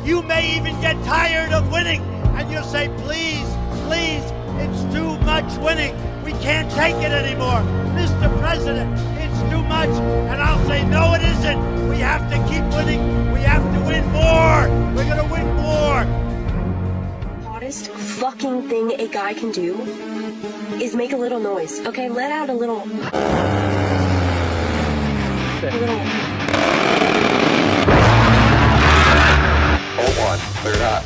You may even get tired of winning, and you'll say, please, please, it's too much winning. We can't take it anymore. Mr. President, it's too much. And I'll say, no, it isn't. We have to keep winning. We have to win more. We're going to win more. The hottest fucking thing a guy can do is make a little noise. Okay, let out a little... Hold on, clear it out.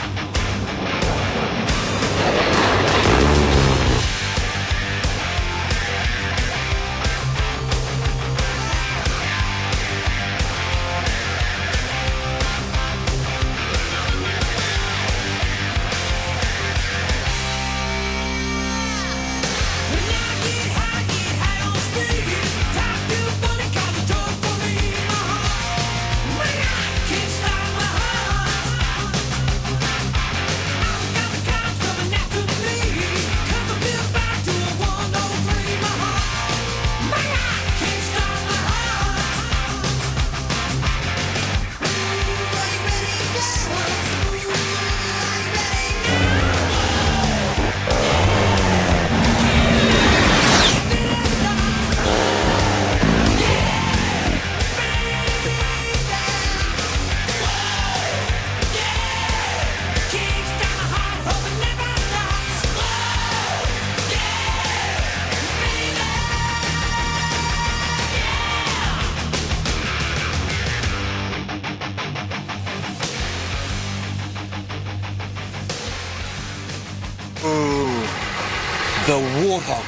The Warthog.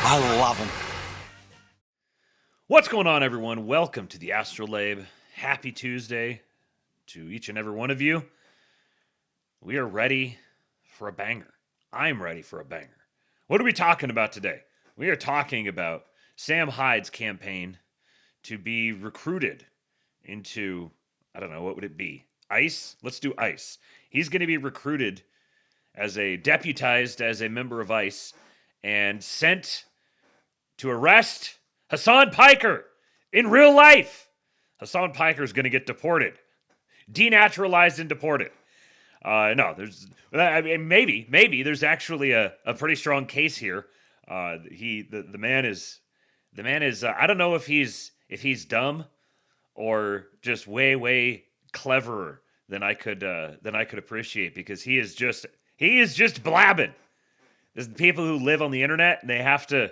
I love him. What's going on, everyone? Welcome to the Astrolabe. Happy Tuesday to each and every one of you. We are ready for a banger. I'm ready for a banger. What are we talking about today? We are talking about Sam Hyde's campaign to be recruited into, I don't know, what would it be? ICE? Let's do ICE. He's going to be recruited as deputized as a member of ICE and sent to arrest Hasan Piker in real life. Hasan Piker is going to get deported, denaturalized and deported. No, maybe there's actually a pretty strong case here. The man is I don't know if he's dumb or just way cleverer than I could appreciate, because he is just blabbing. There's people who live on the internet and they have to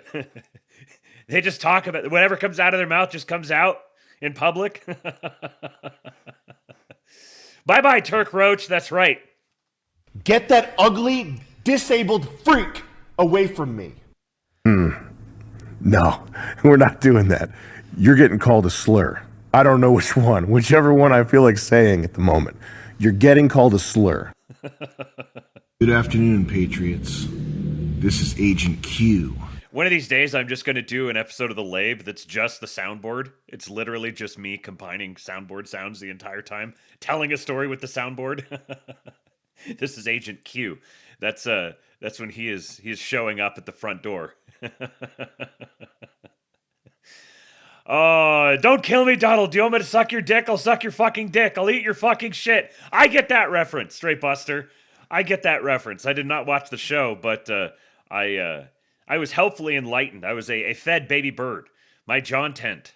they just talk about whatever comes out of their mouth just comes out in public. Bye-bye, Turk Roach. That's right. Get that ugly, disabled freak away from me. No, we're not doing that. You're getting called a slur. I don't know which one. Whichever one I feel like saying at the moment. You're getting called a slur. Good afternoon, Patriots. This is Agent Q. One of these days, I'm just going to do an episode of The Lab that's just the soundboard. It's literally just me combining soundboard sounds the entire time, telling a story with the soundboard. This is Agent Q. That's when he is showing up at the front door. Oh, don't kill me, Donald. Do you want me to suck your dick? I'll suck your fucking dick. I'll eat your fucking shit. I get that reference, Straight Buster. I get that reference. I did not watch the show, but I was helpfully enlightened. I was a fed baby bird. My John Tent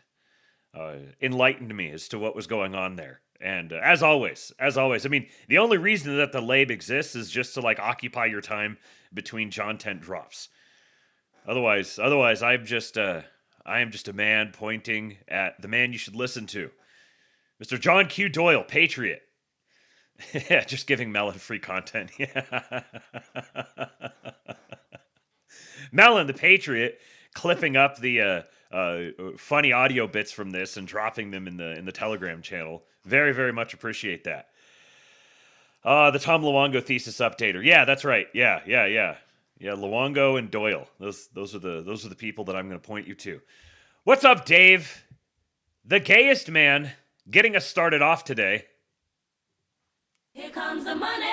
enlightened me as to what was going on there. And as always, I mean, the only reason that the Lab exists is just to like occupy your time between John Tent drops. Otherwise, I am just a man pointing at the man you should listen to, Mr. John Q. Doyle, Patriot. Yeah, just giving Melon free content. Yeah. Melon, the Patriot, clipping up the funny audio bits from this and dropping them in the Telegram channel. Very, very much appreciate that. The Tom Luongo thesis updater. Yeah, that's right. Yeah. Luongo and Doyle. Those are the people that I'm going to point you to. What's up, Dave? The gayest man getting us started off today. Here comes the money.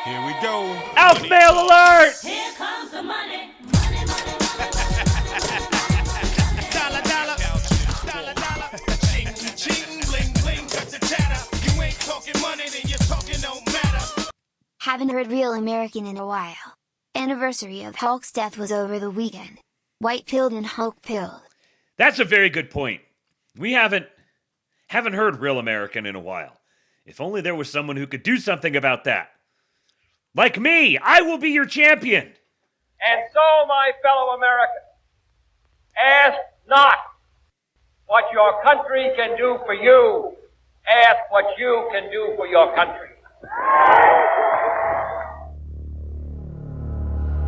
Here we go. Alf Mail alert! Here comes the money. Dollar, dollar. Dollar, dollar. Ching, ching, bling, bling, cut the chatter. You ain't talking money, then you're talking no matter. Haven't heard Real American in a while. Anniversary of Hulk's death was over the weekend. White pilled and Hulk pilled. That's a very good point. We haven't heard Real American in a while. If only there was someone who could do something about that. Like me, I will be your champion. And so, my fellow Americans, ask not what your country can do for you. Ask what you can do for your country.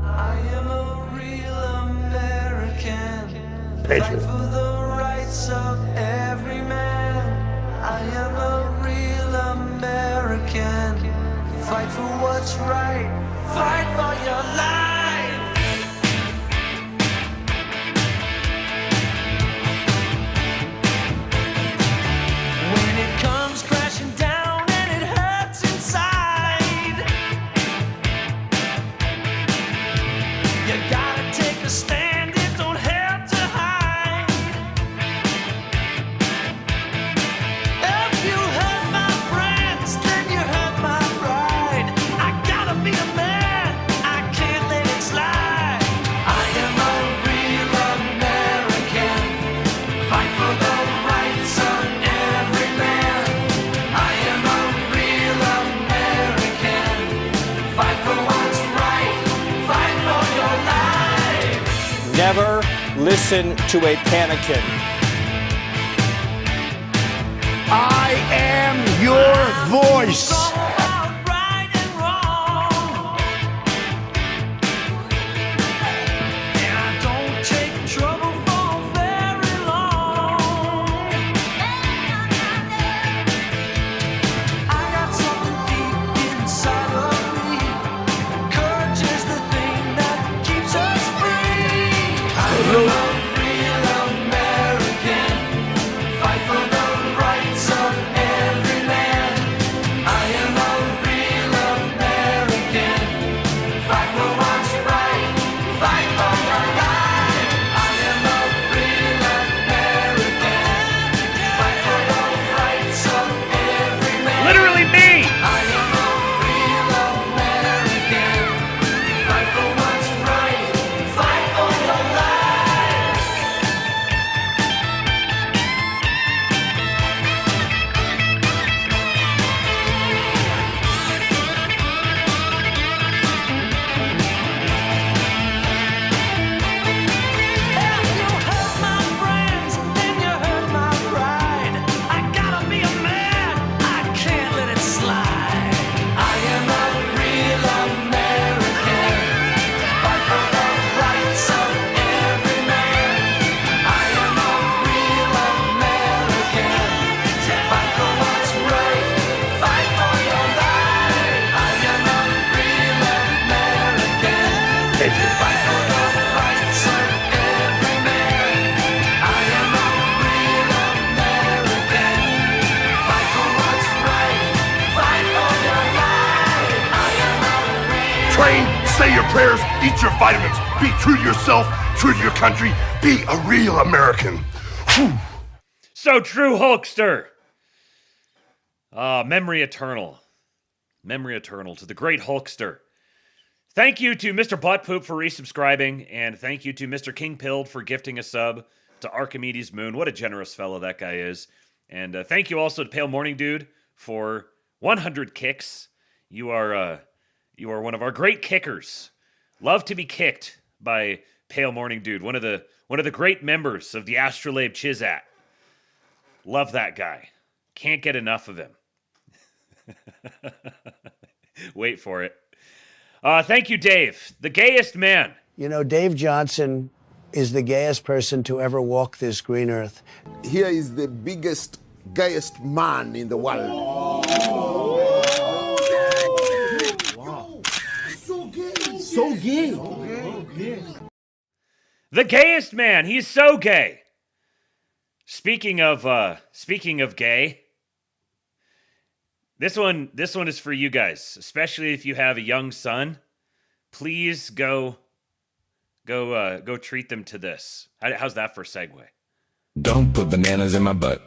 I am a real American. Fight for the rights of every man. I am a real American. Fight for what's right. Fight for your life. When it comes crashing down and it hurts inside, you gotta take a stand. It don't have to hide. If you hurt my friends, then you hurt my pride. I gotta be a man. I can't let it slide. I am a real American. Fight for the rights of every man. I am a real American. Fight for what's right. Fight for your life. Never listen to a panickin. I am your voice. It's all about right and wrong. And I don't take trouble for very long. I got something deep inside of me. Courage is the thing that keeps us free. I am a real American. Fight for the rights of every man. I am a real American. Fight for what's right. Fight for your life. I am a real American. Fight for the rights of every man. Literally me. I am a real American. Fight for what's right. Fight for your life. If you hurt my friends, then you hurt my pride. I gotta be a man. I can't let it slide. I am a real American. Fight for the rights of every man. I am a real American. Fight for what's right. Fight for your life. I am a real American. Fight for the rights of every man. I am a real American. Fight for what's right. Fight for your life. I am a real Train, say your prayers, eat your vitamins, be true to yourself, true to your country, be a real American. Whew. So true, Hulkster. Memory eternal. Memory eternal to the great Hulkster. Thank you to Mr. Buttpoop for resubscribing, and thank you to Mr. King Pilled for gifting a sub to Archimedes Moon. What a generous fellow that guy is. And thank you also to Pale Morning Dude for 100 kicks. You are one of our great kickers. Love to be kicked by Pale Morning Dude, one of the great members of the Astrolabe Chizat. Love that guy. Can't get enough of him. Wait for it. Thank you, Dave, the gayest man. You know, Dave Johnson is the gayest person to ever walk this green earth. Here is the biggest, gayest man in the world. Wow. So gay. So gay. The gayest man. He's so gay. Speaking of gay, this one is for you guys, especially if you have a young son. Please go treat them to this. How's that for a segue? Don't put bananas in my butt.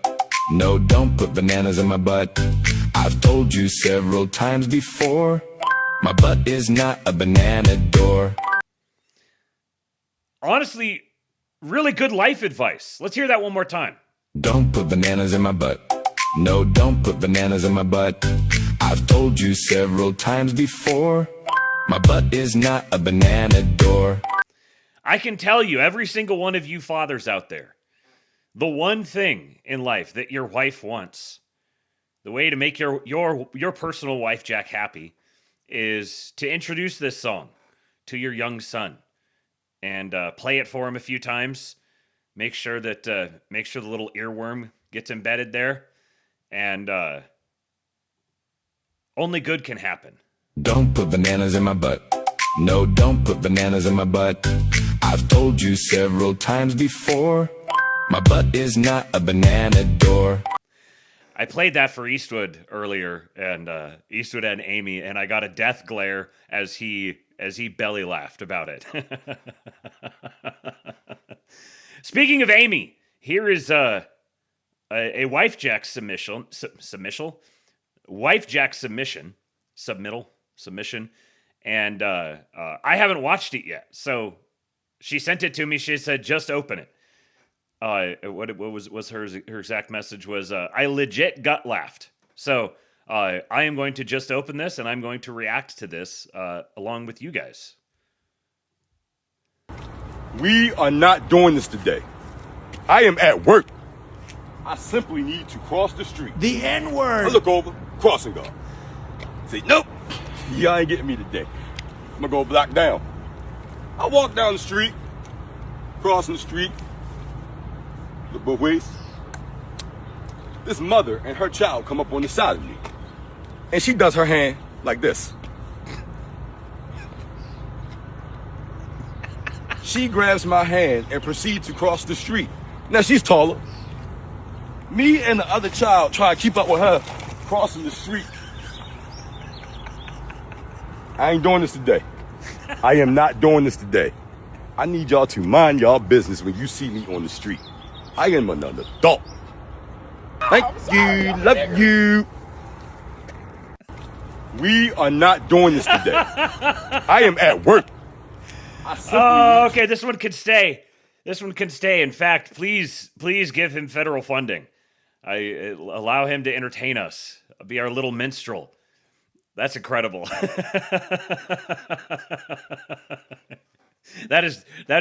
No, don't put bananas in my butt. I've told you several times before. My butt is not a banana door. Honestly, really good life advice. Let's hear that one more time. Don't put bananas in my butt. No, don't put bananas in my butt. I've told you several times before. My butt is not a banana door. I can tell you, every single one of you fathers out there, the one thing in life that your wife wants, the way to make your personal wife, Jack, happy, is to introduce this song to your young son and play it for him a few times. Make sure the little earworm gets embedded there, and only good can happen. Don't put bananas in my butt. No, don't put bananas in my butt. I've told you several times before. My butt is not a banana door. I played that for Eastwood earlier, and Eastwood and Amy, and I got a death glare as he belly laughed about it. Speaking of Amy, here is a wife jack submission, and I haven't watched it yet. So she sent it to me. She said, "Just open it." What was her exact message was, I legit gut laughed. So I am going to just open this, and I'm going to react to this along with you guys. We are not doing this today. I am at work. I simply need to cross the street. The N-word. I look over, crossing guard. Say, nope, you ain't getting me today. I'm gonna go block down. I walk down the street, crossing the street, look both ways. This mother and her child come up on the side of me. And she does her hand like this. She grabs my hand and proceeds to cross the street. Now she's taller. Me and the other child try to keep up with her crossing the street. I ain't doing this today. I am not doing this today. I need y'all to mind y'all business when you see me on the street. I am an adult. Thank you. Love you. We are not doing this today. I am at work. Okay, this one can stay. This one can stay. In fact, please give him federal funding. Allow him to entertain us. Be our little minstrel. That's incredible. That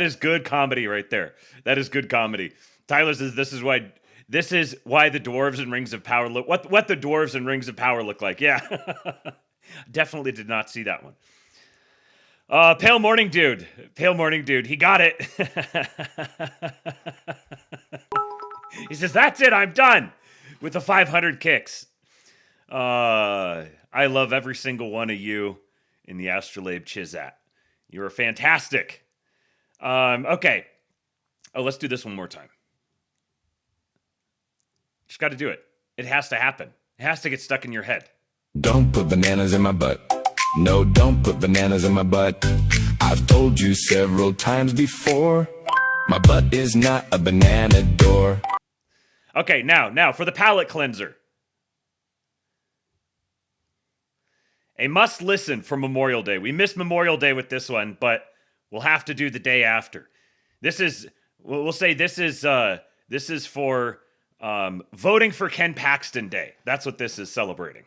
is good comedy right there. That is good comedy. Tyler says this is why the dwarves in Rings of Power look what the dwarves in Rings of Power look like. Yeah. Definitely did not see that one. Pale Morning Dude, he got it. He says, "That's it, I'm done with the 500 kicks." I love every single one of you in the Astrolabe Chizat. You are fantastic. Okay. Oh, let's do this one more time. Just got to do it. It has to happen. It has to get stuck in your head. Don't put bananas in my butt. No, don't put bananas in my butt. I've told you several times before. My butt is not a banana door. Okay, now for the palate cleanser. A must listen for Memorial Day. We missed Memorial Day with this one, but we'll have to do the day after. We'll say this is for voting for Ken Paxton Day. That's what this is celebrating.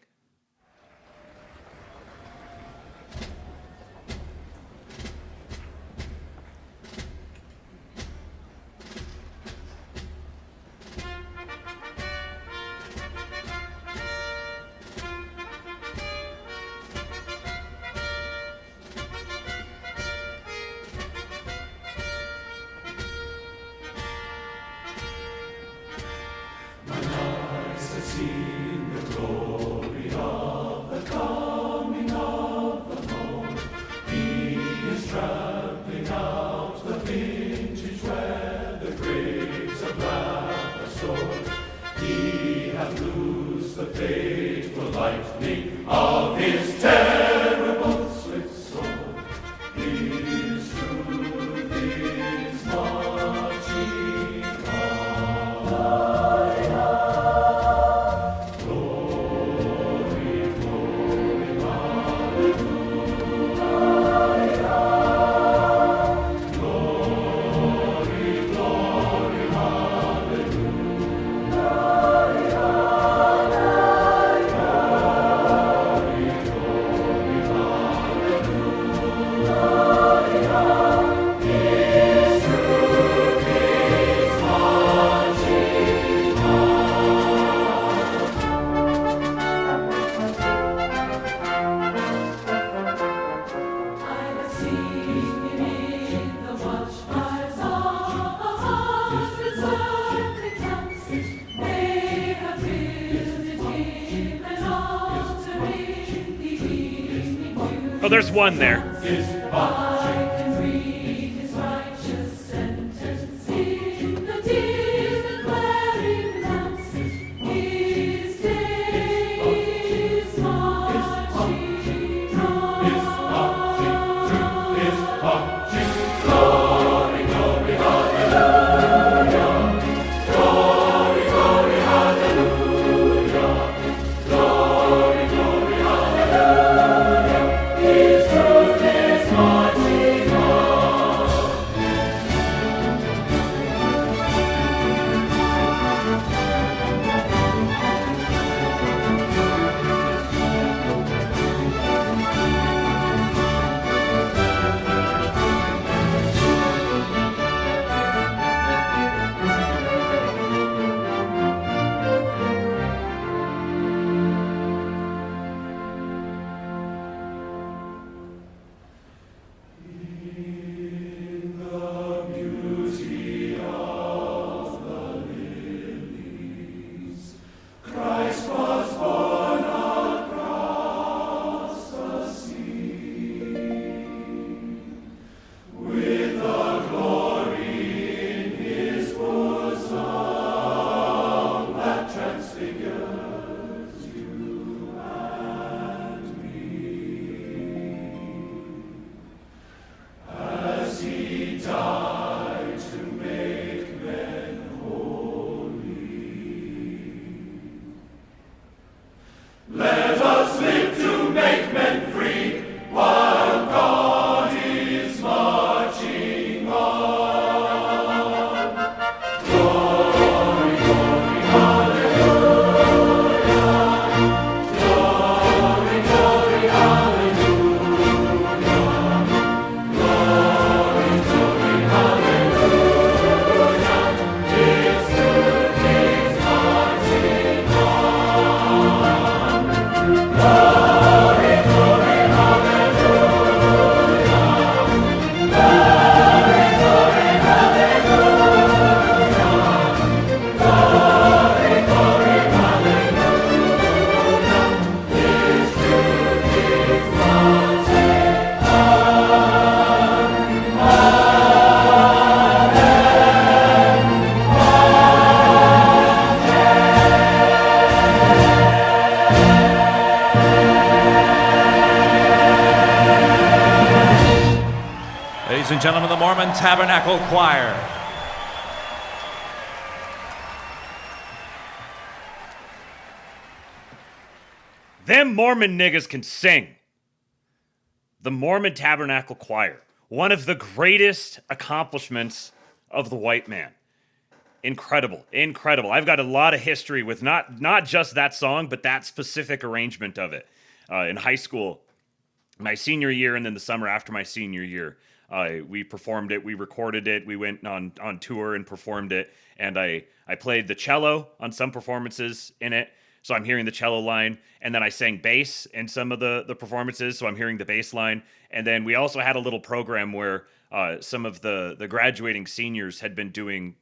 Oh, there's one there. Ladies and gentlemen, the Mormon Tabernacle Choir. Them Mormon niggas can sing. the Mormon Tabernacle Choir, one of the greatest accomplishments of the white man. Incredible, incredible. I've got a lot of history with not just that song, but that specific arrangement of it. In high school, my senior year, and then the summer after my senior year, we performed it. We recorded it. We went on tour and performed it. And I played the cello on some performances in it. So I'm hearing the cello line, and then I sang bass in some of the performances, so I'm hearing the bass line. And then we also had a little program where some of the graduating seniors had been doing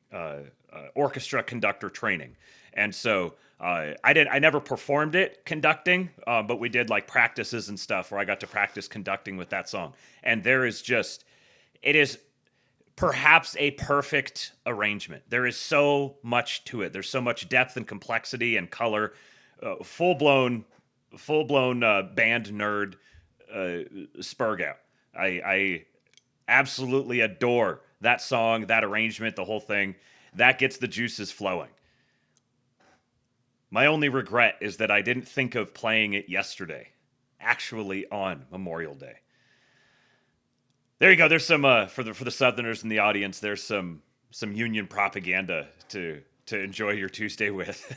orchestra conductor training. And so I never performed it conducting, but we did like practices and stuff where I got to practice conducting with that song. And it is perhaps a perfect arrangement. There is so much to it. There's so much depth and complexity and color. Full-blown band nerd Spurgout. I absolutely adore that song, that arrangement, the whole thing. That gets the juices flowing. My only regret is that I didn't think of playing it yesterday, actually on Memorial Day. There you go. There's some for the Southerners in the audience. There's some Union propaganda to enjoy your Tuesday with.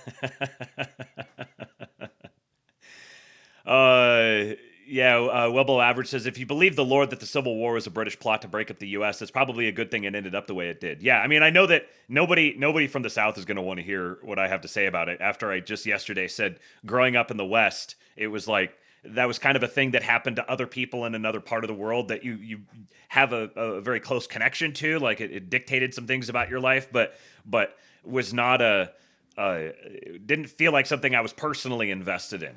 Webbo Average says, if you believe the Lord that the Civil War was a British plot to break up the U.S., it's probably a good thing it ended up the way it did. Yeah, I mean, I know that nobody from the South is going to want to hear what I have to say about it. After I just yesterday said, growing up in the West, it was like, that was kind of a thing that happened to other people in another part of the world that you have a very close connection to. Like it dictated some things about your life, but was not didn't feel like something I was personally invested in.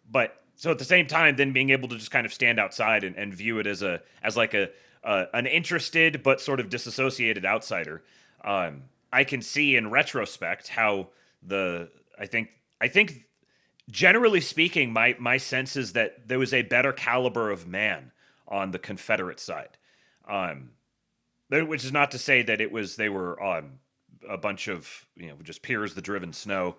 But so at the same time, then being able to just kind of stand outside and view it as an interested but sort of disassociated outsider. I can see in retrospect how I think generally speaking, my sense is that there was a better caliber of man on the Confederate side, which is not to say that they were a bunch of just pure as the driven snow.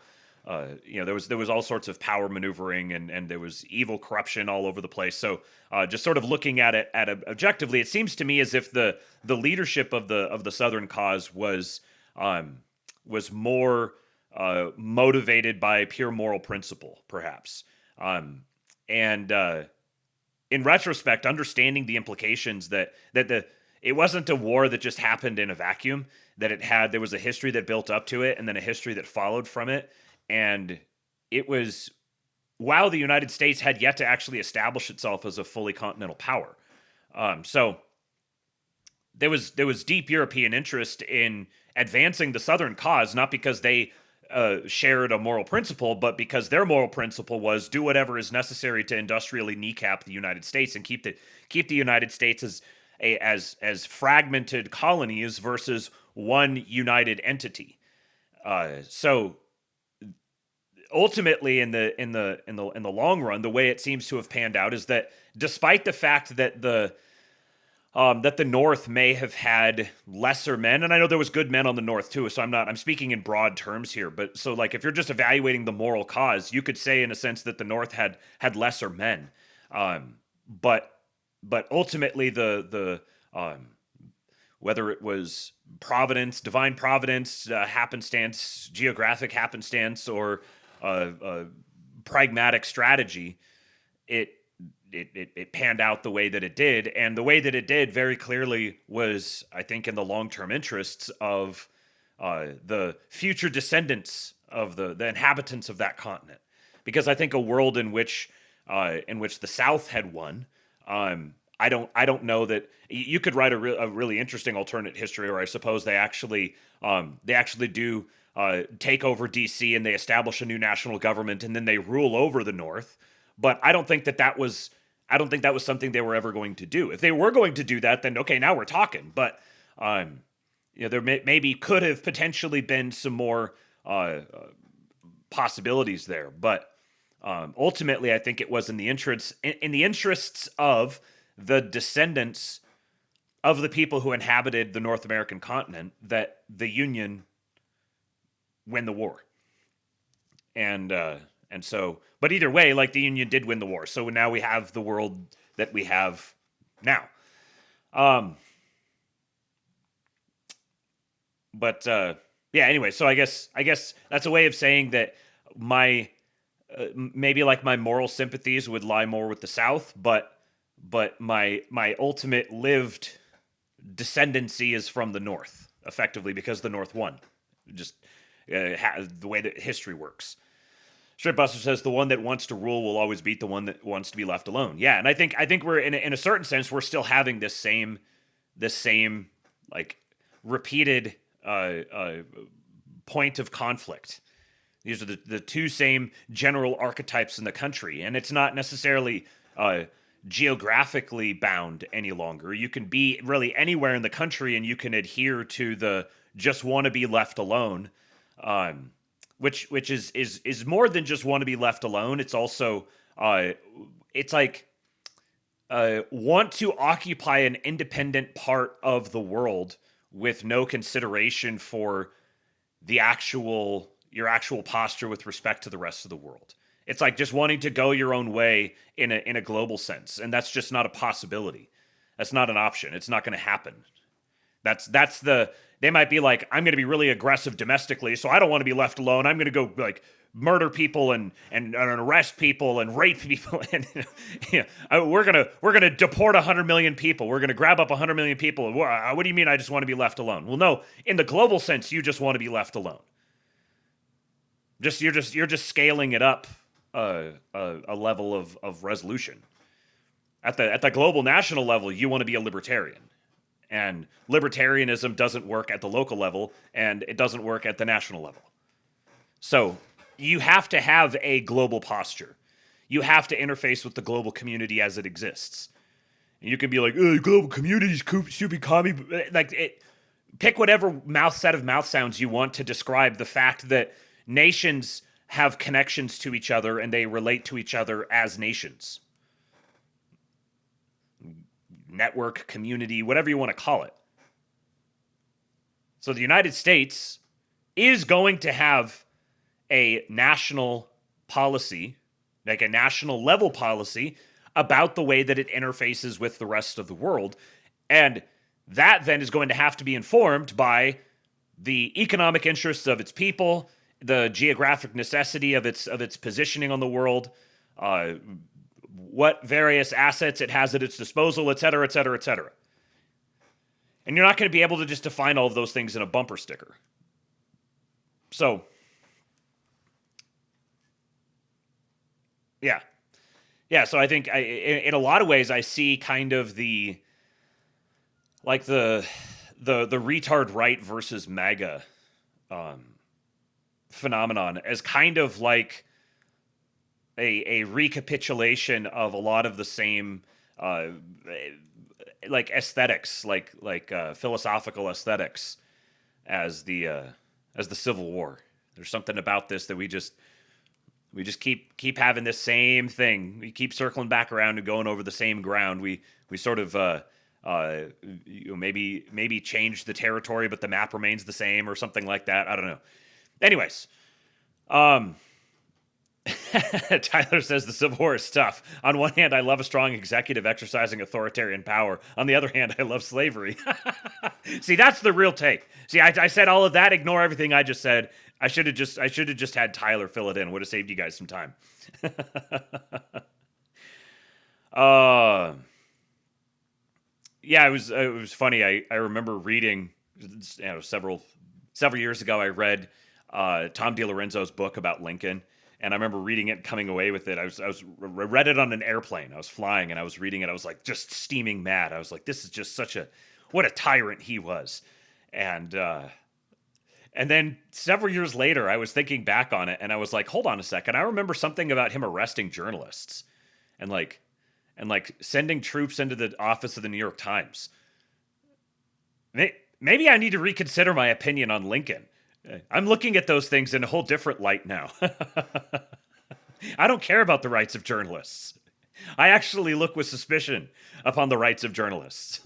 There was all sorts of power maneuvering and there was evil corruption all over the place. So just sort of looking at it objectively, it seems to me as if the leadership of the Southern cause was more motivated by pure moral principle, perhaps. In retrospect, understanding the implications that it wasn't a war that just happened in a vacuum, that there was a history that built up to it and then a history that followed from it. And it was while the United States had yet to actually establish itself as a fully continental power. So there was deep European interest in advancing the Southern cause, not because they shared a moral principle, but because their moral principle was do whatever is necessary to industrially kneecap the United States and keep the United States as fragmented colonies versus one united entity. So ultimately, in the long run, the way it seems to have panned out is that despite the fact that the North may have had lesser men, and I know there was good men on the North too, so I'm speaking in broad terms here, but so like if you're just evaluating the moral cause, you could say in a sense that the North had lesser men, but ultimately the whether it was providence, divine providence, happenstance, geographic happenstance, or pragmatic strategy, it panned out the way that it did. And the way that it did very clearly was, I think, in the long-term interests of the future descendants of the inhabitants of that continent. Because I think a world in which the South had won, I don't know that you could write a really interesting alternate history, or I suppose they actually do take over DC and they establish a new national government and then they rule over the North. But I don't think that was something they were ever going to do. If they were going to do that, then okay, now we're talking. But there maybe could have potentially been some more possibilities there. But ultimately, I think it was in the interests of the descendants of the people who inhabited the North American continent that the Union win the war. And so, but either way, like the Union did win the war. So now we have the world that we have now. Yeah, anyway, so I guess that's a way of saying that my maybe like my moral sympathies would lie more with the South, but my ultimate lived descendancy is from the North, effectively, because the North won. Just the way that history works. Stripbuster says the one that wants to rule will always beat the one that wants to be left alone. Yeah, and I think we're in a certain sense we're still having this same like repeated point of conflict. These are the two same general archetypes in the country, and it's not necessarily geographically bound any longer. You can be really anywhere in the country, and you can adhere to the just want to be left alone, which is more than just want to be left alone. It's also it's like want to occupy an independent part of the world with no consideration for your actual posture with respect to the rest of the world. It's like just wanting to go your own way in a global sense, and that's just not a possibility. That's not an option. It's not going to happen. They might be like, I'm going to be really aggressive domestically, so I don't want to be left alone. I'm going to go like murder people and arrest people and rape people, and we're gonna deport 100 million people. We're gonna grab up 100 million people. What do you mean? I just want to be left alone? Well, no. In the global sense, you just want to be left alone. You're just scaling it up a level of resolution. At the global national level, you want to be a libertarian. And libertarianism doesn't work at the local level, and it doesn't work at the national level. So you have to have a global posture. You have to interface with the global community as it exists. And you can be like, global communities should be commie. Pick whatever set of mouth sounds you want to describe the fact that nations have connections to each other and they relate to each other as nations. Network, community, whatever you want to call it. So the United States is going to have a national policy, like a national level policy, about the way that it interfaces with the rest of the world. And that then is going to have to be informed by the economic interests of its people, the geographic necessity of its positioning on the world, what various assets it has at its disposal, et cetera, et cetera, et cetera. And you're not going to be able to just define all of those things in a bumper sticker. So, yeah. So I think in a lot of ways I see kind of the retard right versus MAGA phenomenon as kind of like a recapitulation of a lot of the same like aesthetics, like philosophical aesthetics as the Civil War. There's something about this that we just keep having this same thing. We keep circling back around and going over the same ground. We sort of maybe change the territory, but the map remains the same or something like that. I don't know. Anyways, Tyler says the Civil War is tough. On one hand, I love a strong executive exercising authoritarian power. On the other hand, I love slavery. See, that's the real take. See, I said all of that. Ignore everything I just said. I should have just had Tyler fill it in. Would have saved you guys some time. Yeah, it was funny. I remember reading, several years ago. I read Tom DiLorenzo's book about Lincoln, and I remember reading it, coming away with it. I read it on an airplane. I was flying, and I was reading it. I was like just steaming mad. I was like, this is just what a tyrant he was, and then several years later, I was thinking back on it, and I was like, hold on a second. I remember something about him arresting journalists and sending troops into the office of the New York Times. Maybe I need to reconsider my opinion on Lincoln. I'm looking at those things in a whole different light now. I don't care about the rights of journalists. I actually look with suspicion upon the rights of journalists.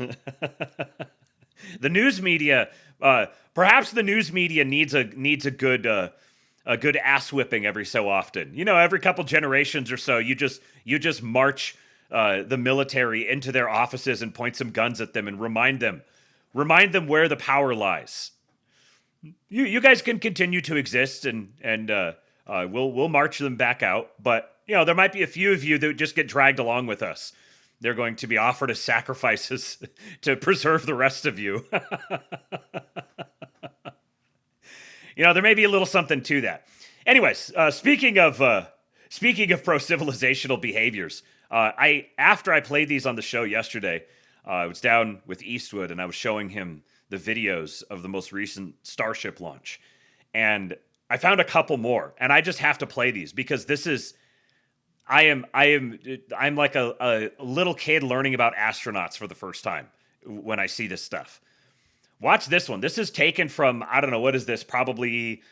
The news media, perhaps the news media needs a good ass whipping every so often. Every couple generations or so, you just march the military into their offices and point some guns at them and remind them where the power lies. You guys can continue to exist, and we'll march them back out. But there might be a few of you that just get dragged along with us. They're going to be offered as sacrifices to preserve the rest of you. There may be a little something to that. Anyways, speaking of pro-civilizational behaviors, after I played these on the show yesterday, I was down with Eastwood and I was showing him the videos of the most recent Starship launch, and I found a couple more, and I just have to play these because this is. I'm like a little kid learning about astronauts for the first time when I see this stuff. Watch this one. This is taken from, I don't know, what is this? Probably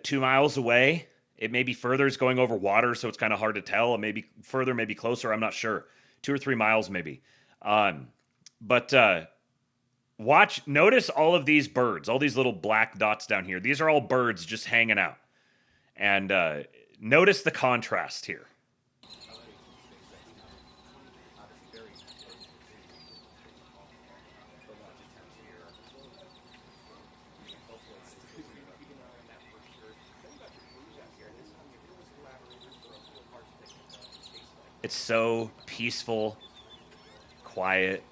2 miles away. It may be further. It's going over water, so it's kind of hard to tell. Maybe further, maybe closer. I'm not sure. 2 or 3 miles, maybe. But notice all of these birds, all these little black dots down here. These are all birds just hanging out. And notice the contrast here. It's so peaceful, quiet.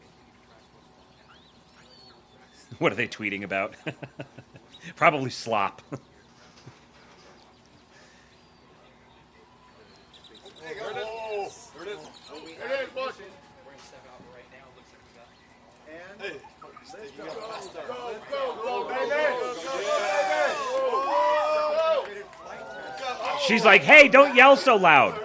What are they tweeting about? Probably slop. She's like, hey, don't yell so loud.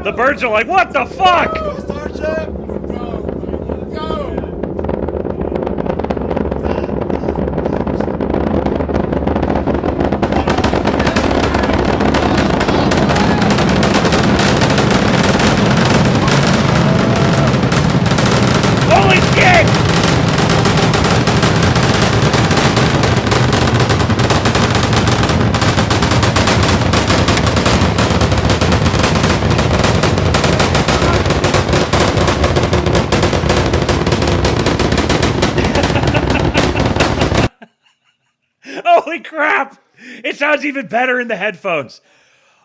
The birds are like, what the fuck? Holy shit! Holy crap! It sounds even better in the headphones.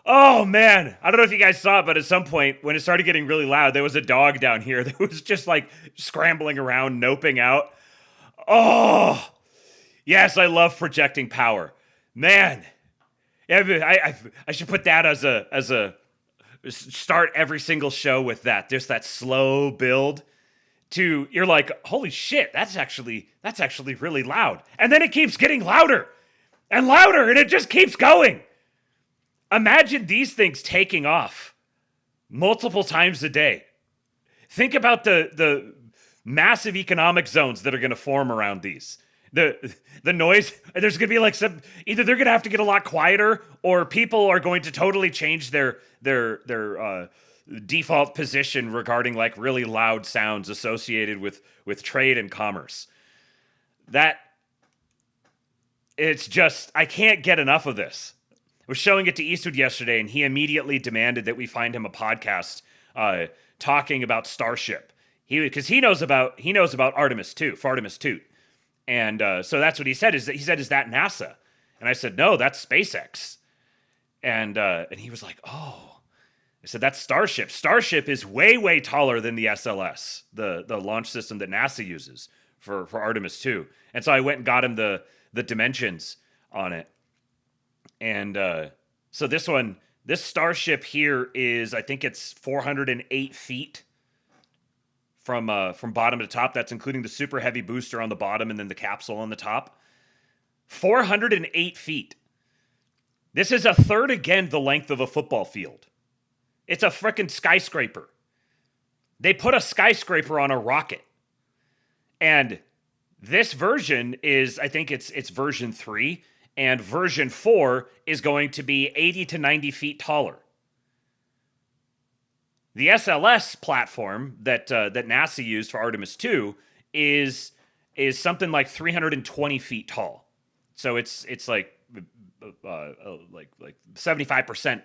Oh, man. I don't know if you guys saw it, but at some point, when it started getting really loud, there was a dog down here that was just like scrambling around, noping out. Oh, yes, I love projecting power. Man, I should put that as a start every single show with that. Just that slow build to, you're like, holy shit, that's actually really loud. And then it keeps getting louder and louder, and it just keeps going. Imagine these things taking off multiple times a day. Think about the massive economic zones that are going to form around these. The noise, there's going to be like either they're going to have to get a lot quieter, or people are going to totally change their default position regarding like really loud sounds associated with trade and commerce. It's just, I can't get enough of this. I was showing it to Eastwood yesterday, and he immediately demanded that we find him a podcast talking about Starship. Because he knows about Artemis 2, Fartimus Toot. And so that's what he said. Is that NASA? And I said, no, that's SpaceX. And he was like, oh. I said, that's Starship. Starship is way, way taller than the SLS, the launch system that NASA uses for Artemis 2. And so I went and got him the dimensions on it. And so this Starship here is, I think it's 408 feet from bottom to top. That's including the super heavy booster on the bottom and then the capsule on the top. 408 feet. This is a third again the length of a football field. It's a frickin' skyscraper. They put a skyscraper on a rocket. And this version is, I think it's version 3. And version 4 is going to be 80 to 90 feet taller. The SLS platform that NASA used for Artemis 2 is is something like 320 feet tall. So it's like 75%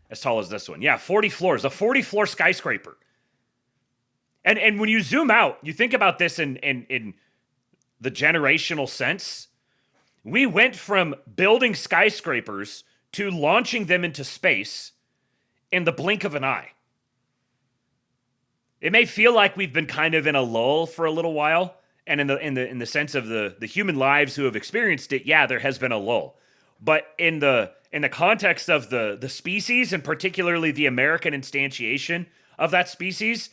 as tall as this one. Yeah, 40 floors, a 40-floor skyscraper. And when you zoom out, you think about this in the generational sense. We went from building skyscrapers to launching them into space in the blink of an eye. It may feel like we've been kind of in a lull for a little while, and in the sense of the human lives who have experienced it, yeah, there has been a lull. But in the context of the species, and particularly the American instantiation of that species,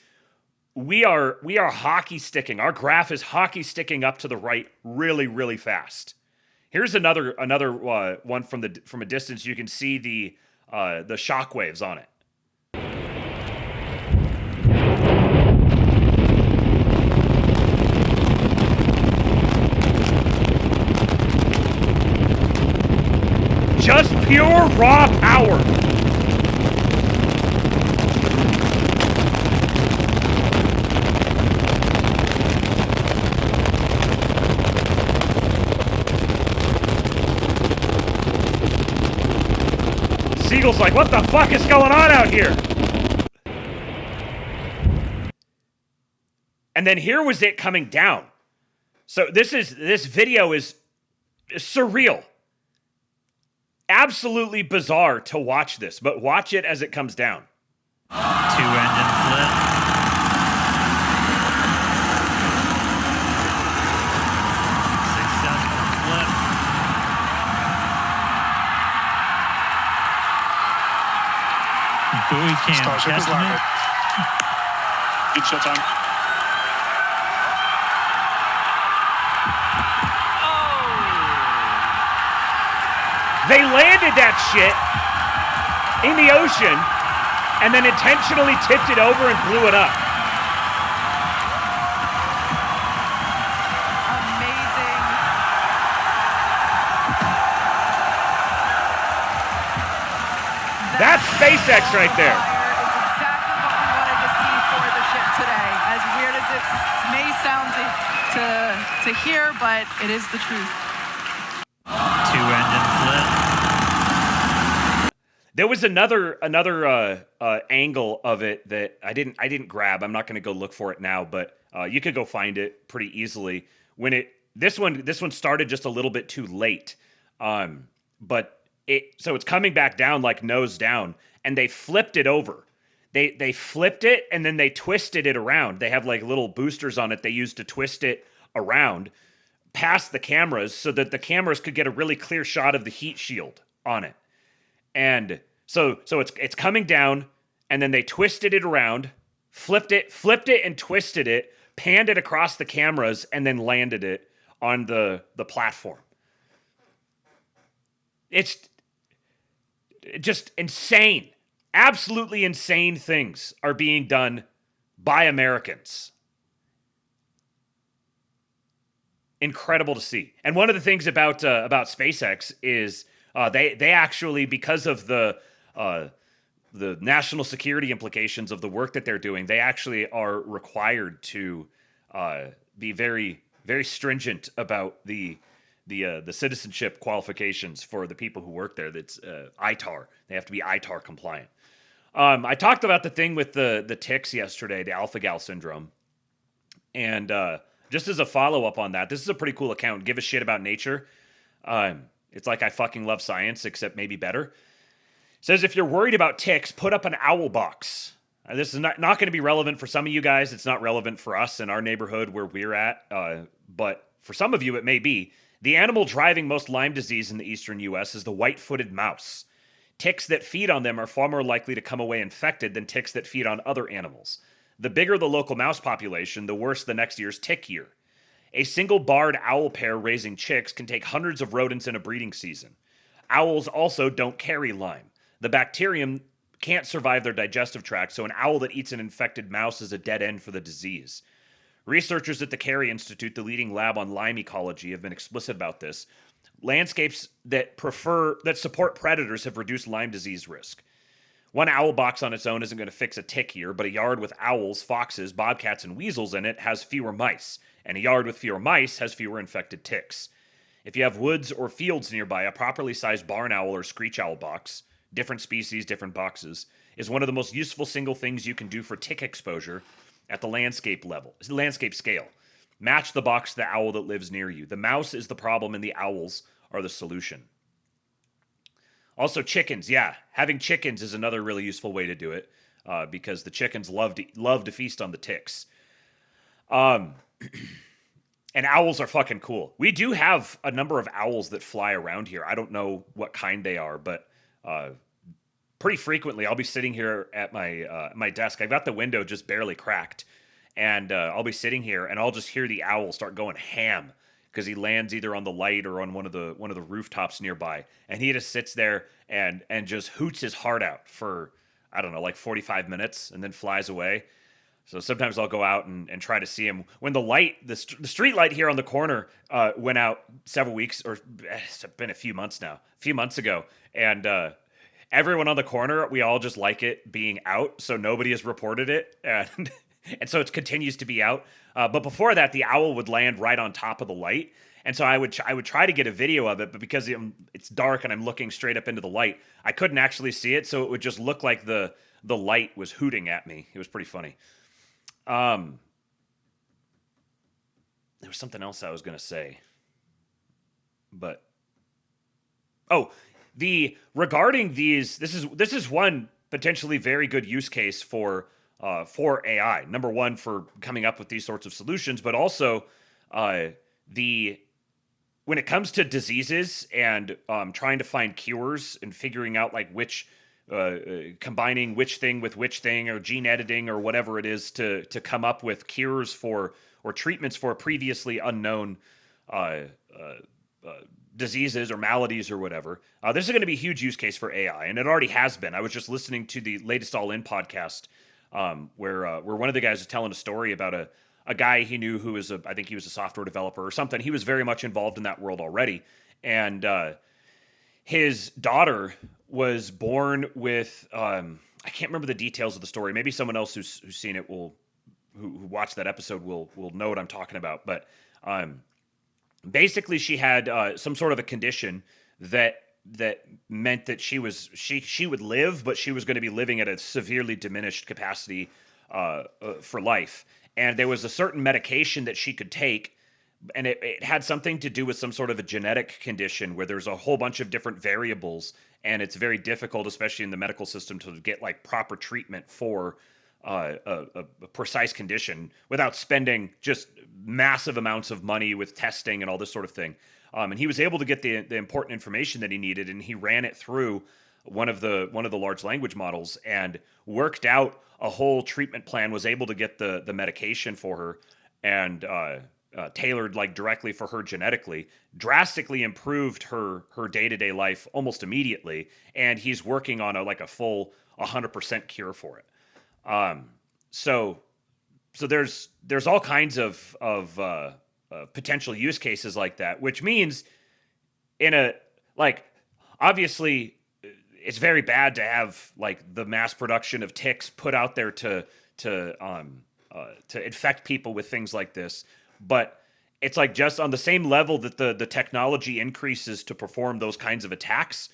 we are hockey sticking. Our graph is hockey sticking up to the right really, really fast. Here's another one from a distance. You can see the shock waves on it. Just pure raw power. Seagull's like, what the fuck is going on out here? And then here was it coming down. So this video is surreal. Absolutely bizarre to watch this, but watch it as it comes down. 2 engines lit. Successful flip. Buoy cam Starship is testament. landed. Good shot time. They landed that shit in the ocean and then intentionally tipped it over and blew it up. Amazing. That's SpaceX right there. Is exactly what we wanted to see for the ship today. As weird as it may sound to hear, but it is the truth. 2 engines lit. There was another angle of it that I didn't grab. I'm not going to go look for it now, but you could go find it pretty easily. This one started just a little bit too late, but it's coming back down like nose down, and they flipped it over. They flipped it and then they twisted it around. They have like little boosters on it they use to twist it around past the cameras so that the cameras could get a really clear shot of the heat shield on it. And so it's coming down, and then they twisted it around, flipped it and twisted it, panned it across the cameras, and then landed it on the platform. It's just insane. Absolutely insane things are being done by Americans. Incredible to see. And one of the things about SpaceX is they actually, because of the national security implications of the work that they're doing, they actually are required to be very, very stringent about the citizenship qualifications for the people who work there. That's ITAR. They have to be ITAR compliant. I talked about the thing with the ticks yesterday, the alpha-gal syndrome, and just as a follow-up on that, this is a pretty cool account. Give a shit about nature. It's like I fucking love science, except maybe better. It says, if you're worried about ticks, put up an owl box. This is not going to be relevant for some of you guys. It's not relevant for us in our neighborhood where we're at. But for some of you, it may be. The animal driving most Lyme disease in the eastern U.S. is the white-footed mouse. Ticks that feed on them are far more likely to come away infected than ticks that feed on other animals. The bigger the local mouse population, the worse the next year's tick year. A single barred owl pair raising chicks can take hundreds of rodents in a breeding season. Owls also don't carry Lyme. The bacterium can't survive their digestive tract, so an owl that eats an infected mouse is a dead end for the disease. Researchers at the Carey Institute, the leading lab on Lyme ecology, have been explicit about this. Landscapes that support predators have reduced Lyme disease risk. One owl box on its own isn't going to fix a tick here, but a yard with owls, foxes, bobcats, and weasels in it has fewer mice, and a yard with fewer mice has fewer infected ticks. If you have woods or fields nearby, a properly sized barn owl or screech owl box, different species, different boxes, is one of the most useful single things you can do for tick exposure at the landscape scale. Match the box to the owl that lives near you. The mouse is the problem and the owls are the solution. Also, chickens. Yeah, having chickens is another really useful way to do it because the chickens love to feast on the ticks. And owls are fucking cool. We do have a number of owls that fly around here. I don't know what kind they are, but pretty frequently I'll be sitting here at my desk. I've got the window just barely cracked, and I'll be sitting here and I'll just hear the owl start going ham because he lands either on the light or on one of the rooftops nearby, and he just sits there and just hoots his heart out for, I don't know, like 45 minutes and then flies away. So sometimes I'll go out and try to see him. When the street light here on the corner went out several weeks, or it's been a few months ago, and everyone on the corner, we all just like it being out, so nobody has reported it, and so it continues to be out. But before that, the owl would land right on top of the light, and so I would try to get a video of it, but because it's dark and I'm looking straight up into the light, I couldn't actually see it, so it would just look like the light was hooting at me. It was pretty funny. There was something else I was going to say, but regarding these, this is one potentially very good use case for AI. Number one, for coming up with these sorts of solutions, but also when it comes to diseases and trying to find cures and figuring out like which combining which thing with which thing, or gene editing or whatever it is to come up with cures for or treatments for previously unknown diseases or maladies or whatever. This is going to be a huge use case for AI, and it already has been. I was just listening to the latest All In podcast where one of the guys was telling a story about a guy he knew who was I think he was a software developer or something. He was very much involved in that world already, and his daughter was born with I can't remember the details of the story. Maybe someone else who's seen it who watched that episode will know what I'm talking about. But basically, she had some sort of a condition that meant that she would live, but she was going to be living at a severely diminished capacity for life. And there was a certain medication that she could take, and it had something to do with some sort of a genetic condition where there's a whole bunch of different variables, and it's very difficult, especially in the medical system, to get like proper treatment for a precise condition without spending just massive amounts of money with testing and all this sort of thing. And he was able to get the important information that he needed, and he ran it through one of the large language models and worked out a whole treatment plan, was able to get the medication for her, and tailored like directly for her genetically, drastically improved her day-to-day life almost immediately, and he's working on a full 100% cure for it. So there's all kinds of potential use cases like that, which means obviously it's very bad to have like the mass production of ticks put out there to infect people with things like this. But it's like just on the same level that the technology increases to perform those kinds of attacks,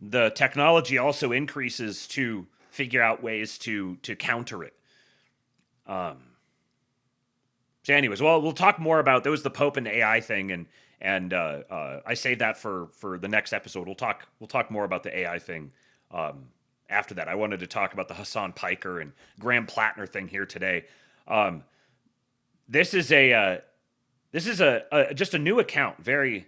the technology also increases to figure out ways to counter it. So anyways, well, we'll talk more about, there was the Pope and the AI thing, and I saved that for the next episode. We'll talk more about the AI thing after that. I wanted to talk about the Hasan Piker and Graham Platner thing here today. This is just a new account, very,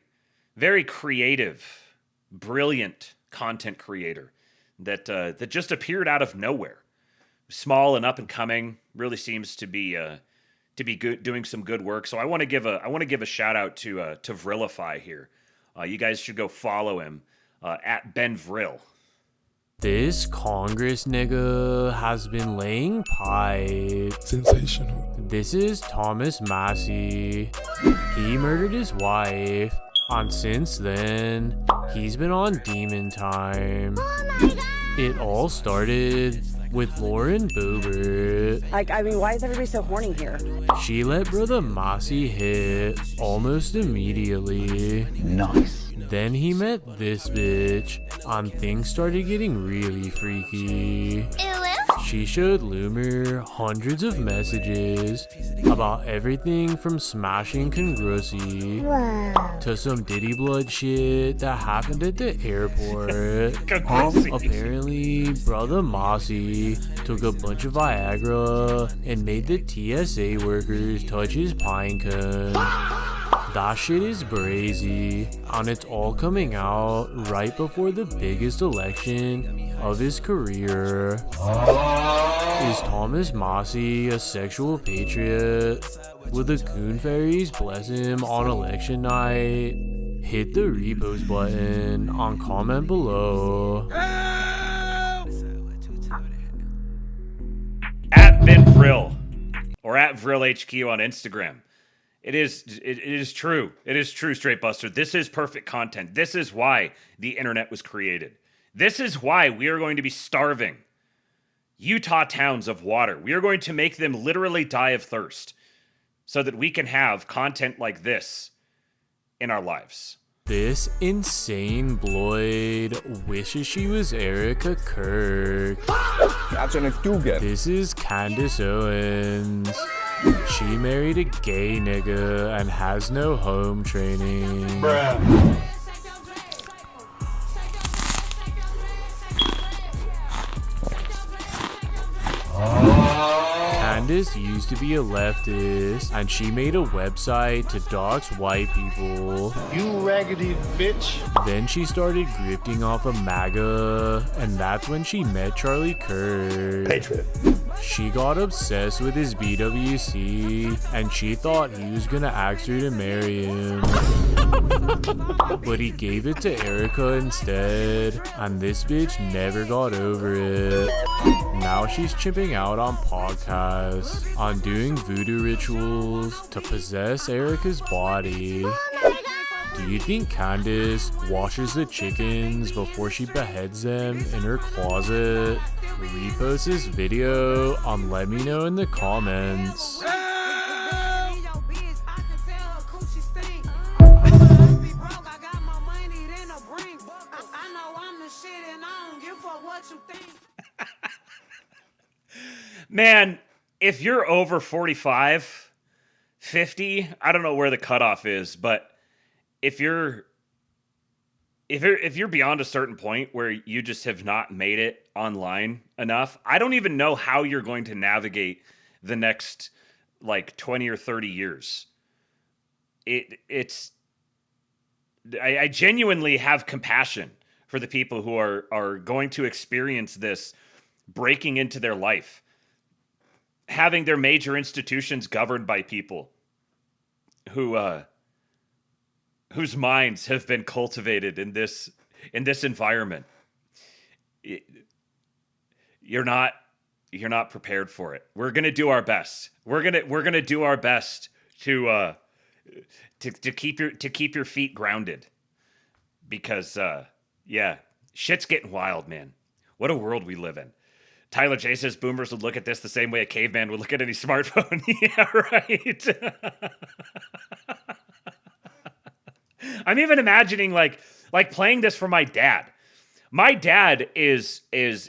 very creative, brilliant content creator that just appeared out of nowhere. Small and up and coming, really seems to be good, doing some good work. So I want to give a shout out to Vrilify here. You guys should go follow him at Ben Vril. This Congress nigga has been laying pipe. Sensational. This is Thomas Massey. He murdered his wife, and since then, he's been on demon time. Oh my god! It all started with Lauren Boebert. Like, I mean, why is everybody so horny here? She let Brother Mossy hit almost immediately. Nice. Then he met this bitch, and things started getting really freaky. She showed Loomer hundreds of messages about everything from smashing Congrossi to some Diddy blood shit that happened at the airport. Apparently, Brother Mossy took a bunch of Viagra and made the TSA workers touch his pine cone. That shit is brazy, and it's all coming out right before the biggest election of his career. Is Thomas Mossy a sexual patriot? Will the Coon Fairies bless him on election night? Hit the repost button on comment below. At Ben Vrill or at Vrill HQ on Instagram. It is true. It is true, Straight Buster. This is perfect content. This is why the internet was created. This is why we are going to be starving Utah towns of water. We are going to make them literally die of thirst so that we can have content like this in our lives. This insane Bloyd wishes she was Erica Kirk. This is Candace Owens. She married a gay nigga and has no home training. Bruh. Candace used to be a leftist, and she made a website to dox white people. You raggedy bitch. Then she started grifting off of MAGA, and that's when she met Charlie Kirk. Patriot. She got obsessed with his BWC, and she thought he was gonna ask her to marry him. But he gave it to Erica instead, and this bitch never got over it. Now she's chipping out on podcasts, on doing voodoo rituals to possess Erica's body. Do you think Candace washes the chickens before she beheads them in her closet? Repost this video and let me know in the comments. Man, if you're over 45, 50, I don't know where the cutoff is, but if you're beyond a certain point where you just have not made it online enough, I don't even know how you're going to navigate the next like 20 or 30 years. I genuinely have compassion for the people who are going to experience this breaking into their life, having their major institutions governed by people whose minds have been cultivated in this environment. You're not prepared for it. We're gonna do our best. We're gonna do our best to keep your feet grounded, because yeah, shit's getting wild, man. What a world we live in. Tyler J says boomers would look at this the same way a caveman would look at any smartphone. Yeah, right. I'm even imagining like playing this for my dad. My dad is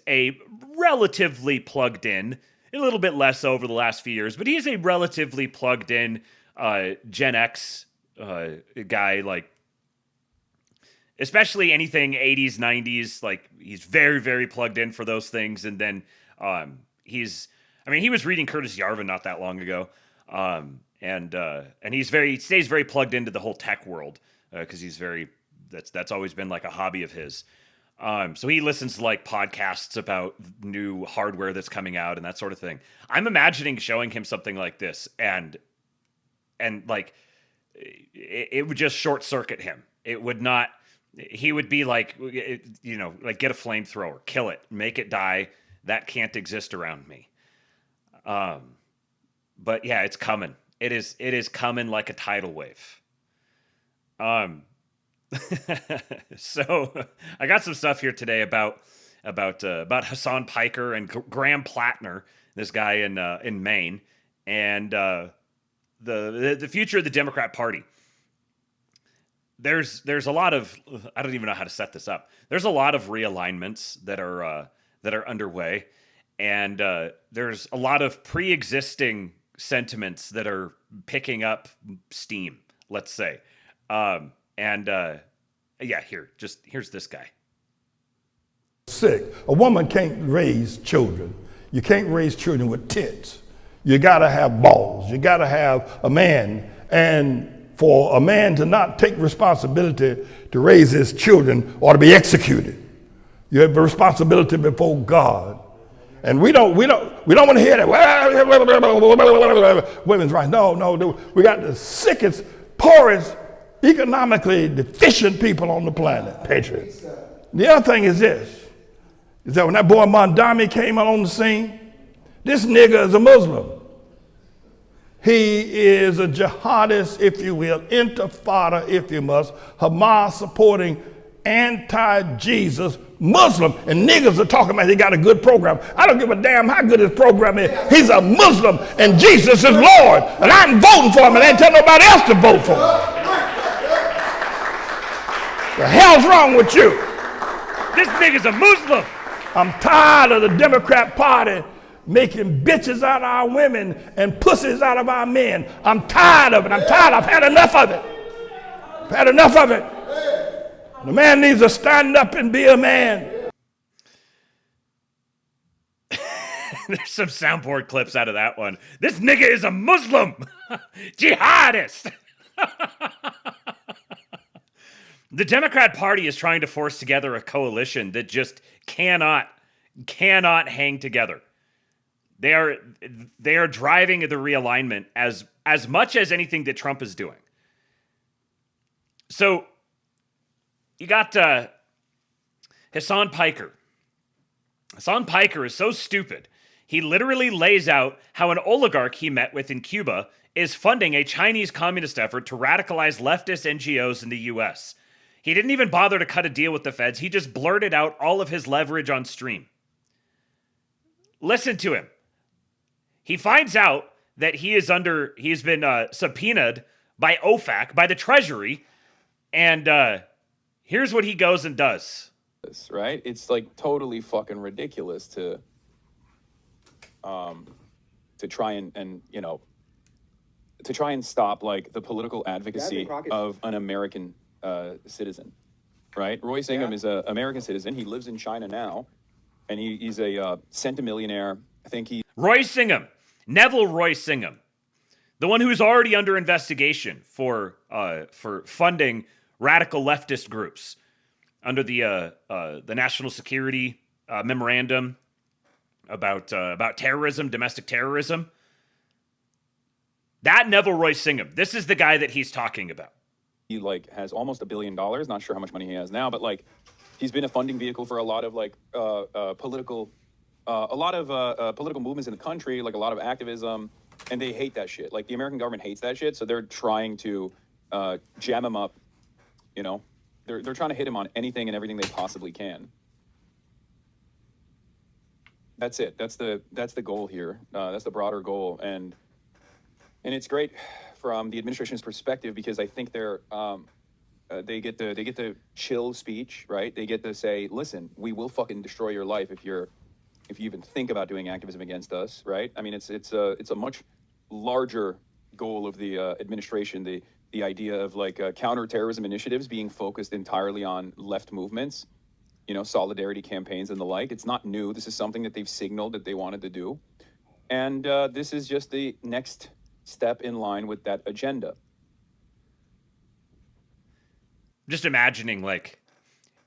a relatively plugged in, a little bit less over the last few years, but he is a relatively plugged in Gen X guy, like especially anything 80s, 90s, like he's very, very plugged in for those things. And then he was reading Curtis Yarvin not that long ago. And he stays very plugged into the whole tech world, because that's always been like a hobby of his. So he listens to like podcasts about new hardware that's coming out and that sort of thing. I'm imagining showing him something like this and like it would just short circuit him. It would not. He would be like, like get a flamethrower, kill it, make it die. That can't exist around me. But yeah, it's coming. It is coming like a tidal wave. So I got some stuff here today about about Hasan and Graham Platner, this guy in Maine, and the future of the Democrat Party. There's a lot of, I don't even know how to set this up. There's a lot of realignments that are underway, and there's a lot of pre-existing sentiments that are picking up steam, let's say. Here's this guy. Sick. A woman can't raise children. You can't raise children with tits. You gotta have balls. You gotta have a man. And for a man to not take responsibility to raise his children ought to be executed. You have a responsibility before God. And we don't want to hear that. Women's rights. No. We got the sickest, poorest, economically deficient people on the planet. Patriots. The other thing is this, is that when that boy Mondami came out on the scene, this nigga is a Muslim. He is a jihadist, if you will, intifada, if you must, Hamas supporting, anti-Jesus Muslim. And niggas are talking about he got a good program. I don't give a damn how good his program is. He's a Muslim and Jesus is Lord. And I'm voting for him and I ain't tell nobody else to vote for him. The hell's wrong with you? This nigga's a Muslim. I'm tired of the Democrat Party making bitches out of our women and pussies out of our men. I'm tired of it. I've had enough of it. The man needs to stand up and be a man. There's some soundboard clips out of that one. This nigga is a Muslim. Jihadist. The Democrat Party is trying to force together a coalition that just cannot hang together. They are driving the realignment as much as anything that Trump is doing. So you got Hasan Piker. Hasan Piker is so stupid. He literally lays out how an oligarch he met with in Cuba is funding a Chinese communist effort to radicalize leftist NGOs in the U.S. He didn't even bother to cut a deal with the feds. He just blurted out all of his leverage on stream. Listen to him. He finds out that he's been subpoenaed by OFAC, by the Treasury, and here's what he goes and does. Right? It's like totally fucking ridiculous to try and to try and stop like the political advocacy of an American citizen, right? Roy Singham is an American citizen. He lives in China now, and he's a centimillionaire. I think Roy Singham, Neville Roy Singham, the one who's already under investigation for funding radical leftist groups under the National Security Memorandum about terrorism, domestic terrorism. That Neville Roy Singham, this is the guy that he's talking about. He like has almost $1 billion. Not sure how much money he has now, but like he's been a funding vehicle for a lot of like political movements in the country, like a lot of activism, and they hate that shit. Like the American government hates that shit, so they're trying to jam him up. You know, they're trying to hit him on anything and everything they possibly can. That's it. That's the goal here. That's the broader goal, and it's great from the administration's perspective because I think they get the chill speech, right? They get to say, listen, we will fucking destroy your life if you even think about doing activism against us, right? I mean, it's a much larger goal of the administration. The idea of like counterterrorism initiatives being focused entirely on left movements, you know, solidarity campaigns and the like. It's not new. This is something that they've signaled that they wanted to do, and this is just the next step in line with that agenda. Just imagining like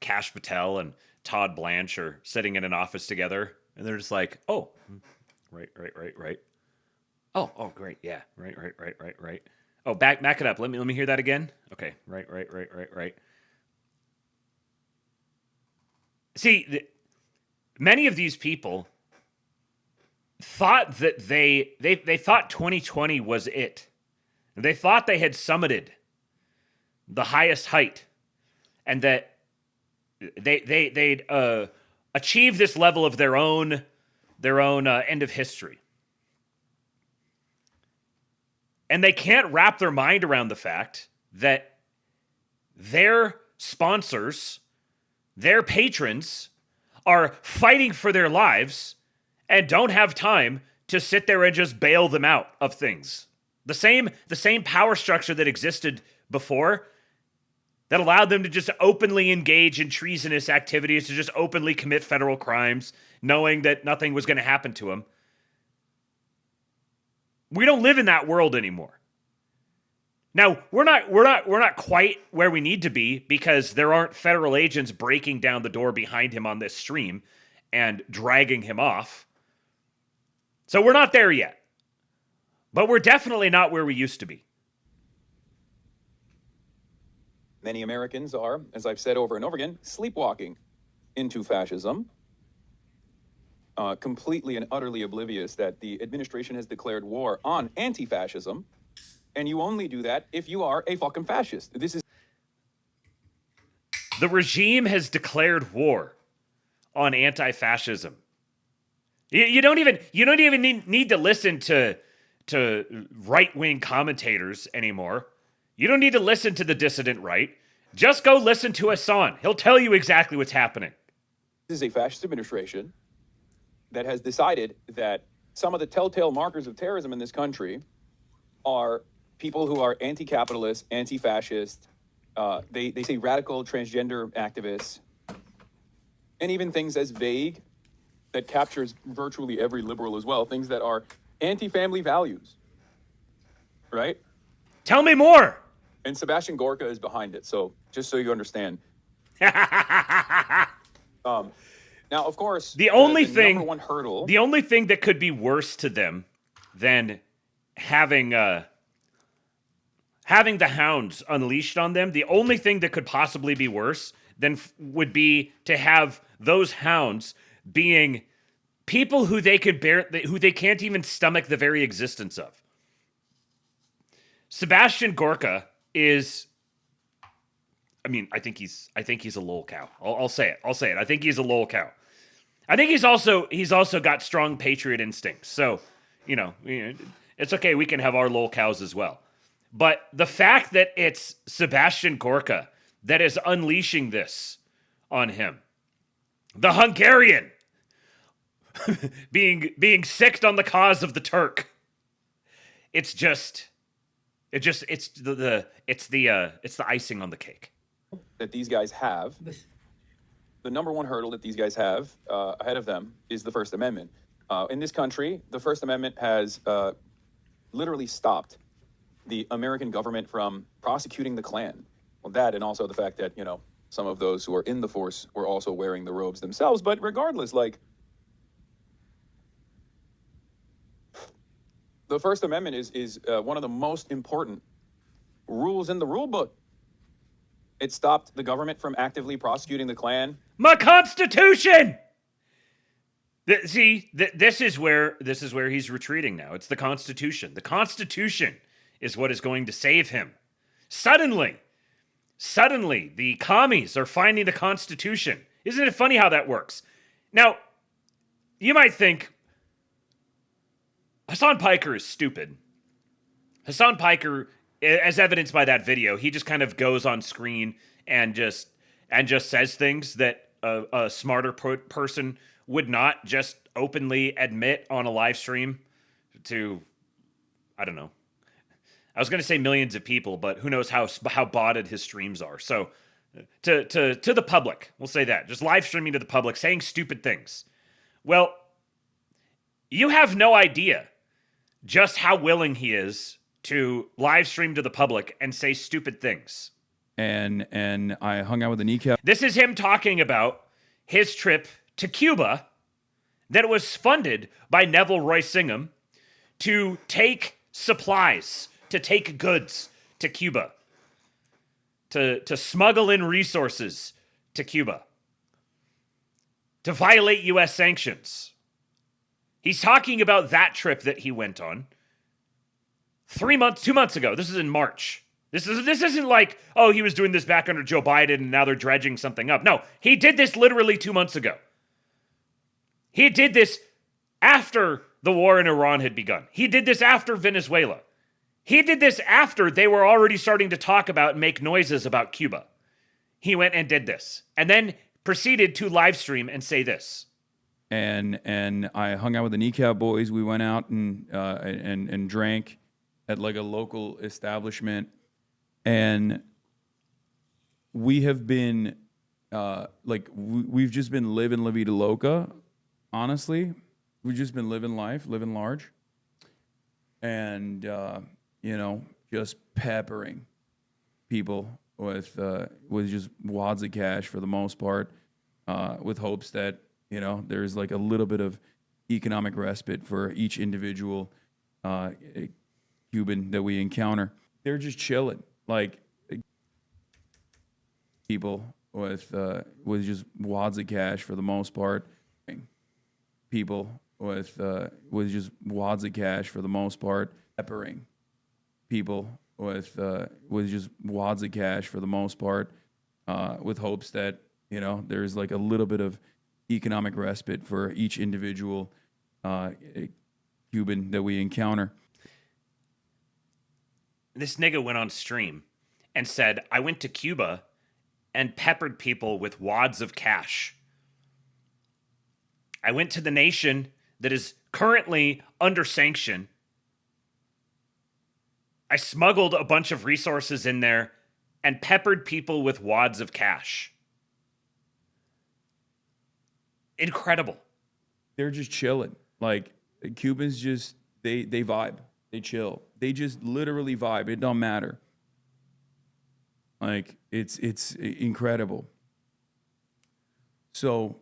Kash Patel and Todd Blanche are sitting in an office together, and they're just like, "Oh, right. Oh, great, yeah, right. Oh, back it up. Let me hear that again. Okay, right. See, many of these people thought that they thought 2020 was it. They thought they had summited the highest height, and that they'd achieve this level of their own end of history. And they can't wrap their mind around the fact that their sponsors, their patrons, are fighting for their lives and don't have time to sit there and just bail them out of things. The same power structure that existed before that allowed them to just openly engage in treasonous activities, to just openly commit federal crimes, knowing that nothing was going to happen to them. We don't live in that world anymore. Now, we're not quite where we need to be because there aren't federal agents breaking down the door behind him on this stream and dragging him off. So we're not there yet. But we're definitely not where we used to be. Many Americans are, as I've said over and over again, sleepwalking into fascism, completely and utterly oblivious that the administration has declared war on anti-fascism, and you only do that if you are a fucking fascist. The regime has declared war on anti-fascism. You don't even need to listen to right-wing commentators anymore. You don't need to listen to the dissident right. Just go listen to Hasan. He'll tell you exactly what's happening. This is a fascist administration that has decided that some of the telltale markers of terrorism in this country are people who are anti-capitalist, anti-fascist, they say radical transgender activists, and even things as vague that captures virtually every liberal as well, things that are anti-family values, right? Tell me more. And Sebastian Gorka is behind it, so just so you understand. Now, of course, the number one hurdle. The only thing that could be worse to them than having the hounds unleashed on them, the only thing that could possibly be worse than would be to have those hounds being people who they can't even stomach the very existence of. Sebastian Gorka is, I think he's a lol cow. I'll say it. I think he's a lol cow. I think he's also got strong patriot instincts. So, it's okay. We can have our lol cows as well. But the fact that it's Sebastian Gorka that is unleashing this on him, the Hungarian being sicked on the cause of the Turk, it's the icing on the cake that these guys have. The number one hurdle that these guys have ahead of them is the First Amendment. In this country, the First Amendment has literally stopped the American government from prosecuting the Klan. Well, that and also the fact that, some of those who are in the force were also wearing the robes themselves. But regardless, the First Amendment is one of the most important rules in the rule book. It stopped the government from actively prosecuting the Klan. My Constitution! This is where he's retreating now. It's the Constitution. The Constitution is what is going to save him. Suddenly, the commies are finding the Constitution. Isn't it funny how that works? Now, you might think, Hasan Piker is stupid. Hasan Piker, as evidenced by that video, he just kind of goes on screen and just says things that a smarter person would not just openly admit on a live stream to, I don't know. I was going to say millions of people, but who knows how botted his streams are. So to the public, we'll say that. Just live streaming to the public, saying stupid things. Well, you have no idea just how willing he is to live stream to the public and say stupid things. And I hung out with the kneecap. This is him talking about his trip to Cuba that was funded by Neville Royce Singham to take supplies, to take goods to Cuba, to smuggle in resources to Cuba, to violate U.S. sanctions. He's talking about that trip that he went on 2 months ago. This is in March. This isn't like, oh, he was doing this back under Joe Biden and now they're dredging something up. No, he did this literally 2 months ago. He did this after the war in Iran had begun. He did this after Venezuela. He did this after they were already starting to talk about and make noises about Cuba. He went and did this, and then proceeded to live stream and say this. And I hung out with the Kneecap Boys. We went out and drank at like a local establishment, and we have been we've just been living La Vida Loca. Honestly, we've just been living life, living large, and just peppering people with just wads of cash for the most part, with hopes that there's like a little bit of economic respite for each individual Cuban that we encounter. They're just chilling, like people with just wads of cash for the most part. People with just wads of cash for the most part, peppering people with just wads of cash for the most part, with hopes that there's like a little bit of economic respite for each individual Cuban that we encounter. This nigga went on stream and said, I went to Cuba and peppered people with wads of cash. I went to the nation that is currently under sanction. I smuggled a bunch of resources in there and peppered people with wads of cash. Incredible. They're just chilling. Like, Cubans just, they vibe. They chill. They just literally vibe. It don't matter. Like, it's incredible. So,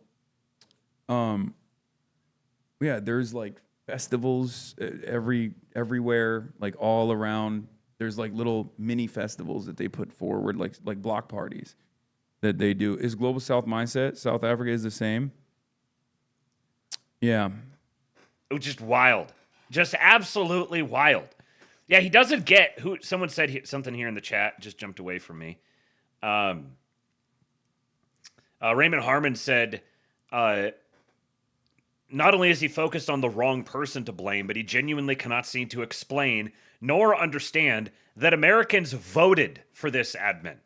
yeah, there's like festivals everywhere, like all around. There's like little mini festivals that they put forward, like block parties that they do. Is Global South mindset? South Africa is the same. Yeah. It was just wild. Just absolutely wild. Yeah, he doesn't get who. Someone said something here in the chat, just jumped away from me. Raymond Harmon said, not only is he focused on the wrong person to blame, but he genuinely cannot seem to explain nor understand that Americans voted for this admin.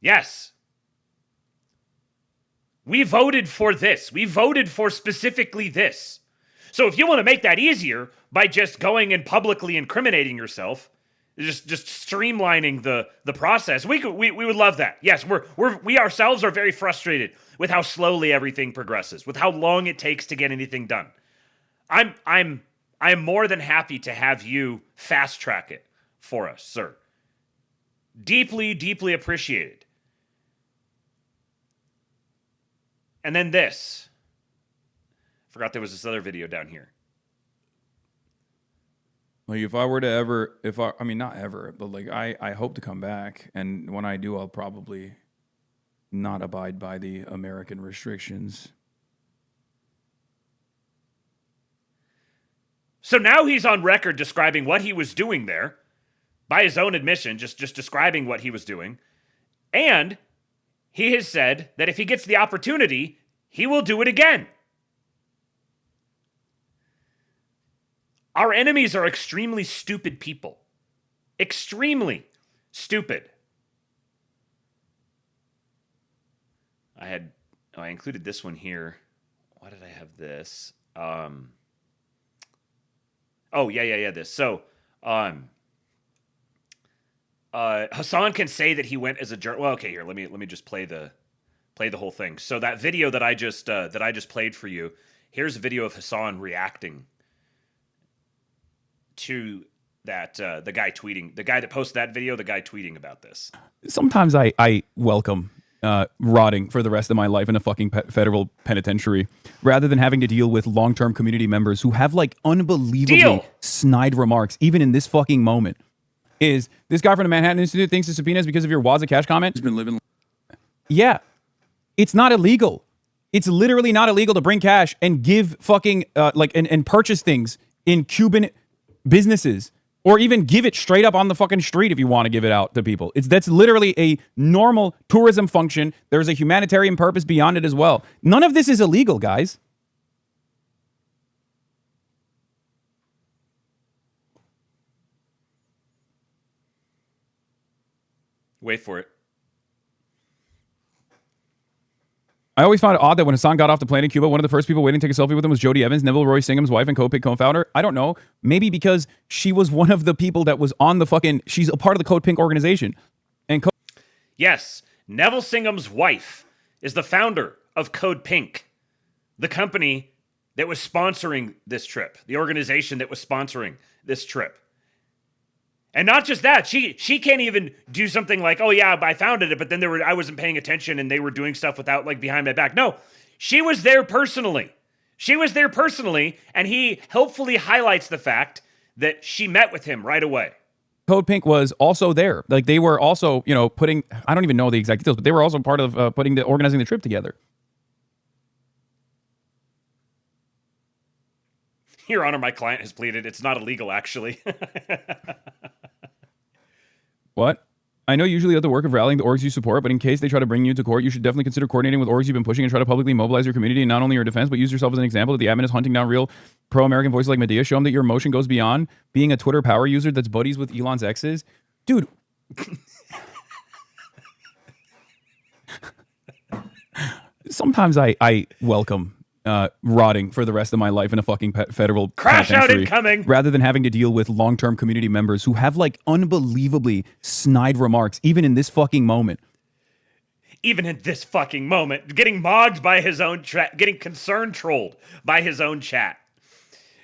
Yes. We voted for this. We voted for specifically this. So if you want to make that easier by just going and publicly incriminating yourself, just streamlining the process, we would love that. Yes, we ourselves are very frustrated with how slowly everything progresses, with how long it takes to get anything done. I'm more than happy to have you fast track it for us, sir. Deeply, deeply appreciated. And then this. Forgot there was this other video down here. Like, if I were to ever, I mean, not ever, but like, I hope to come back. And when I do, I'll probably not abide by the American restrictions. So now he's on record describing what he was doing there, by his own admission, just describing what he was doing. And he has said that if he gets the opportunity, he will do it again. Our enemies are extremely stupid people. Extremely stupid. I included this one here. Why did I have this? This. So, Hasan can say that he went as a journalist. Well, okay, here, let me just play the whole thing. So that video that I just played for you, here's a video of Hasan reacting to that, the guy that posted that video, the guy tweeting about this. Sometimes I welcome rotting for the rest of my life in a fucking federal penitentiary rather than having to deal with long-term community members who have like unbelievably snide remarks, even in this fucking moment. Is this guy from the Manhattan Institute thinks the subpoena is because of your wads of cash comment? He's been living. Yeah, it's not illegal. It's literally not illegal to bring cash and give fucking and purchase things in Cuban businesses, or even give it straight up on the fucking street if you want to give it out to people. That's literally a normal tourism function. There's a humanitarian purpose beyond it as well. None of this is illegal, guys. Wait for it. I always found it odd that when Hasan got off the plane in Cuba, one of the first people waiting to take a selfie with him was Jody Evans, Neville Roy Singham's wife and co-founder. I don't know. Maybe because she was one of the people that was on the fucking... She's a part of the Code Pink organization. And Yes, Neville Singham's wife is the founder of Code Pink, the company that was sponsoring this trip, the organization that was sponsoring this trip. And not just that, she can't even do something like, oh yeah, I founded it, but then I wasn't paying attention and they were doing stuff without like behind my back. No, she was there personally. She was there personally, and he helpfully highlights the fact that she met with him right away. Code Pink was also there. Like they were also, putting, I don't even know the exact details, but they were also part of organizing the trip together. Your Honor, my client has pleaded it's not illegal, actually. What? I know usually you have the work of rallying the orgs you support, but in case they try to bring you to court, you should definitely consider coordinating with orgs you've been pushing and try to publicly mobilize your community and not only your defense, but use yourself as an example that the admin is hunting down real pro-American voices like Medea. Show them that your emotion goes beyond being a Twitter power user that's buddies with Elon's exes. Dude. Sometimes I welcome rotting for the rest of my life in a fucking federal crash out penitentiary, incoming, rather than having to deal with long-term community members who have like unbelievably snide remarks, even in this fucking moment. Even in this fucking moment, getting mogged by his own chat, getting concern trolled by his own chat.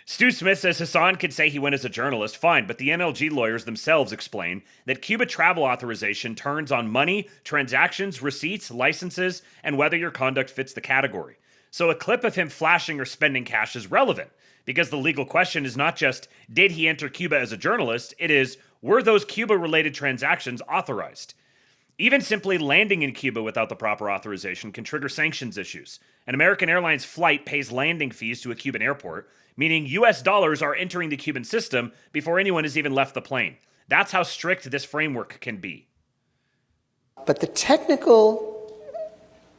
Stu Smith says Hasan could say he went as a journalist, fine, but the NLG lawyers themselves explain that Cuba travel authorization turns on money, transactions, receipts, licenses, and whether your conduct fits the category. So a clip of him flashing or spending cash is relevant, because the legal question is not just, did he enter Cuba as a journalist? It is, were those Cuba-related transactions authorized? Even simply landing in Cuba without the proper authorization can trigger sanctions issues. An American Airlines flight pays landing fees to a Cuban airport, meaning US dollars are entering the Cuban system before anyone has even left the plane. That's how strict this framework can be. But the technical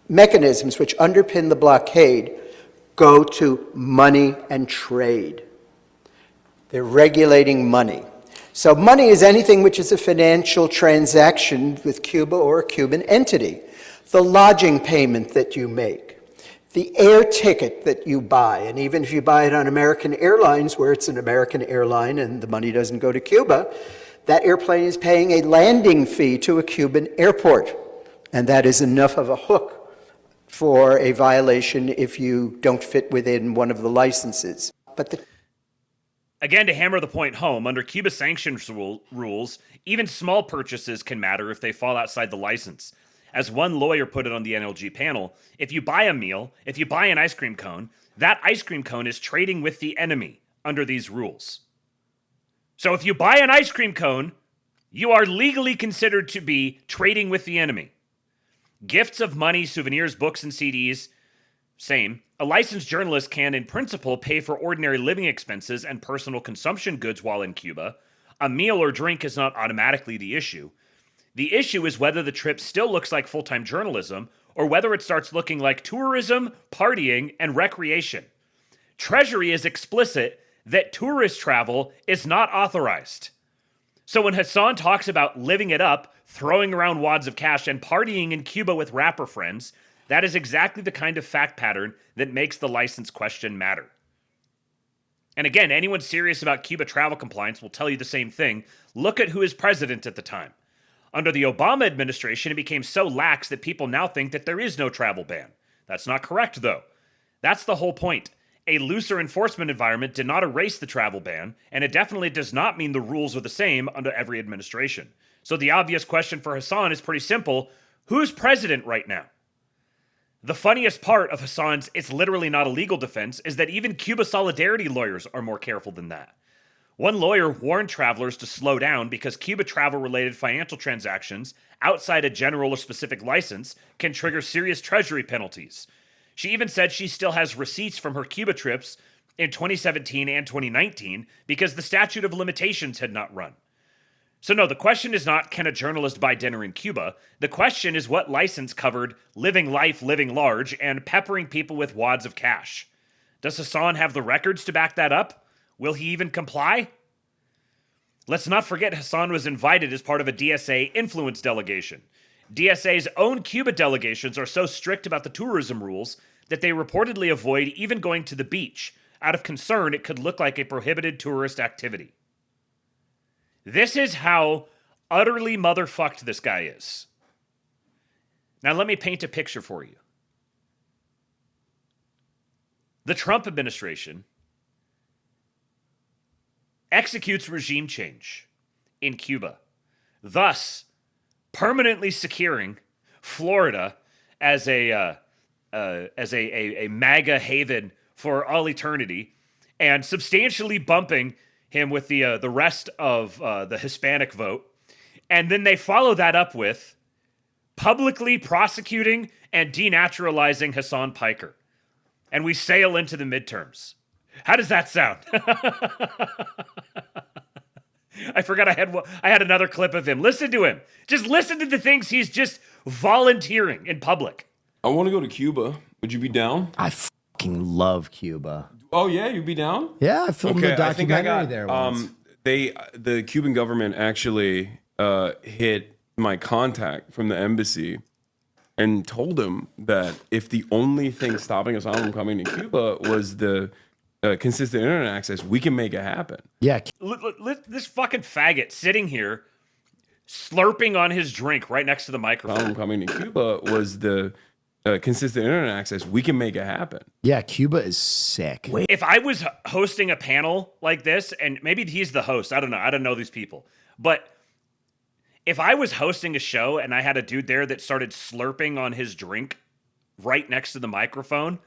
mechanisms which underpin the blockade go to money and trade. They're regulating money. So money is anything which is a financial transaction with Cuba or a Cuban entity. The lodging payment that you make, the air ticket that you buy, and even if you buy it on American Airlines, where it's an American airline and the money doesn't go to Cuba, that airplane is paying a landing fee to a Cuban airport. And that is enough of a hook for a violation if you don't fit within one of the licenses. But again, to hammer the point home, under Cuba sanctions rules, even small purchases can matter if they fall outside the license. As one lawyer put it on the NLG panel, if you buy a meal, if you buy an ice cream cone, that ice cream cone is trading with the enemy under these rules. So if you buy an ice cream cone, you are legally considered to be trading with the enemy. Gifts of money, souvenirs, books, and CDs, same. A licensed journalist can, in principle, pay for ordinary living expenses and personal consumption goods while in Cuba. A meal or drink is not automatically the issue. The issue is whether the trip still looks like full-time journalism or whether it starts looking like tourism, partying, and recreation. Treasury is explicit that tourist travel is not authorized. So when Hasan talks about living it up, throwing around wads of cash, and partying in Cuba with rapper friends, that is exactly the kind of fact pattern that makes the license question matter. And again, anyone serious about Cuba travel compliance will tell you the same thing. Look at who is president at the time. Under the Obama administration, it became so lax that people now think that there is no travel ban. That's not correct, though. That's the whole point. A looser enforcement environment did not erase the travel ban, and it definitely does not mean the rules are the same under every administration. So the obvious question for Hasan is pretty simple. Who's president right now? The funniest part of Hasan's "it's literally not a legal" defense is that even Cuba solidarity lawyers are more careful than that. One lawyer warned travelers to slow down because Cuba travel-related financial transactions outside a general or specific license can trigger serious treasury penalties. She even said she still has receipts from her Cuba trips in 2017 and 2019 because the statute of limitations had not run. So no, the question is not, can a journalist buy dinner in Cuba? The question is what license covered living life, living large, and peppering people with wads of cash. Does Hasan have the records to back that up? Will he even comply? Let's not forget Hasan was invited as part of a DSA influence delegation. DSA's own Cuba delegations are so strict about the tourism rules that they reportedly avoid even going to the beach out of concern it could look like a prohibited tourist activity. This is how utterly motherfucked this guy is. Now let me paint a picture for you. The Trump administration executes regime change in Cuba, thus permanently securing Florida as a MAGA haven for all eternity, and substantially bumping him with the rest of the Hispanic vote. And then they follow that up with publicly prosecuting and denaturalizing Hasan Piker. And we sail into the midterms. How does that sound? I forgot I had another clip of him. Listen to him. Just listen to the things he's just volunteering in public. I want to go to Cuba. Would you be down? I fucking love Cuba. Oh yeah, you'd be down? Yeah, I filmed a documentary there once. The Cuban government actually hit my contact from the embassy and told him that if the only thing stopping us from coming to Cuba was the consistent internet access, we can make it happen. Yeah. This fucking faggot sitting here slurping on his drink right next to the microphone. Coming to Cuba was the consistent internet access. We can make it happen. Yeah, Cuba is sick. If I was hosting a panel like this, and maybe he's the host, I don't know. I don't know these people. But if I was hosting a show and I had a dude there that started slurping on his drink right next to the microphone,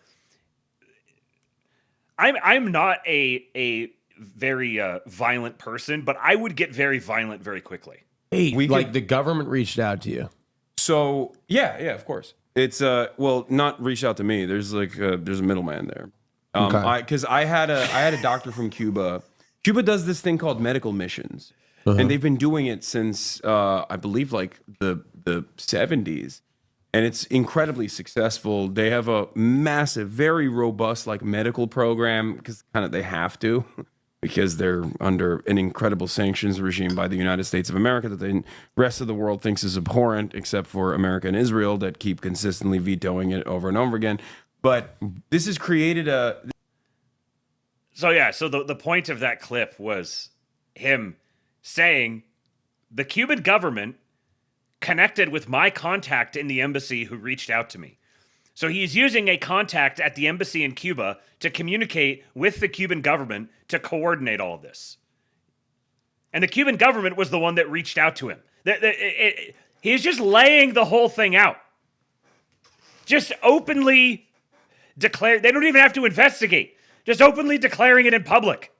I'm not a very violent person, but I would get very violent very quickly. Hey, the government reached out to you. So yeah, of course. It's well, not reached out to me. There's there's a middleman there. Because I had a doctor from Cuba. Cuba does this thing called medical missions, and they've been doing it since I believe the 70s, and it's incredibly successful. They have a massive, very robust medical program because they have to. Because they're under an incredible sanctions regime by the United States of America that the rest of the world thinks is abhorrent, except for America and Israel that keep consistently vetoing it over and over again. But this has created a... So the point of that clip was him saying the Cuban government connected with my contact in the embassy who reached out to me. So he's using a contact at the embassy in Cuba to communicate with the Cuban government to coordinate all of this. And the Cuban government was the one that reached out to him. He's just laying the whole thing out. Just openly declare. They don't even have to investigate. Just openly declaring it in public.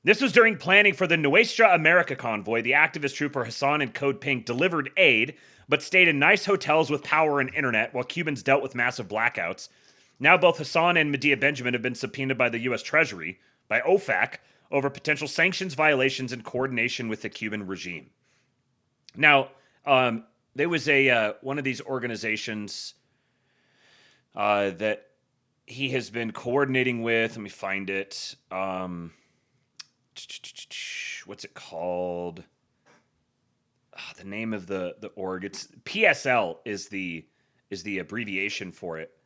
This was during planning for the Nuestra America convoy. The activist trooper Hasan and Code Pink delivered aid, but stayed in nice hotels with power and internet while Cubans dealt with massive blackouts. Now both Hasan and Medea Benjamin have been subpoenaed by the U.S. Treasury, by OFAC, over potential sanctions violations in coordination with the Cuban regime. Now, there was one of these organizations that he has been coordinating with. Let me find it. What's it called? The name of the org, it's PSL is the abbreviation for it,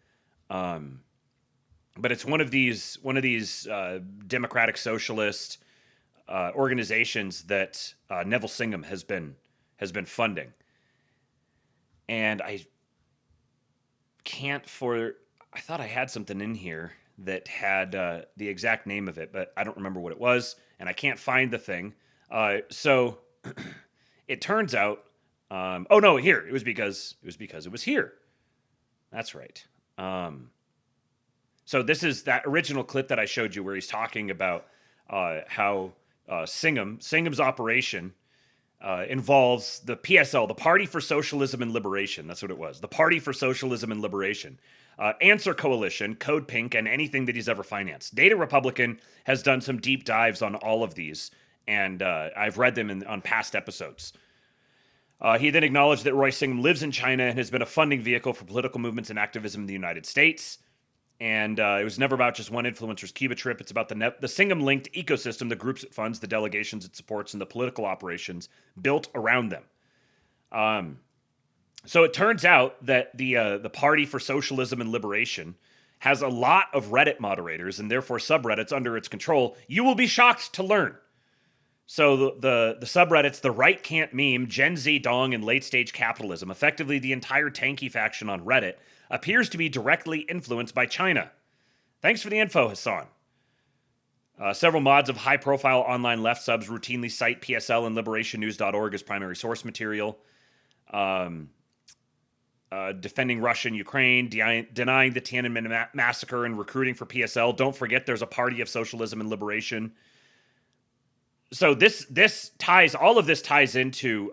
but it's one of these democratic socialist organizations that Neville Singham has been funding, and I thought I had something in here that had the exact name of it, but I don't remember what it was, and I can't find the thing. So it turns out, it was because it was here. That's right. So this is that original clip that I showed you where he's talking about how Singham's operation involves the PSL, the Party for Socialism and Liberation. That's what it was. The Party for Socialism and Liberation. Answer Coalition, Code Pink, and anything that he's ever financed. Data Republican has done some deep dives on all of these, and I've read them on past episodes. He then acknowledged that Roy Singham lives in China and has been a funding vehicle for political movements and activism in the United States. And it was never about just one influencer's Cuba trip. It's about the Singham-linked ecosystem, the groups it funds, the delegations it supports, and the political operations built around them. So it turns out that the Party for Socialism and Liberation has a lot of Reddit moderators and therefore subreddits under its control. You will be shocked to learn. So the subreddits, The Right Can't Meme, Gen Z Dong, and Late Stage Capitalism, effectively the entire tanky faction on Reddit, appears to be directly influenced by China. Thanks for the info, Hasan. Several mods of high-profile online left subs routinely cite PSL and liberationnews.org as primary source material. Defending Russia and Ukraine, denying the Tiananmen massacre, and recruiting for PSL. Don't forget there's a Party of Socialism and Liberation. So all of this ties into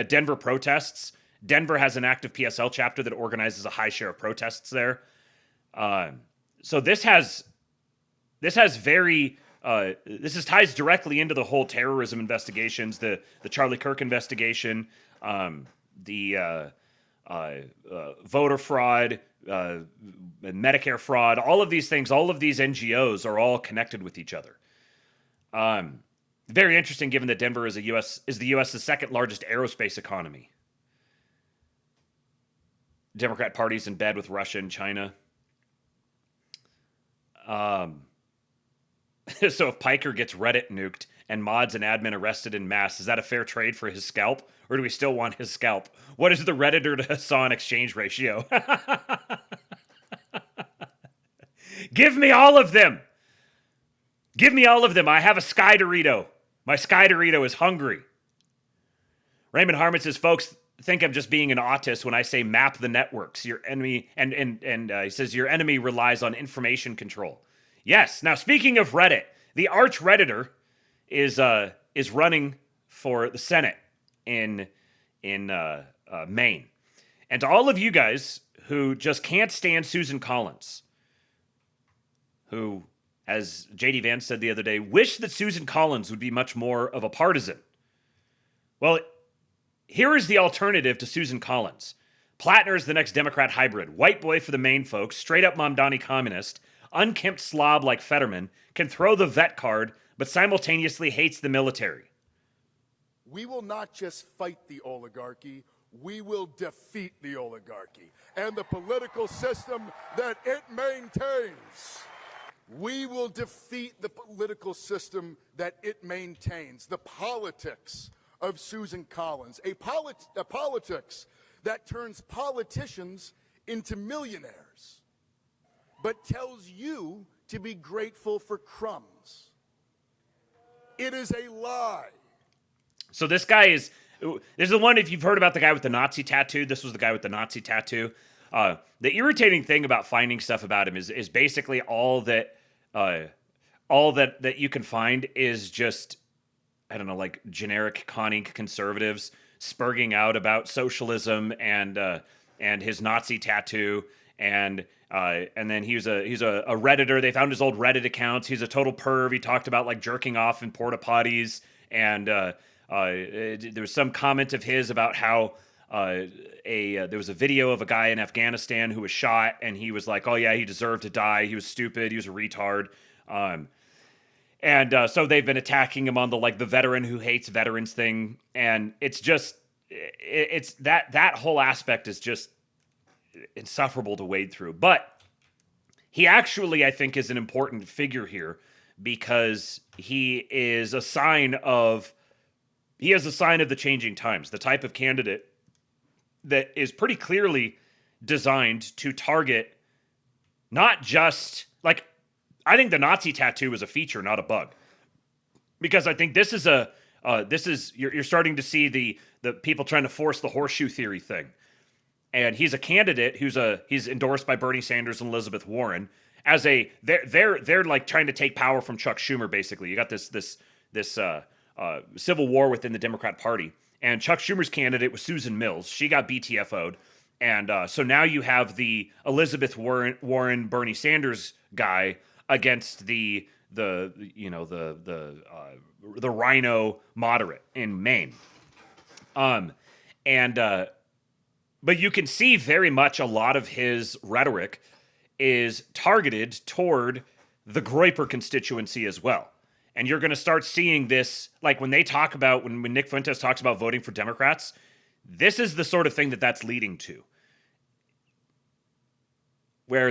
Denver protests. Denver has an active PSL chapter that organizes a high share of protests there. So this ties directly into the whole terrorism investigations, the Charlie Kirk investigation, the voter fraud, Medicare fraud, all of these things, all of these NGOs are all connected with each other. Very interesting, given that Denver is the U.S.'s second largest aerospace economy. Democrat Party's in bed with Russia and China. So if Piker gets Reddit nuked and mods and admin arrested in mass, is that a fair trade for his scalp? Or do we still want his scalp? What is the Redditor to Hasan exchange ratio? Give me all of them. Give me all of them. I have a Sky Dorito. My Sky Dorito is hungry. Raymond Harmon says, folks think I'm just being an autist when I say map the networks. Your enemy, and he says, your enemy relies on information control. Yes. Now, speaking of Reddit, the arch Redditor is running for the Senate in Maine. And to all of you guys who just can't stand Susan Collins, who, as J.D. Vance said the other day, wish that Susan Collins would be much more of a partisan. Well, here is the alternative to Susan Collins. Platner is the next Democrat hybrid. White boy for the Maine folks, straight up Mamdani communist, unkempt slob like Fetterman, can throw the vet card, but simultaneously hates the military. We will not just fight the oligarchy, we will defeat the oligarchy and the political system that it maintains. We will defeat the political system that it maintains, the politics of Susan Collins, a politics that turns politicians into millionaires, but tells you to be grateful for crumbs. It is a lie. So this is the one, if you've heard about the guy with the Nazi tattoo, this was the guy with the Nazi tattoo. The irritating thing about finding stuff about him is basically all that you can find is just, I don't know, like generic conning conservatives spurging out about socialism and his Nazi tattoo, and then he's a Redditor. They found his old Reddit accounts. He's a total perv. He talked about like jerking off in porta potties, and there was some comment of his about how there was a video of a guy in Afghanistan who was shot, and he was like, "Oh yeah, he deserved to die. He was stupid. He was a retard." So they've been attacking him on the veteran who hates veterans thing, and it's just that whole aspect is just insufferable to wade through. But he actually, I think, is an important figure here because he is a sign of the changing times, the type of candidate that is pretty clearly designed to target not just like, I think the Nazi tattoo is a feature, not a bug, because I think this is you're starting to see the people trying to force the horseshoe theory thing, and he's a candidate he's endorsed by Bernie Sanders and Elizabeth Warren as they're like trying to take power from Chuck Schumer. Basically, you got this civil war within the Democrat Party, and Chuck Schumer's candidate was Susan Mills. She got BTFO'd, and so now you have the Elizabeth Warren Bernie Sanders guy against the rhino moderate in Maine, but you can see very much a lot of his rhetoric is targeted toward the Groyper constituency as well. And you're going to start seeing this, like when they talk about, when Nick Fuentes talks about voting for Democrats, this is the sort of thing that that's leading to. Where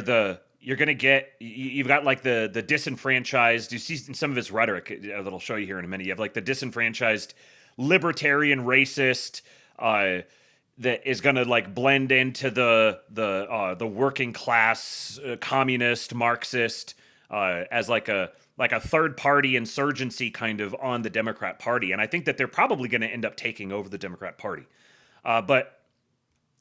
you're going to get, you've got like the disenfranchised, you see in some of his rhetoric that I'll show you here in a minute, you have like the disenfranchised libertarian racist that is going to like blend into the working class communist Marxist as like a third party insurgency kind of on the Democrat Party. And I think that they're probably going to end up taking over the Democrat Party. But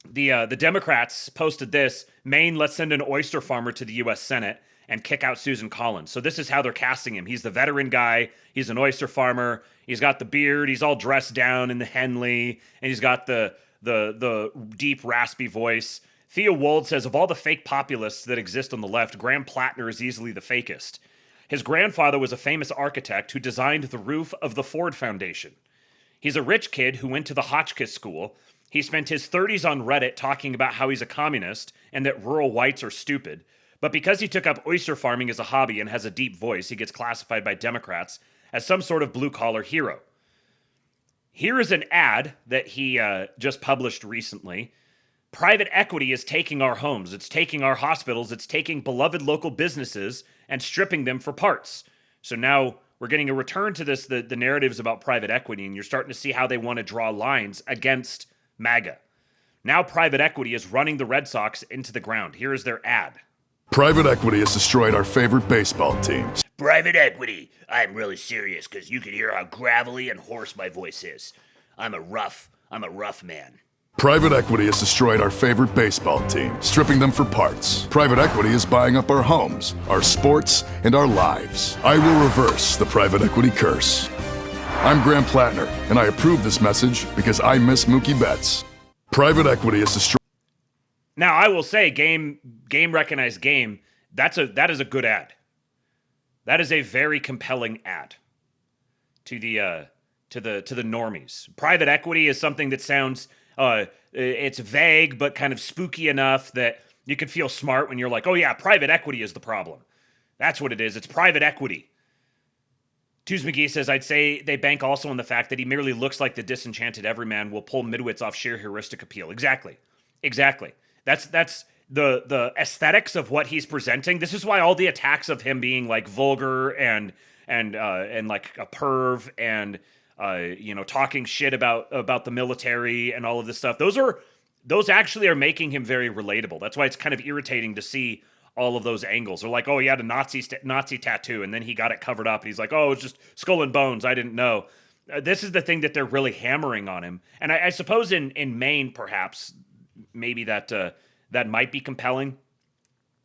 the Democrats posted this: Maine, let's send an oyster farmer to the U.S. Senate and kick out Susan Collins. So this is how they're casting him. He's the veteran guy. He's an oyster farmer. He's got the beard. He's all dressed down in the Henley, and he's got the deep, raspy voice. Thea Wold says, of all the fake populists that exist on the left, Graham Platner is easily the fakest. His grandfather was a famous architect who designed the roof of the Ford Foundation. He's a rich kid who went to the Hotchkiss School. He spent his 30s on Reddit talking about how he's a communist and that rural whites are stupid. But because he took up oyster farming as a hobby and has a deep voice, he gets classified by Democrats as some sort of blue-collar hero. Here is an ad that he just published recently. Private equity is taking our homes. It's taking our hospitals. It's taking beloved local businesses and stripping them for parts. So now we're getting a return to this, the narratives about private equity, and you're starting to see how they want to draw lines against MAGA. Now private equity is running the Red Sox into the ground. Here is their ad. Private equity has destroyed our favorite baseball teams. Private equity. I'm really serious because you can hear how gravelly and hoarse my voice is. I'm a rough man. Private equity has destroyed our favorite baseball team, stripping them for parts. Private equity is buying up our homes, our sports, and our lives. I will reverse the private equity curse. I'm Graham Platner, and I approve this message because I miss Mookie Betts. Private equity has destroyed. Now, I will say, game recognized game. That is a good ad. That is a very compelling ad to the normies. Private equity is something that sounds it's vague but kind of spooky enough that you can feel smart when you're like, oh yeah, private equity is the problem. That's what it is. It's private equity. Tuz McGee says, I'd say they bank also on the fact that he merely looks like the disenchanted everyman will pull midwits off sheer heuristic appeal. Exactly. That's the aesthetics of what he's presenting. This is why all the attacks of him being like vulgar and like a perv and talking shit about the military and all of this stuff. Those actually are making him very relatable. That's why it's kind of irritating to see all of those angles. They're like, oh, he had a Nazi tattoo, and then he got it covered up, and he's like, oh, it's just skull and bones. I didn't know. This is the thing that they're really hammering on him. And I suppose in Maine, perhaps, maybe that might be compelling.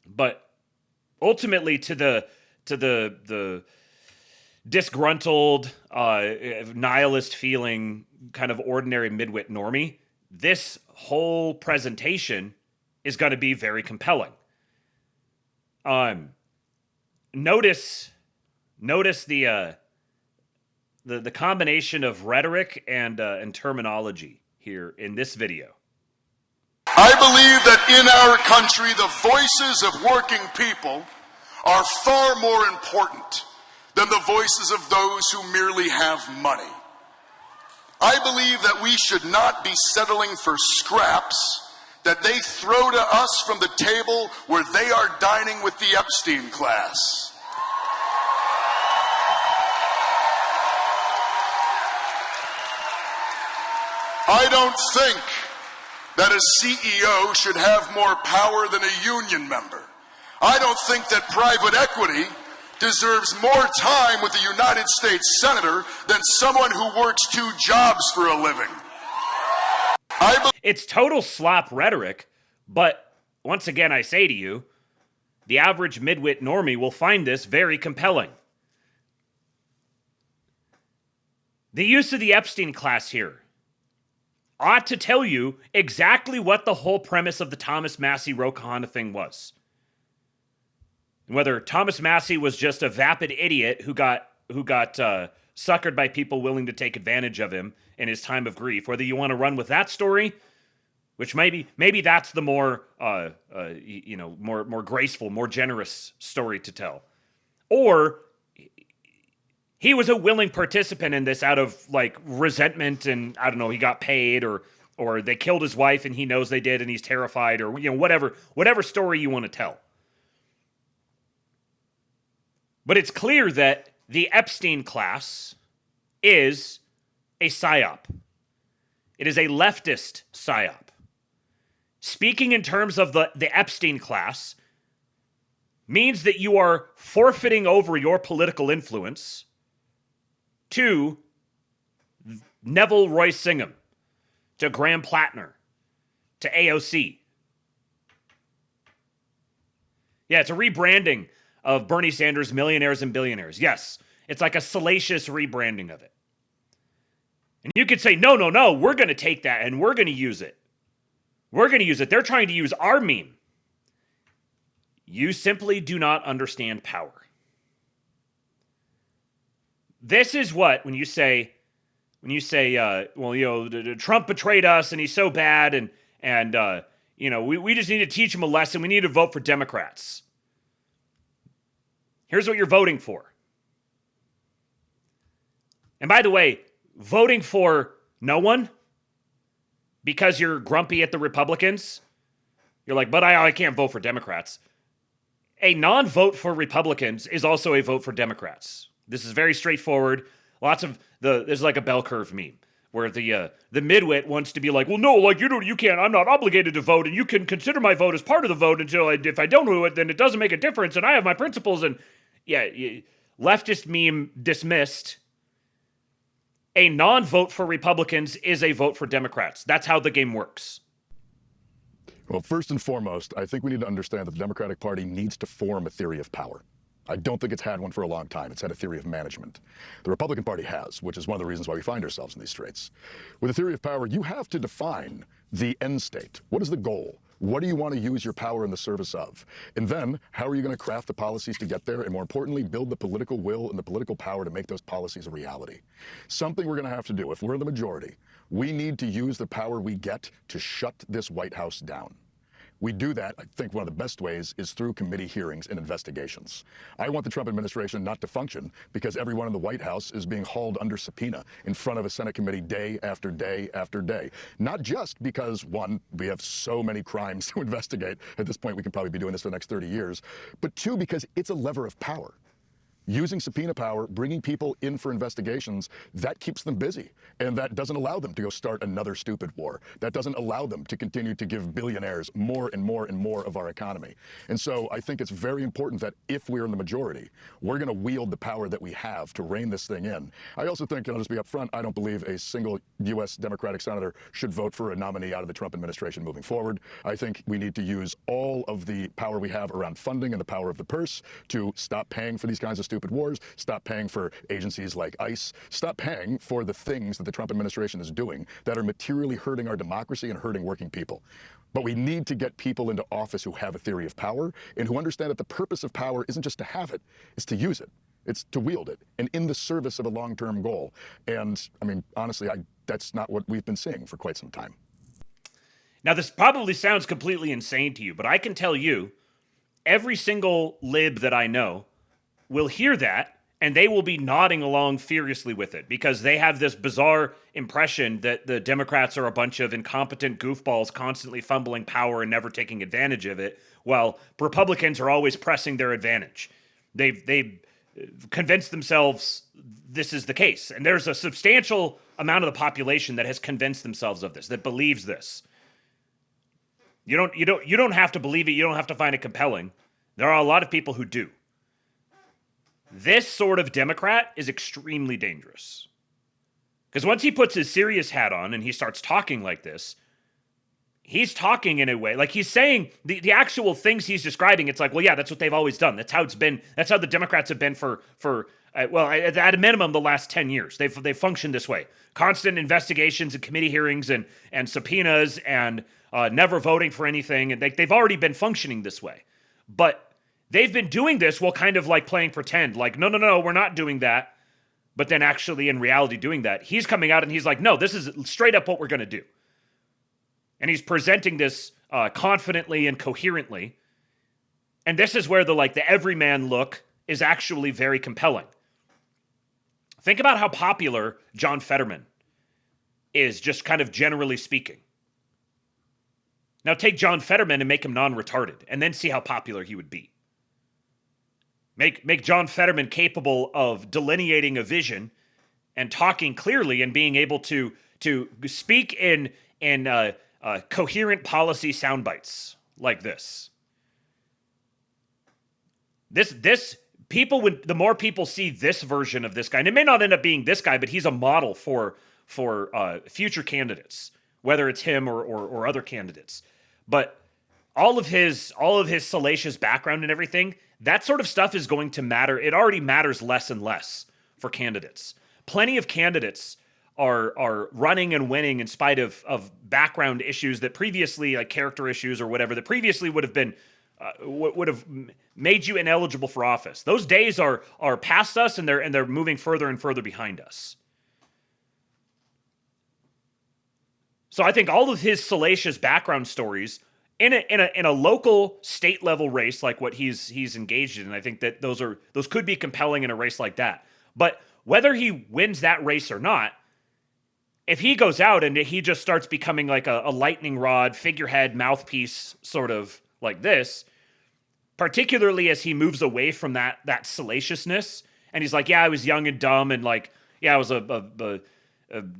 But ultimately, to the disgruntled, nihilist feeling, kind of ordinary midwit normie, this whole presentation is going to be very compelling. Notice the combination of rhetoric and terminology here in this video. I believe that in our country, the voices of working people are far more important than the voices of those who merely have money. I believe that we should not be settling for scraps that they throw to us from the table where they are dining with the Epstein class. I don't think that a CEO should have more power than a union member. I don't think that private equity deserves more time with a United States senator than someone who works 2 jobs for a living. It's total slop rhetoric, but once again, I say to you, the average midwit normie will find this very compelling. The use of the Epstein class here ought to tell you exactly what the whole premise of the Thomas Massey Ro-Khanna thing was. Whether Thomas Massey was just a vapid idiot who got suckered by people willing to take advantage of him in his time of grief, whether you want to run with that story which maybe that's the more more graceful, more generous story to tell. Or he was a willing participant in this out of like resentment, and I don't know, he got paid, or they killed his wife and he knows they did and he's terrified, or whatever story you want to tell. But it's clear that the Epstein class is a psyop. It is a leftist psyop. Speaking in terms of the Epstein class means that you are forfeiting over your political influence to Neville Royce Singham, to Graham Platner, to AOC. Yeah, it's a rebranding of Bernie Sanders' Millionaires and Billionaires. Yes, it's like a salacious rebranding of it. And you could say, no, we're going to take that and we're going to use it. We're going to use it. They're trying to use our meme. You simply do not understand power. This is what, when you say, Trump betrayed us and he's so bad and we just need to teach him a lesson. We need to vote for Democrats. Here's what you're voting for. And by the way, voting for no one because you're grumpy at the Republicans, you're like, but I can't vote for Democrats. A non-vote for Republicans is also a vote for Democrats. This is very straightforward. There's like a bell curve meme where the midwit wants to be like, well, no, like you can't. I'm not obligated to vote, and you can consider my vote as part of the vote until if I don't do it, then it doesn't make a difference, and I have my principles. And yeah, leftist meme dismissed. A non-vote for Republicans is a vote for Democrats. That's how the game works. Well, first and foremost, I think we need to understand that the Democratic Party needs to form a theory of power. I don't think it's had one for a long time. It's had a theory of management. The Republican Party has, which is one of the reasons why we find ourselves in these straits. With a theory of power, you have to define the end state. What is the goal? What do you want to use your power in the service of? And then, how are you going to craft the policies to get there? And more importantly, build the political will and the political power to make those policies a reality. Something we're going to have to do. If we're the majority, we need to use the power we get to shut this White House down. We do that, I think one of the best ways is through committee hearings and investigations. I want the Trump administration not to function because everyone in the White House is being hauled under subpoena in front of a Senate committee day after day after day. Not just because, one, we have so many crimes to investigate. At this point, we can probably be doing this for the next 30 years. But two, because it's a lever of power. Using subpoena power, bringing people in for investigations, that keeps them busy. And that doesn't allow them to go start another stupid war. That doesn't allow them to continue to give billionaires more and more and more of our economy. And so I think it's very important that if we're in the majority, we're going to wield the power that we have to rein this thing in. I also think, and I'll just be upfront, I don't believe a single U.S. Democratic senator should vote for a nominee out of the Trump administration moving forward. I think we need to use all of the power we have around funding and the power of the purse to stop paying for these kinds of stupid wars, stop paying for agencies like ICE, stop paying for the things that the Trump administration is doing that are materially hurting our democracy and hurting working people. But we need to get people into office who have a theory of power and who understand that the purpose of power isn't just to have it, it's to use it. It's to wield it, and in the service of a long-term goal. And, I mean, honestly, that's not what we've been seeing for quite some time. Now, this probably sounds completely insane to you, but I can tell you, every single lib that I know will hear that, and they will be nodding along furiously with it because they have this bizarre impression that the Democrats are a bunch of incompetent goofballs constantly fumbling power and never taking advantage of it, while Republicans are always pressing their advantage. They've convinced themselves this is the case, and there's a substantial amount of the population that has convinced themselves of this, that believes this. You don't have to believe it. You don't have to find it compelling. There are a lot of people who do. This sort of Democrat is extremely dangerous. Because once he puts his serious hat on and he starts talking like this, he's talking in a way, like he's saying the actual things he's describing, it's like, well, yeah, that's what they've always done. That's how it's been. That's how the Democrats have been for at a minimum, the last 10 years. They've functioned this way. Constant investigations and committee hearings and subpoenas and never voting for anything. And they've already been functioning this way. But they've been doing this while kind of like playing pretend, like, no, we're not doing that. But then actually in reality doing that. He's coming out and he's like, no, this is straight up what we're going to do. And he's presenting this confidently and coherently. And this is where the everyman look is actually very compelling. Think about how popular John Fetterman is, just kind of generally speaking. Now take John Fetterman and make him non-retarded, and then see how popular he would be. Make John Fetterman capable of delineating a vision and talking clearly and being able to speak in coherent policy sound bites like this. This people would, the more people see this version of this guy, and it may not end up being this guy, but he's a model for future candidates, whether it's him or other candidates. But all of his salacious background and everything, that sort of stuff is going to matter. It already matters less and less for candidates. Plenty of candidates are running and winning in spite of background issues that previously, like character issues or whatever, that previously would have been would have made you ineligible for office. Those days are past us, and they're moving further and further behind us. So I think all of his salacious background stories in a local state level race like what he's engaged in, I think that those could be compelling in a race like that. But whether he wins that race or not, if he goes out and he just starts becoming like a lightning rod, figurehead, mouthpiece, sort of like this, particularly as he moves away from that salaciousness, and he's like, yeah, I was young and dumb, and like, yeah, I was a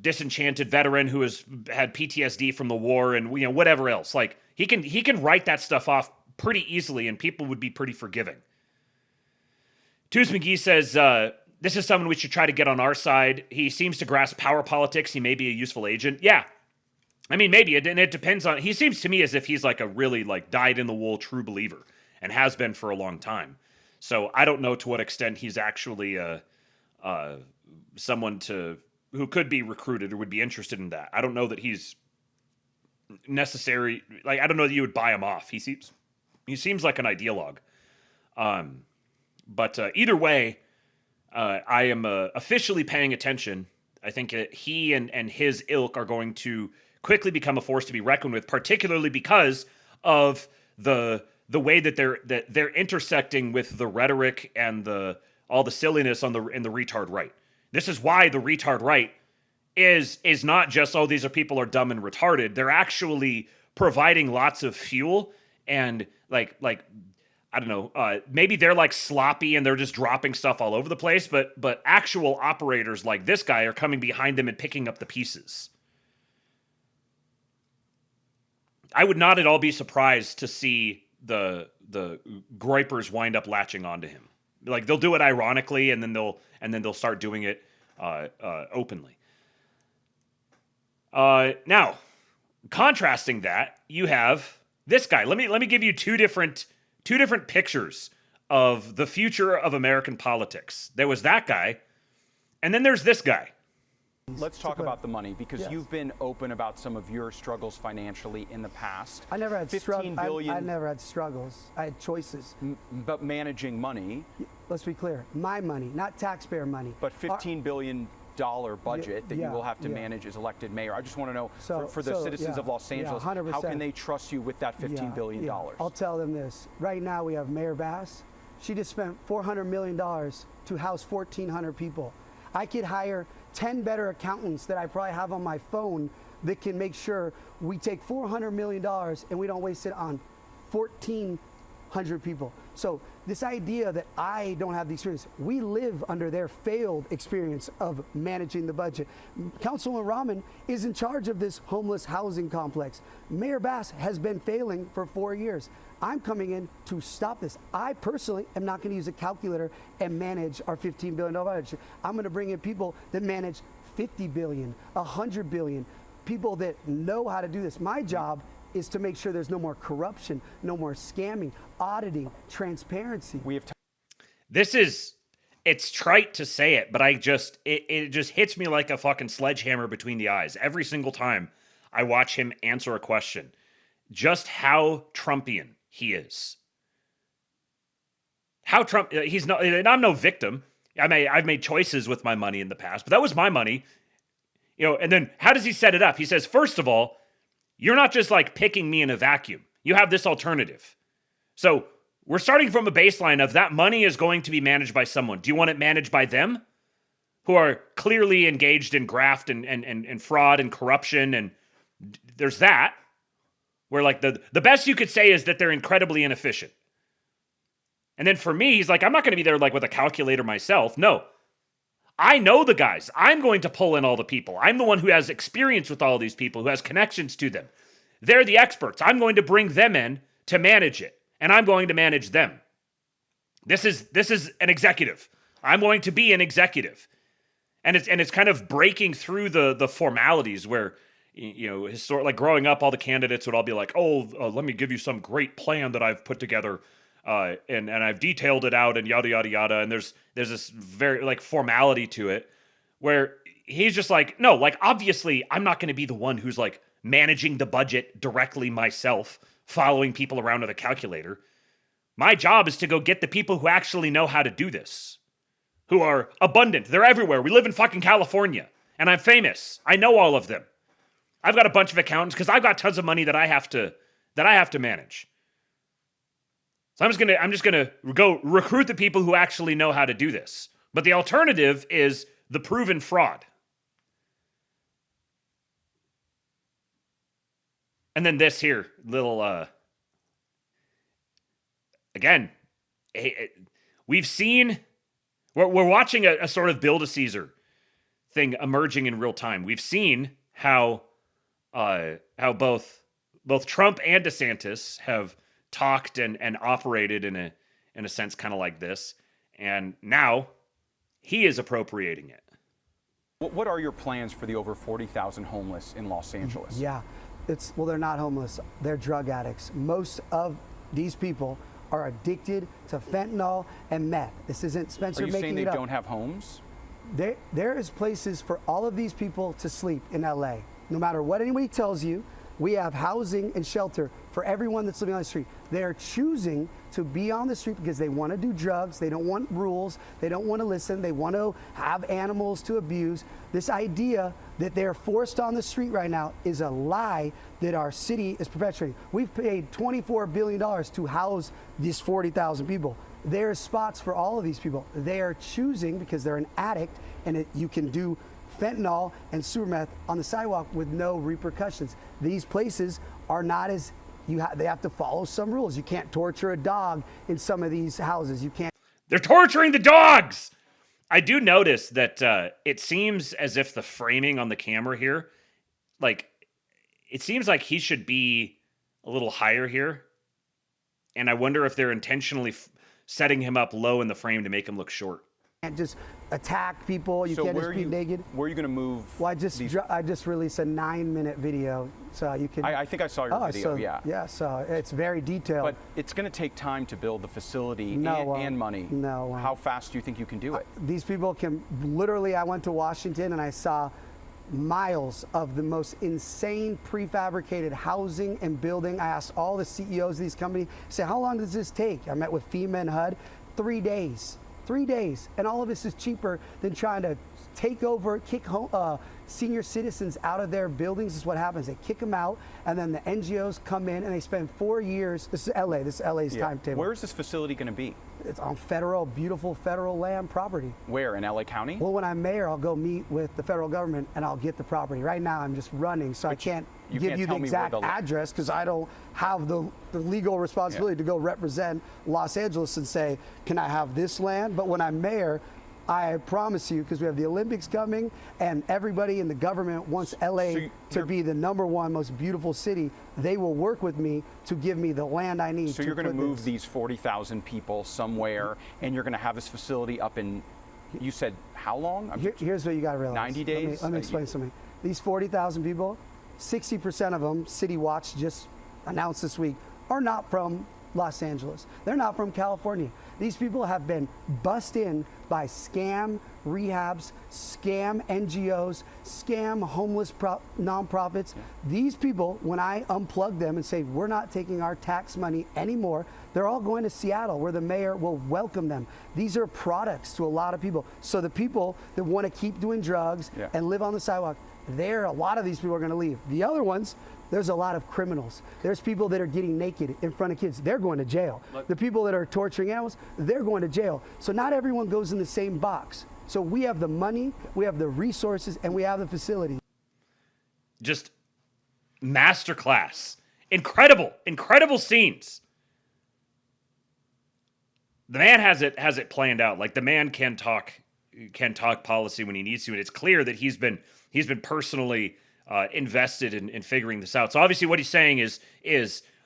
disenchanted veteran who had PTSD from the war, and whatever else. Like he can write that stuff off pretty easily, and people would be pretty forgiving. Tooz McGee says, this is someone we should try to get on our side. He seems to grasp power politics. He may be a useful agent. Yeah. I mean, maybe. And it depends on... He seems to me as if he's like a really dyed-in-the-wool true believer and has been for a long time. So I don't know to what extent he's actually someone who could be recruited or would be interested in that. I don't know that he's necessary... Like, I don't know that you would buy him off. He seems like an ideologue. But either way... I am officially paying attention. I think he and his ilk are going to quickly become a force to be reckoned with, particularly because of the way that they're intersecting with the rhetoric and all the silliness in the retard right. This is why the retard right is not just, oh, these people are dumb and retarded. They're actually providing lots of fuel and like I don't know, maybe they're like sloppy and they're just dropping stuff all over the place, but actual operators like this guy are coming behind them and picking up the pieces. I would not at all be surprised to see the groypers wind up latching onto him. Like they'll do it ironically, and then they'll start doing it openly. Now, contrasting that, you have this guy. Let me give you two different pictures of the future of American politics. There was that guy, and then there's this guy. Let's talk about the money, because you've been open about some of your struggles financially in the past. I never had $15 billion. I never had struggles. I had choices. But managing money. Let's be clear. My money, not taxpayer money. But $15 billion budget that you will have to manage as elected mayor. I just want to know, for the citizens of Los Angeles, how can they trust you with that $15 billion? I'll tell them this. Right now we have Mayor Bass. She just spent $400 million to house 1,400 people. I could hire 10 better accountants that I probably have on my phone that can make sure we take $400 million and we don't waste it on 1,400 people. So this idea that I don't have the experience, we live under their failed experience of managing the budget. Councilman Rahman is in charge of this homeless housing complex. Mayor Bass has been failing for 4 years. I'm coming in to stop this. I personally am not going to use a calculator and manage our $15 billion budget. I'm going to bring in people that manage $50 billion, $100 billion, people that know how to do this. My job is to make sure there's no more corruption, no more scamming, auditing, transparency. It's trite to say it, but it just hits me like a fucking sledgehammer between the eyes every single time I watch him answer a question. Just how Trumpian he is. He's not, and I'm no victim. I've made choices with my money in the past, but that was my money. And then how does he set it up? He says, first of all, you're not just like picking me in a vacuum. You have this alternative. So we're starting from a baseline of that money is going to be managed by someone. Do you want it managed by them, who are clearly engaged in graft and fraud and corruption? And there's that, where like the best you could say is that they're incredibly inefficient. And then for me, he's like, I'm not going to be there like with a calculator myself. No, I know the guys. I'm going to pull in all the people. I'm the one who has experience with all these people, who has connections to them. They're the experts. I'm going to bring them in to manage it, and I'm going to manage them. This is an executive. I'm going to be an executive. And it's kind of breaking through the formalities where, like growing up, all the candidates would all be like, let me give you some great plan that I've put together. And I've detailed it out and yada, yada, yada. And there's this very like formality to it where he's just like, no, like obviously I'm not going to be the one who's like managing the budget directly myself, following people around with a calculator. My job is to go get the people who actually know how to do this, who are abundant. They're everywhere. We live in fucking California and I'm famous. I know all of them. I've got a bunch of accountants because I've got tons of money that I have to manage. So I'm just gonna go recruit the people who actually know how to do this. But the alternative is the proven fraud. And then this here little again, we've seen we're watching a sort of Bill to Caesar thing emerging in real time. We've seen how both Trump and DeSantis have talked and operated in a sense kind of like this, and now he is appropriating it. What are your plans for the over 40,000 homeless in Los Angeles? Yeah, they're not homeless. They're drug addicts. Most of these people are addicted to fentanyl and meth. This isn't Spencer making it up. Are you saying they don't have homes? There is places for all of these people to sleep in LA. No matter what anybody tells you, we have housing and shelter for everyone that's living on the street. They're choosing to be on the street because they want to do drugs. They don't want rules. They don't want to listen. They want to have animals to abuse. This idea that they're forced on the street right now is a lie that our city is perpetuating. We've paid $24 billion to house these 40,000 people. There's spots for all of these people. They are choosing because they're an addict, and you can do fentanyl and super meth on the sidewalk with no repercussions. These places are not as they have to follow some rules. You can't torture a dog in some of these houses. You can't. They're torturing the dogs. I do notice that it seems as if the framing on the camera here, like, it seems like he should be a little higher here. And I wonder if they're intentionally setting him up low in the frame to make him look short. Can't just attack people. You can't just be naked. Where are you going to move? Well, I just released a 9-minute video, so you can. I think I saw your video. Yeah, so it's very detailed. But it's going to take time to build the facility and money. No. How fast do you think you can do it? These people can literally. I went to Washington and I saw miles of the most insane prefabricated housing and building. I asked all the CEOs of these companies, say, how long does this take? I met with FEMA and HUD. 3 days. 3 days, and all of this is cheaper than trying to take over, kick senior citizens out of their buildings. This is what happens. They kick them out, and then the NGOs come in, and they spend 4 years. This is LA. This is LA's timetable. Where is this facility going to be? It's on beautiful federal land property. Where, in LA County? Well, when I'm mayor, I'll go meet with the federal government, and I'll get the property. Right now, I'm just running, so I can't give you the exact address because I don't have the legal responsibility to go represent Los Angeles and say, can I have this land? But when I'm mayor, I promise you, because we have the Olympics coming and everybody in the government wants LA to be the #1 most beautiful city, they will work with me to give me the land I need. So you're going to move these 40,000 people somewhere, and you're going to have this facility up in, you said, how long? Here's what you got to realize. 90 days? Let me explain something. These 40,000 people, 60% of them, City Watch just announced this week, are not from Los Angeles. They're not from California. These people have been bussed in by scam rehabs, scam NGOs, scam homeless nonprofits. These people, when I unplug them and say, we're not taking our tax money anymore, they're all going to Seattle where the mayor will welcome them. These are products to a lot of people. So the people that want to keep doing drugs and live on the sidewalk, a lot of these people are going to leave. The other ones, there's a lot of criminals. There's people that are getting naked in front of kids. They're going to jail. The people that are torturing animals, they're going to jail. So not everyone goes in the same box. So we have the money, we have the resources, and we have the facilities. Just masterclass. Incredible scenes. The man has it planned out. Like, the man can talk policy when he needs to, and it's clear that he's been personally invested in figuring this out. So obviously what he's saying is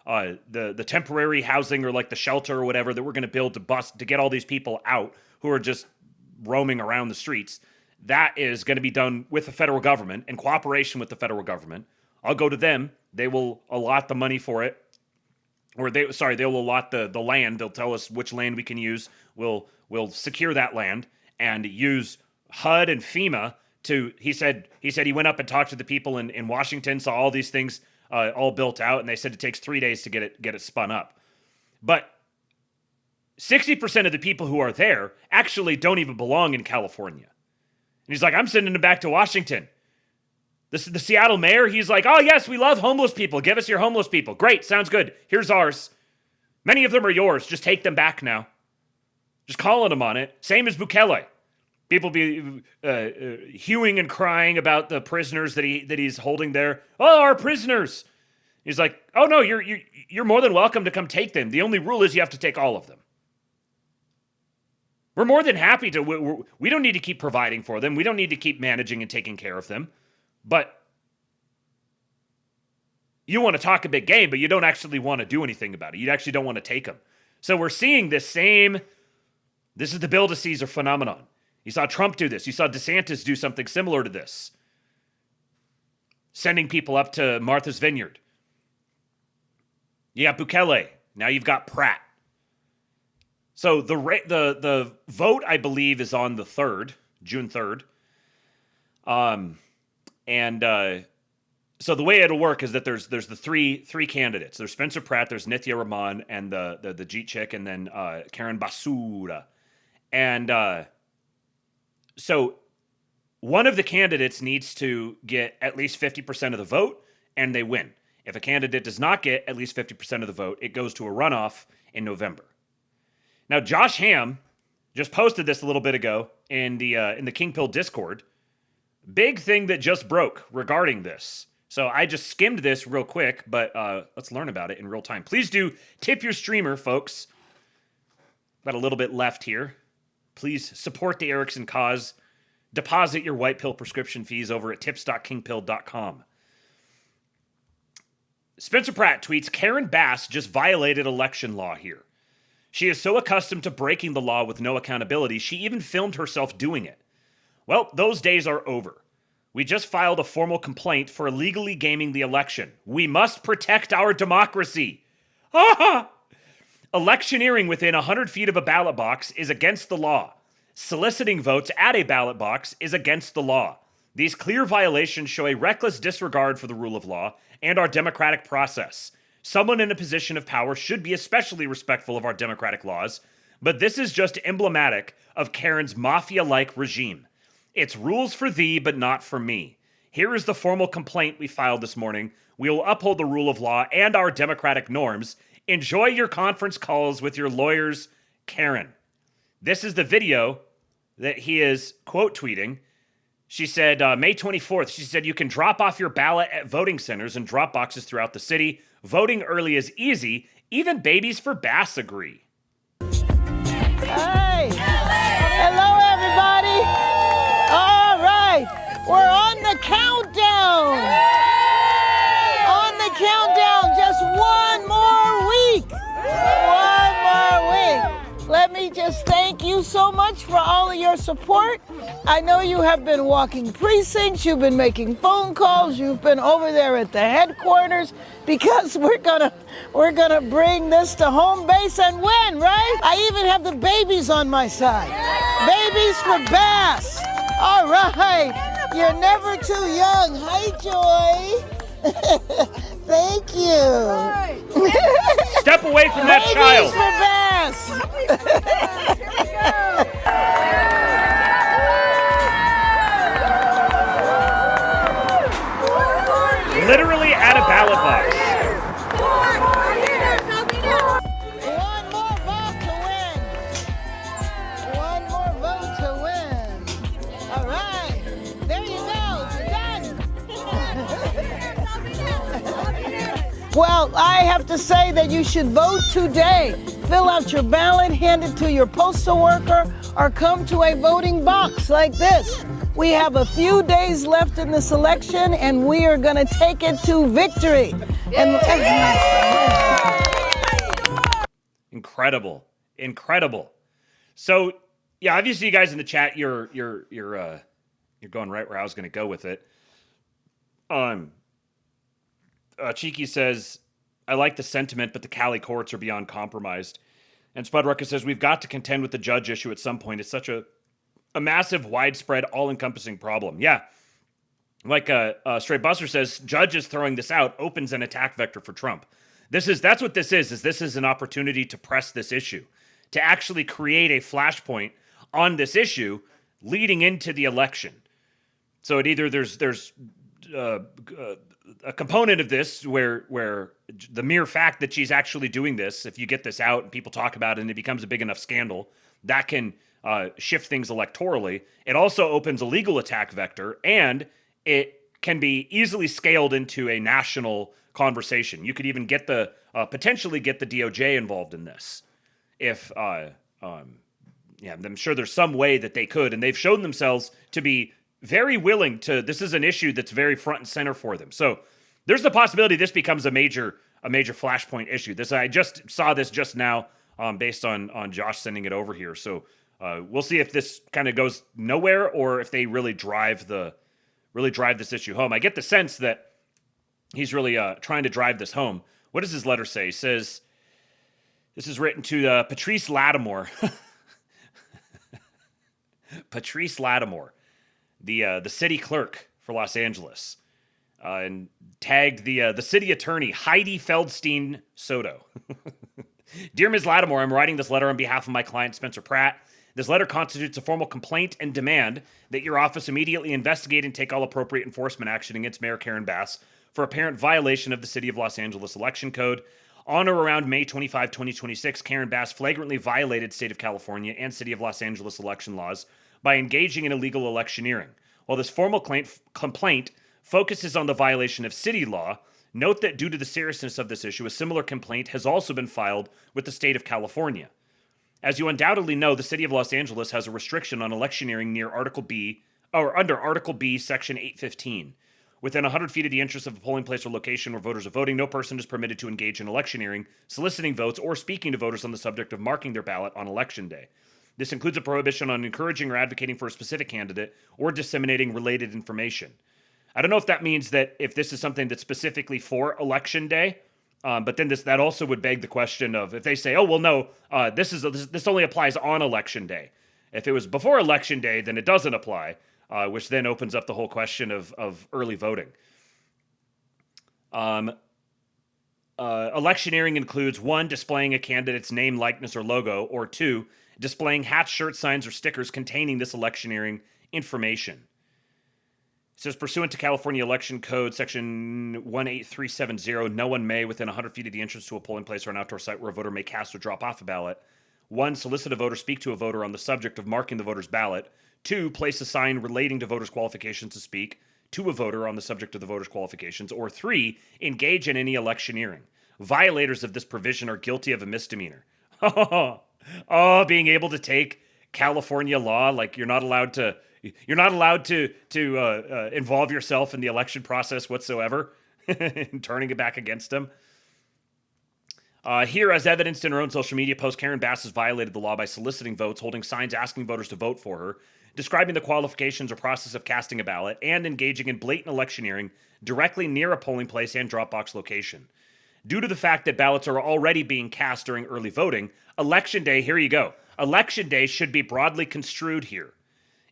the temporary housing, or like the shelter or whatever that we're going to build to get all these people out who are just roaming around the streets, that is going to be done with the federal government, in cooperation with the federal government. I'll go to them. They will allot the money for it. Or they'll allot the land. They'll tell us which land we can use. We'll secure that land and use HUD and FEMA to, he said he went up and talked to the people in Washington, saw all these things all built out, and they said it takes 3 days to get it spun up. But 60% of the people who are there actually don't even belong in California. And he's like, I'm sending them back to Washington. The Seattle mayor, he's like, oh yes, we love homeless people. Give us your homeless people. Great, sounds good. Here's ours. Many of them are yours. Just take them back now. Just calling them on it. Same as Bukele. People be hewing and crying about the prisoners that he's holding there. Oh, our prisoners. He's like, oh no, you're more than welcome to come take them. The only rule is you have to take all of them. We're more than happy to. We don't need to keep providing for them. We don't need to keep managing and taking care of them. But you want to talk a big game, but you don't actually want to do anything about it. You actually don't want to take them. So we're seeing this is the Bill to Caesar phenomenon. You saw Trump do this. You saw DeSantis do something similar to this. Sending people up to Martha's Vineyard. You got Bukele. Now you've got Pratt. So the vote, I believe, is on the 3rd, June 3rd. So the way it'll work is that there's the three candidates. There's Spencer Pratt, there's Nithya Raman, and the Jeet chick, and then Karen Basura. And so one of the candidates needs to get at least 50% of the vote, and they win. If a candidate does not get at least 50% of the vote, it goes to a runoff in November. Now, Josh Hamm just posted this a little bit ago in the King Pill Discord. Big thing that just broke regarding this. So I just skimmed this real quick, but let's learn about it in real time. Please do tip your streamer, folks. Got a little bit left here. Please support the Erickson cause. Deposit your white pill prescription fees over at tips.kingpill.com. Spencer Pratt tweets, Karen Bass just violated election law here. She is so accustomed to breaking the law with no accountability, she even filmed herself doing it. Well, those days are over. We just filed a formal complaint for illegally gaming the election. We must protect our democracy. Electioneering within 100 feet of a ballot box is against the law. Soliciting votes at a ballot box is against the law. These clear violations show a reckless disregard for the rule of law and our democratic process. Someone in a position of power should be especially respectful of our democratic laws, but this is just emblematic of Karen's mafia-like regime. It's rules for thee, but not for me. Here is the formal complaint we filed this morning. We will uphold the rule of law and our democratic norms. Enjoy your conference calls with your lawyers, Karen. This is the video that he is quote tweeting. She said, May 24th, she said, you can drop off your ballot at voting centers and drop boxes throughout the city. Voting early is easy. Even babies for Bass agree. Hey! Hello, everybody! All right, we're on the countdown! On the countdown, just one more week! One more week! Let me just thank you so much for all of your support. I know you have been walking precincts, you've been making phone calls, you've been over there at the headquarters, because we're gonna bring this to home base and win, right? I even have the babies on my side. Babies for Bass. All right, you're never too young. Hi, Joy. Thank you. Step away from that child. Babies for Bass. Here we go. Well, I have to say that you should vote today. Fill out your ballot, hand it to your postal worker, or come to a voting box like this. We have a few days left in this election, and we are going to take it to victory. Incredible. So, yeah, obviously you guys in the chat, you're going right where I was going to go with it. Cheeky says, I like the sentiment, but the Cali courts are beyond compromised. And Spud Ruckus says, we've got to contend with the judge issue at some point. It's such a massive, widespread, all-encompassing problem. Yeah. Like Stray Buster says, judges throwing this out opens an attack vector for Trump. That's what this is this is an opportunity to press this issue, to actually create a flashpoint on this issue leading into the election. So it either there's a component of this where the mere fact that she's actually doing this, if you get this out and people talk about it and it becomes a big enough scandal, that can shift things electorally. It also opens a legal attack vector, and it can be easily scaled into a national conversation. You could even get potentially get the DOJ involved in this. If I'm sure there's some way that they could, and they've shown themselves to be very willing to. This is an issue that's very front and center for them. So there's the possibility this becomes a major flashpoint issue. I just saw this just now, based on Josh sending it over here. So we'll see if this kind of goes nowhere or if they really drive this issue home. I get the sense that he's really trying to drive this home. What does his letter say? He says, this is written to Patrice Lattimore. Patrice Lattimore, the city clerk for Los Angeles, and tagged the city attorney, Heidi Feldstein Soto. Dear Ms. Lattimore, I'm writing this letter on behalf of my client, Spencer Pratt. This letter constitutes a formal complaint and demand that your office immediately investigate and take all appropriate enforcement action against Mayor Karen Bass for apparent violation of the City of Los Angeles Election Code. On or around May 25, 2026, Karen Bass flagrantly violated State of California and City of Los Angeles election laws by engaging in illegal electioneering. While this formal complaint focuses on the violation of city law, note that due to the seriousness of this issue, a similar complaint has also been filed with the State of California. As you undoubtedly know, the City of Los Angeles has a restriction on electioneering near under Article B, Section 815. Within 100 feet of the entrance of a polling place or location where voters are voting, no person is permitted to engage in electioneering, soliciting votes, or speaking to voters on the subject of marking their ballot on Election Day. This includes a prohibition on encouraging or advocating for a specific candidate or disseminating related information. I don't know if that means that if this is something that's specifically for Election Day, but then that also would beg the question of if they say, oh, well, no, this only applies on Election Day. If it was before Election Day, then it doesn't apply. Which then opens up the whole question of early voting. Electioneering includes 1, displaying a candidate's name, likeness, or logo, or 2, displaying hats, shirts, signs, or stickers containing this electioneering information. It says, pursuant to California Election Code, Section 18370, no one may, within 100 feet of the entrance to a polling place or an outdoor site where a voter may cast or drop off a ballot, 1, solicit a voter, speak to a voter on the subject of marking the voter's ballot, 2, place a sign relating to voters' qualifications to speak to a voter on the subject of the voter's qualifications, or 3, engage in any electioneering. Violators of this provision are guilty of a misdemeanor. Being able to take California law, like you're not allowed to involve yourself in the election process whatsoever, and turning it back against them. Here, as evidenced in her own social media post, Karen Bass has violated the law by soliciting votes, holding signs asking voters to vote for her, describing the qualifications or process of casting a ballot, and engaging in blatant electioneering directly near a polling place and drop box location. Due to the fact that ballots are already being cast during early voting, Election Day, here you go, Election Day should be broadly construed here.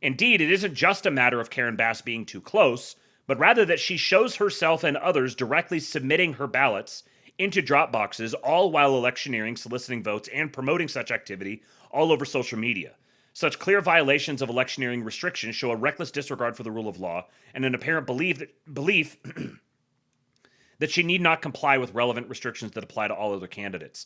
Indeed, it isn't just a matter of Karen Bass being too close, but rather that she shows herself and others directly submitting her ballots into drop boxes, all while electioneering, soliciting votes, and promoting such activity all over social media. Such clear violations of electioneering restrictions show a reckless disregard for the rule of law and an apparent belief that she need not comply with relevant restrictions that apply to all other candidates.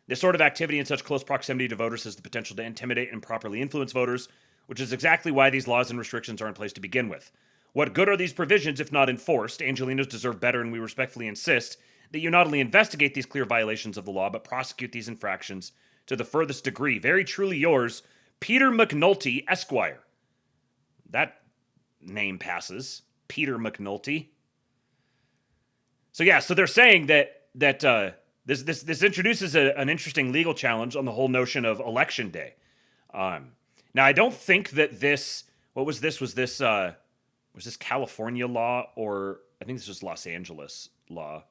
This sort of activity in such close proximity to voters has the potential to intimidate and improperly influence voters, which is exactly why these laws and restrictions are in place to begin with. What good are these provisions if not enforced? Angelinos deserve better, and we respectfully insist that you not only investigate these clear violations of the law, but prosecute these infractions to the furthest degree. Very truly yours, Peter McNulty, Esquire. That name passes. Peter McNulty. So yeah, so they're saying that this introduces an interesting legal challenge on the whole notion of election day. Now, I don't think that this. What was this? Was this California law, or I think this was Los Angeles law?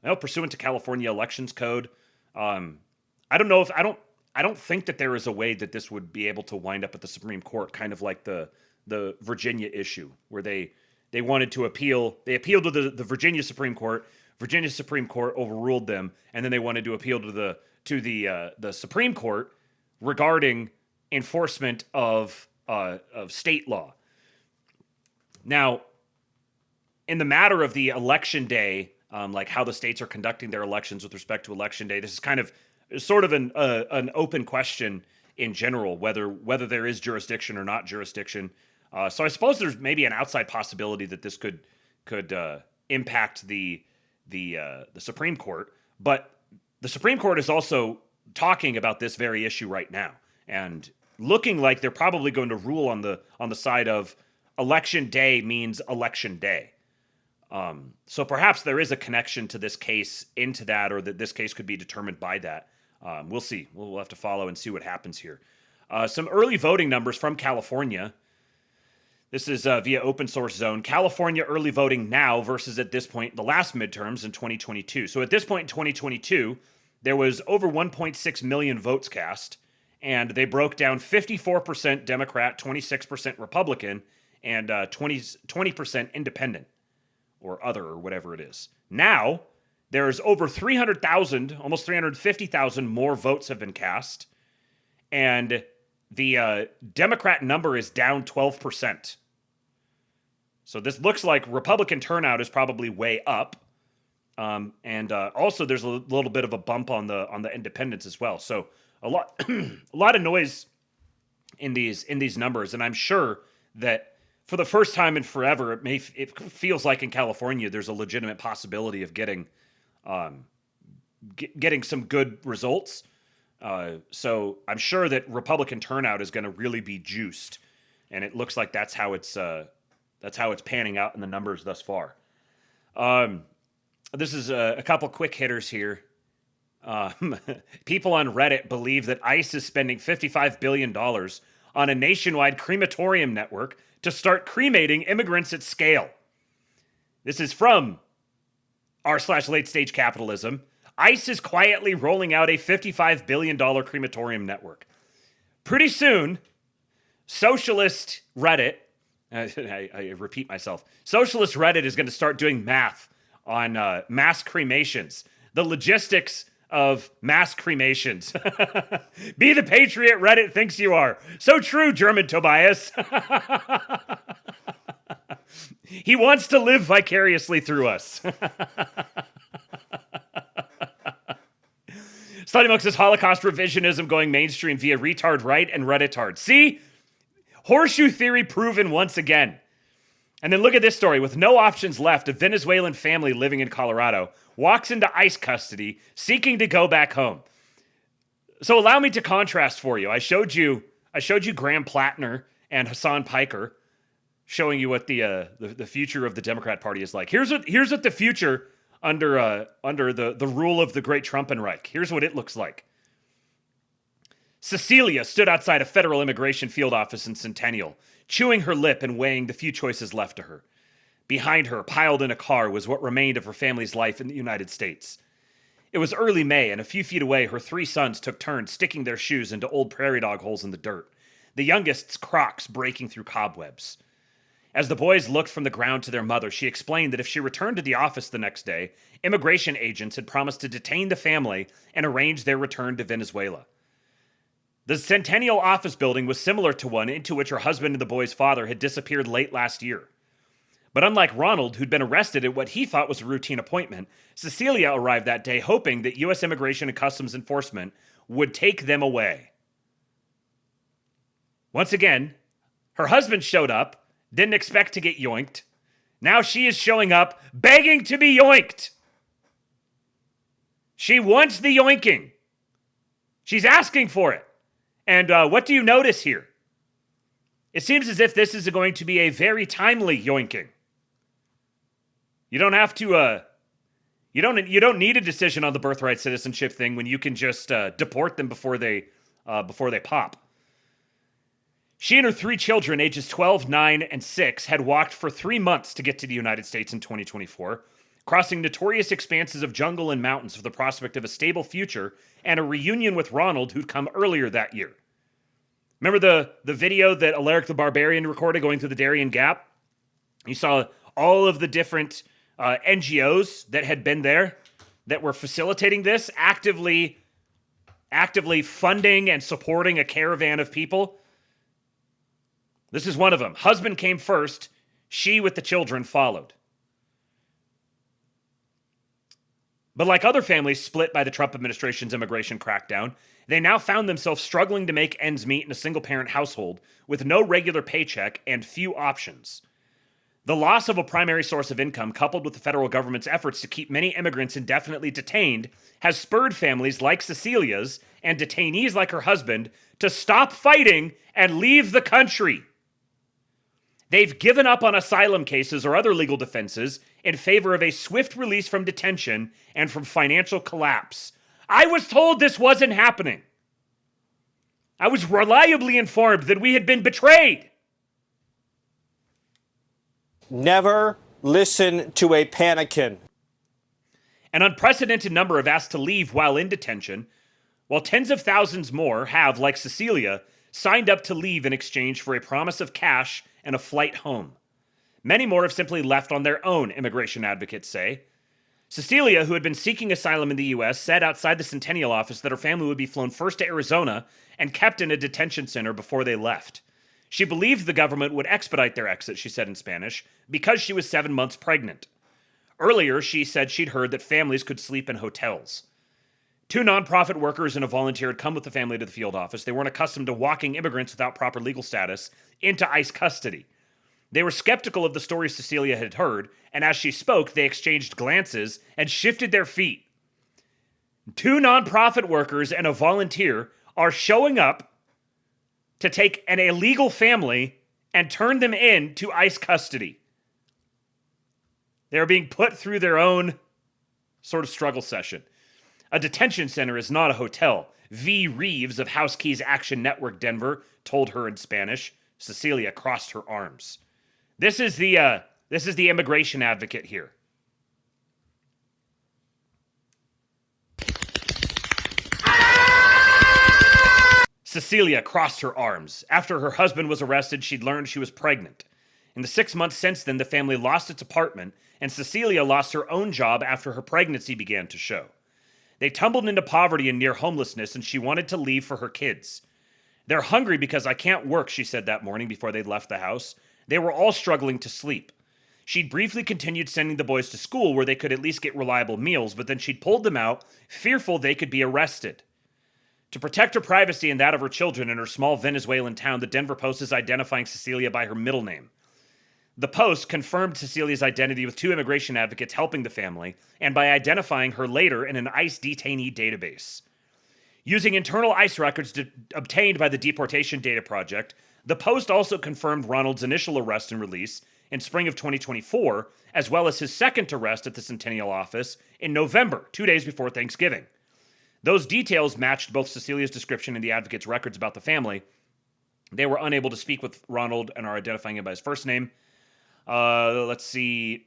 I know, pursuant to California Elections Code. I don't know if I don't think that there is a way that this would be able to wind up at the Supreme Court, kind of like the Virginia issue, where they wanted to appeal. They appealed to the Virginia Supreme Court. Virginia Supreme Court overruled them, and then they wanted to appeal to the Supreme Court regarding enforcement of state law. Now, in the matter of the election day, like how the states are conducting their elections with respect to election day, this is kind of sort of an open question in general, whether there is jurisdiction or not jurisdiction. So I suppose there's maybe an outside possibility that this could impact the Supreme Court, but the Supreme Court is also talking about this very issue right now and looking like they're probably going to rule on the side of election day means election day. So perhaps there is a connection to this case into that, or that this case could be determined by that. We'll see. We'll have to follow and see what happens here. Some early voting numbers from California. This is via Open Source Zone. California early voting now versus at this point, the last midterms in 2022. So at this point in 2022, there was over 1.6 million votes cast, and they broke down 54% Democrat, 26% Republican, and 20% independent, or other, or whatever it is. Now, there's over 300,000, almost 350,000 more votes have been cast, and the Democrat number is down 12%. So this looks like Republican turnout is probably way up, and also there's a little bit of a bump on the independents as well. So a lot of noise in these numbers, and I'm sure that for the first time in forever, it feels like in California there's a legitimate possibility of getting some good results. So I'm sure that Republican turnout is going to really be juiced, and it looks like that's how it's panning out in the numbers thus far. This is a couple quick hitters here. People on Reddit believe that ICE is spending $55 billion on a nationwide crematorium network to start cremating immigrants at scale. This is from r/late stage capitalism. ICE is quietly rolling out a $55 billion crematorium network. Pretty soon, socialist Reddit, I repeat myself, socialist Reddit is going to start doing math on mass cremations, the logistics of mass cremations. Be the patriot Reddit thinks you are. So true, German Tobias. He wants to live vicariously through us. Slutty says Holocaust revisionism going mainstream via retard right and Redditard. See? Horseshoe theory proven once again. And then look at this story. With no options left, a Venezuelan family living in Colorado walks into ICE custody, seeking to go back home. So allow me to contrast for you. I showed you Graham Platner and Hasan Piker, showing you what the future of the Democrat Party is like. Here's what the future under the rule of the great Trumpenreich. Here's what it looks like. Cecilia stood outside a federal immigration field office in Centennial, chewing her lip and weighing the few choices left to her. Behind her, piled in a car, was what remained of her family's life in the United States. It was early May, and a few feet away, her 3 sons took turns sticking their shoes into old prairie dog holes in the dirt, the youngest's Crocs breaking through cobwebs. As the boys looked from the ground to their mother, she explained that if she returned to the office the next day, immigration agents had promised to detain the family and arrange their return to Venezuela. The Centennial office building was similar to one into which her husband and the boy's father had disappeared late last year. But unlike Ronald, who'd been arrested at what he thought was a routine appointment, Cecilia arrived that day hoping that U.S. Immigration and Customs Enforcement would take them away. Once again, her husband showed up, didn't expect to get yoinked. Now she is showing up, begging to be yoinked. She wants the yoinking. She's asking for it. And what do you notice here? It seems as if this is going to be a very timely yoinking. You don't have to, you don't need a decision on the birthright citizenship thing when you can just deport them before they pop. She and her 3 children, ages 12, 9, and 6, had walked for 3 months to get to the United States in 2024, crossing notorious expanses of jungle and mountains for the prospect of a stable future and a reunion with Ronald, who'd come earlier that year. Remember the video that Alaric the Barbarian recorded going through the Darien Gap? You saw all of the different NGOs that had been there that were facilitating this, actively funding and supporting a caravan of people. This is one of them. Husband came first. She with the children followed. But like other families split by the Trump administration's immigration crackdown, they now found themselves struggling to make ends meet in a single-parent household with no regular paycheck and few options. The loss of a primary source of income, coupled with the federal government's efforts to keep many immigrants indefinitely detained, has spurred families like Cecilia's and detainees like her husband to stop fighting and leave the country. They've given up on asylum cases or other legal defenses in favor of a swift release from detention and from financial collapse. I was told this wasn't happening. I was reliably informed that we had been betrayed. Never listen to a panickin. An unprecedented number have asked to leave while in detention, while tens of thousands more have, like Cecilia, signed up to leave in exchange for a promise of cash and a flight home. Many more have simply left on their own, immigration advocates say. Cecilia, who had been seeking asylum in the U.S., said outside the Centennial office that her family would be flown first to Arizona and kept in a detention center before they left. She believed the government would expedite their exit, she said in Spanish, because she was 7 months pregnant. Earlier, she said she'd heard that families could sleep in hotels. 2 nonprofit workers and a volunteer had come with the family to the field office. They weren't accustomed to walking immigrants without proper legal status into ICE custody. They were skeptical of the stories Cecilia had heard, and as she spoke, they exchanged glances and shifted their feet. 2 nonprofit workers and a volunteer are showing up to take an illegal family and turn them into ICE custody. They're being put through their own sort of struggle session. A detention center is not a hotel. V. Reeves of House Keys Action Network Denver told her in Spanish. Cecilia crossed her arms. This is the immigration advocate here. Cecilia crossed her arms. After her husband was arrested, she'd learned she was pregnant. In the 6 months since then, the family lost its apartment, and Cecilia lost her own job after her pregnancy began to show. They tumbled into poverty and near homelessness, and she wanted to leave for her kids. They're hungry because I can't work, she said that morning before they'd left the house. They were all struggling to sleep. She'd briefly continued sending the boys to school where they could at least get reliable meals, but then she'd pulled them out, fearful they could be arrested. To protect her privacy and that of her children in her small Venezuelan town, the Denver Post is identifying Cecilia by her middle name. The Post confirmed Cecilia's identity with 2 immigration advocates helping the family, and by identifying her later in an ICE detainee database. Using internal ICE records obtained by the Deportation Data Project, the Post also confirmed Ronald's initial arrest and release in spring of 2024, as well as his second arrest at the Centennial office in November, 2 days before Thanksgiving. Those details matched both Cecilia's description and the advocate's records about the family. They were unable to speak with Ronald and are identifying him by his first name. Let's see.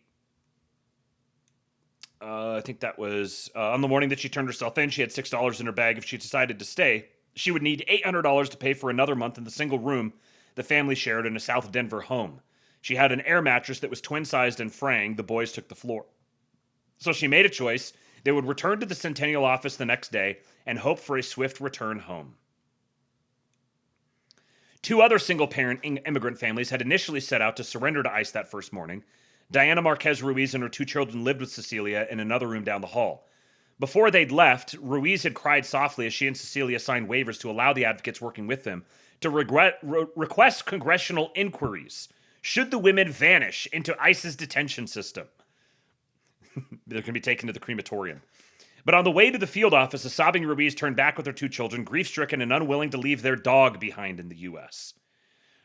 I think that was on the morning that she turned herself in. She had $6 in her bag. If she decided to stay, she would need $800 to pay for another month in the single room the family shared in a South Denver home. She had an air mattress that was twin-sized and fraying. The boys took the floor. So she made a choice. They would return to the Centennial office the next day and hope for a swift return home. 2 other single-parent immigrant families had initially set out to surrender to ICE that first morning. Diana Marquez Ruiz and her 2 children lived with Cecilia in another room down the hall. Before they'd left, Ruiz had cried softly as she and Cecilia signed waivers to allow the advocates working with them to request congressional inquiries should the women vanish into ICE's detention system. They're going to be taken to the crematorium. But on the way to the field office, a sobbing Ruiz turned back with her 2 children, grief-stricken and unwilling to leave their dog behind in the U.S.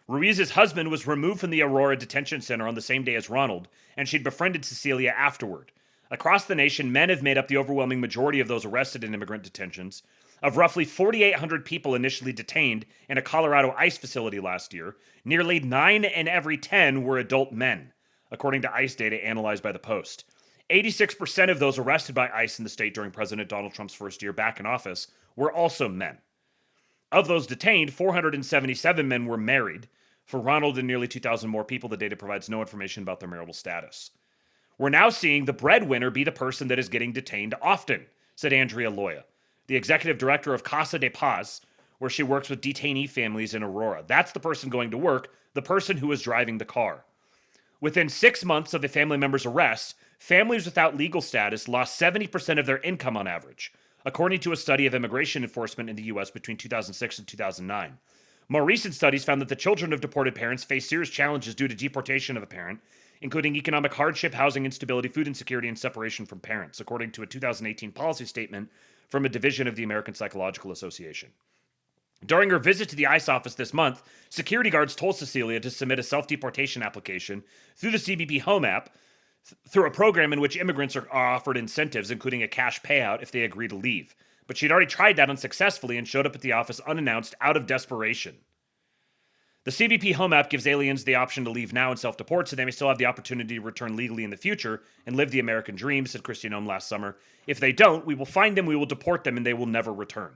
Ruiz's husband was removed from the Aurora Detention Center on the same day as Ronald, and she'd befriended Cecilia afterward. Across the nation, men have made up the overwhelming majority of those arrested in immigrant detentions. Of roughly 4,800 people initially detained in a Colorado ICE facility last year, nearly 9 in every 10 were adult men, according to ICE data analyzed by the Post. 86% of those arrested by ICE in the state during President Donald Trump's first year back in office were also men. Of those detained, 477 men were married. For Ronald and nearly 2,000 more people, the data provides no information about their marital status. We're now seeing the breadwinner be the person that is getting detained often, said Andrea Loya, the executive director of Casa de Paz, where she works with detainee families in Aurora. That's the person going to work, the person who is driving the car. Within 6 months of a family member's arrest, families without legal status lost 70% of their income on average, according to a study of immigration enforcement in the U.S. between 2006 and 2009. More recent studies found that the children of deported parents face serious challenges due to deportation of a parent, including economic hardship, housing instability, food insecurity, and separation from parents, according to a 2018 policy statement from a division of the American Psychological Association. During her visit to the ICE office this month, security guards told Cecilia to submit a self-deportation application through the CBP Home app, through a program in which immigrants are offered incentives, including a cash payout if they agree to leave. But she'd already tried that unsuccessfully and showed up at the office unannounced out of desperation. The CBP Home app gives aliens the option to leave now and self-deport, so they may still have the opportunity to return legally in the future and live the American dream, said Kristi Noem last summer. If they don't, we will find them, we will deport them, and they will never return.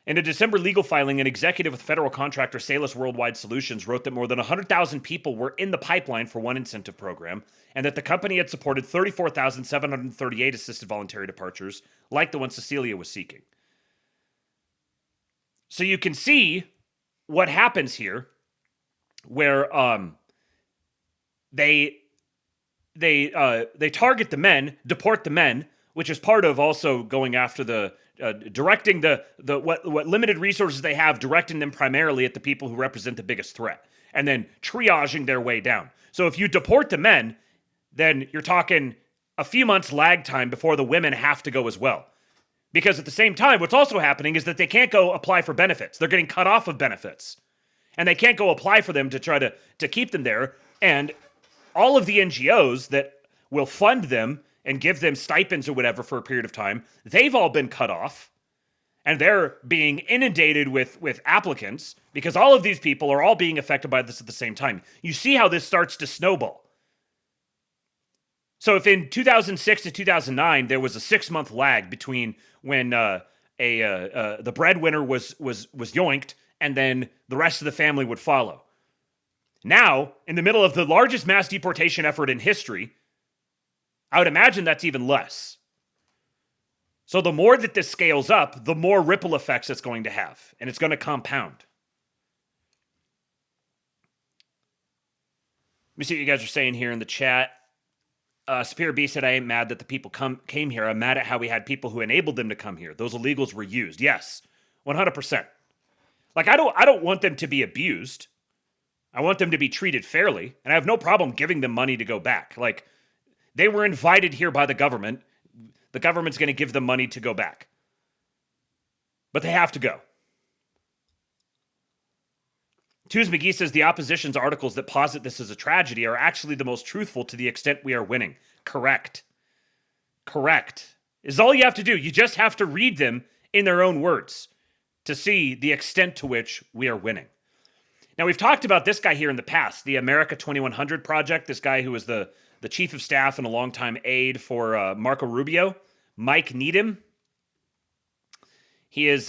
In a December legal filing, an executive with federal contractor Salus Worldwide Solutions wrote that more than 100,000 people were in the pipeline for one incentive program, and that the company had supported 34,738 assisted voluntary departures, like the one Cecilia was seeking. So you can see what happens here, where they target the men, deport the men, which is part of also going after the directing the what limited resources they have, directing them primarily at the people who represent the biggest threat, and then triaging their way down. So if you deport the men, then you're talking a few months lag time before the women have to go as well. Because at the same time, what's also happening is that they can't go apply for benefits. They're getting cut off of benefits. And they can't go apply for them to try to keep them there. And all of the NGOs that will fund them and give them stipends or whatever for a period of time, they've all been cut off. And they're being inundated with applicants because all of these people are all being affected by this at the same time. You see how this starts to snowball. So if in 2006 to 2009, there was a 6-month lag between when the breadwinner was yoinked and then the rest of the family would follow. Now, in the middle of the largest mass deportation effort in history, I would imagine that's even less. So the more that this scales up, the more ripple effects it's going to have, and it's going to compound. Let me see what you guys are saying here in the chat. Superior B said, I ain't mad that the people came here. I'm mad at how we had people who enabled them to come here. Those illegals were used. Yes, 100%. Like, I don't want them to be abused. I want them to be treated fairly, and I have no problem giving them money to go back. Like, they were invited here by the government. The government's going to give them money to go back. But they have to go. Tuz McGee says the opposition's articles that posit this as a tragedy are actually the most truthful to the extent we are winning. Correct. Correct. Is all you have to do. You just have to read them in their own words to see the extent to which we are winning. Now, we've talked about this guy here in the past, the America 2100 Project, this guy who was the chief of staff and a longtime aide for Marco Rubio, Mike Needham. He has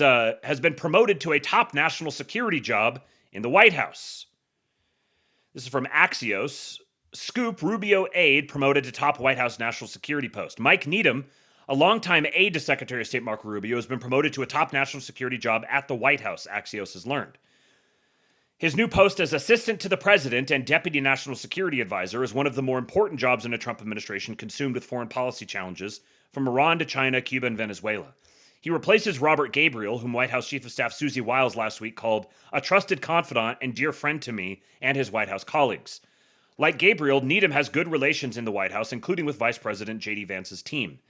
been promoted to a top national security job in the White House. This is from Axios. Scoop, Rubio aide promoted to top White House national security post. Mike Needham, a longtime aide to Secretary of State Marco Rubio, has been promoted to a top national security job at the White House, Axios has learned. His new post as assistant to the president and deputy national security advisor is one of the more important jobs in a Trump administration consumed with foreign policy challenges from Iran to China, Cuba, and Venezuela. He replaces Robert Gabriel, whom White House Chief of Staff Susie Wiles last week called a trusted confidant and dear friend to me and his White House colleagues. Like Gabriel, Needham has good relations in the White House, including with Vice President J.D. Vance's team.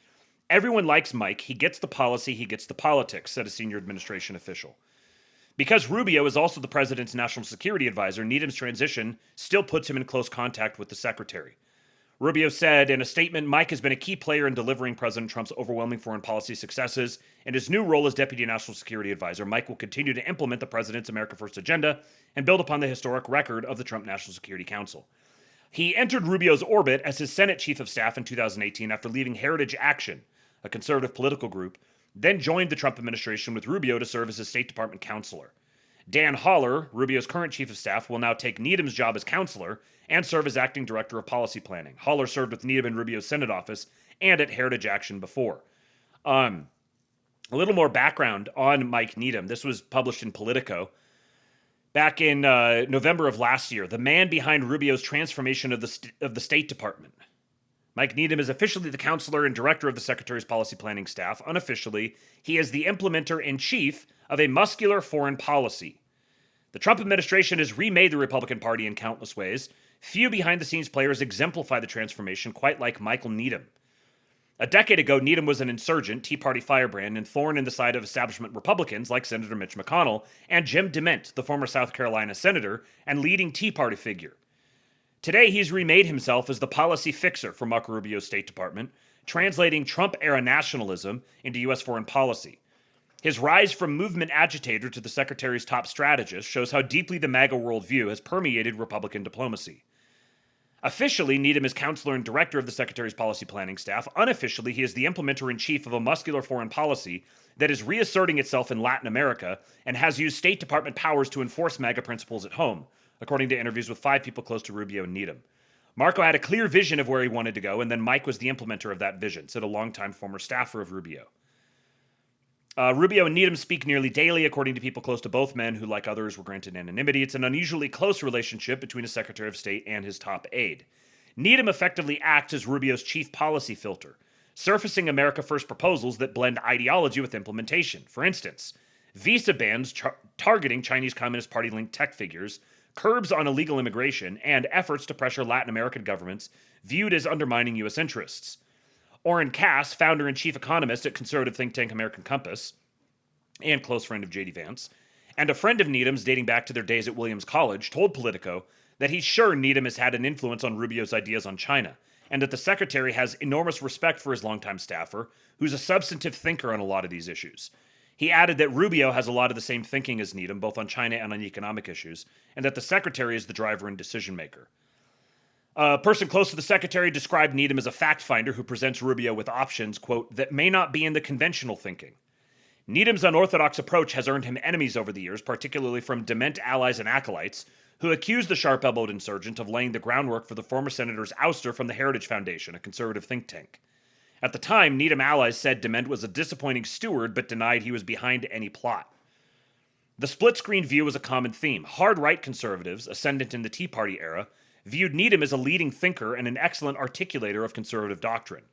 Everyone likes Mike. He gets the policy, he gets the politics, said a senior administration official. Because Rubio is also the president's national security advisor, Needham's transition still puts him in close contact with the secretary. Rubio said in a statement, Mike has been a key player in delivering President Trump's overwhelming foreign policy successes. In his new role as Deputy National Security Advisor, Mike will continue to implement the president's America First agenda and build upon the historic record of the Trump National Security Council. He entered Rubio's orbit as his Senate Chief of Staff in 2018 after leaving Heritage Action, a conservative political group, then joined the Trump administration with Rubio to serve as his State Department counselor. Dan Holler, Rubio's current Chief of Staff, will now take Needham's job as counselor and serve as acting director of policy planning. Holler served with Needham in Rubio's Senate office and at Heritage Action before. A little more background on Mike Needham. This was published in Politico back in November of last year. The man behind Rubio's transformation of the State Department. Mike Needham is officially the counselor and director of the Secretary's policy planning staff. Unofficially, he is the implementer-in-chief of a muscular foreign policy. The Trump administration has remade the Republican Party in countless ways. Few behind-the-scenes players exemplify the transformation quite like Michael Needham. A decade ago, Needham was an insurgent, Tea Party firebrand, and thorn in the side of establishment Republicans like Senator Mitch McConnell and Jim DeMint, the former South Carolina senator and leading Tea Party figure. Today, he's remade himself as the policy fixer for Marco Rubio's State Department, translating Trump-era nationalism into U.S. foreign policy. His rise from movement agitator to the secretary's top strategist shows how deeply the MAGA worldview has permeated Republican diplomacy. Officially, Needham is counselor and director of the secretary's policy planning staff. Unofficially, he is the implementer-in-chief of a muscular foreign policy that is reasserting itself in Latin America and has used State Department powers to enforce MAGA principles at home, according to interviews with 5 people close to Rubio and Needham. Marco had a clear vision of where he wanted to go, and then Mike was the implementer of that vision, said a longtime former staffer of Rubio. Rubio and Needham speak nearly daily, according to people close to both men who, like others, were granted anonymity. It's an unusually close relationship between a Secretary of State and his top aide. Needham effectively acts as Rubio's chief policy filter, surfacing America First proposals that blend ideology with implementation. For instance, visa bans targeting Chinese Communist Party-linked tech figures, curbs on illegal immigration, and efforts to pressure Latin American governments viewed as undermining U.S. interests. Orrin Cass, founder and chief economist at conservative think tank American Compass, and close friend of J.D. Vance, and a friend of Needham's dating back to their days at Williams College, told Politico that he's sure Needham has had an influence on Rubio's ideas on China, and that the secretary has enormous respect for his longtime staffer, who's a substantive thinker on a lot of these issues. He added that Rubio has a lot of the same thinking as Needham, both on China and on economic issues, and that the secretary is the driver and decision maker. A person close to the secretary described Needham as a fact finder who presents Rubio with options, quote, that may not be in the conventional thinking. Needham's unorthodox approach has earned him enemies over the years, particularly from DeMint allies and acolytes, who accused the sharp-elbowed insurgent of laying the groundwork for the former senator's ouster from the Heritage Foundation, a conservative think tank. At the time, Needham allies said DeMint was a disappointing steward, but denied he was behind any plot. The split-screen view was a common theme. Hard-right conservatives, ascendant in the Tea Party era, viewed Needham as a leading thinker and an excellent articulator of conservative doctrine.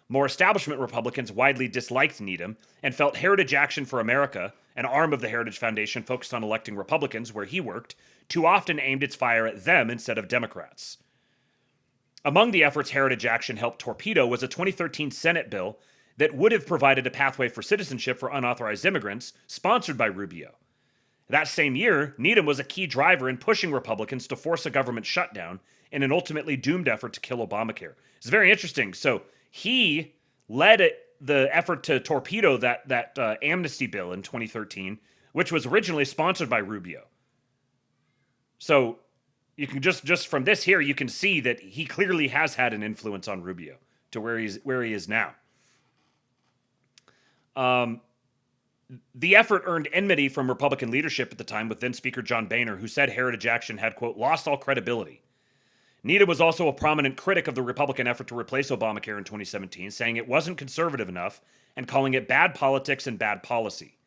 More establishment Republicans widely disliked Needham and felt Heritage Action for America, an arm of the Heritage Foundation focused on electing Republicans where he worked, too often aimed its fire at them instead of Democrats. Among the efforts Heritage Action helped torpedo was a 2013 Senate bill that would have provided a pathway for citizenship for unauthorized immigrants, sponsored by Rubio. That same year, Needham was a key driver in pushing Republicans to force a government shutdown in an ultimately doomed effort to kill Obamacare. It's very interesting. So he led the effort to torpedo that amnesty bill in 2013, which was originally sponsored by Rubio. So you can just from this here, you can see that he clearly has had an influence on Rubio to where he is now. The effort earned enmity from Republican leadership at the time with then Speaker John Boehner, who said Heritage Action had, quote, lost all credibility. Needham was also a prominent critic of the Republican effort to replace Obamacare in 2017, saying it wasn't conservative enough and calling it bad politics and bad policy.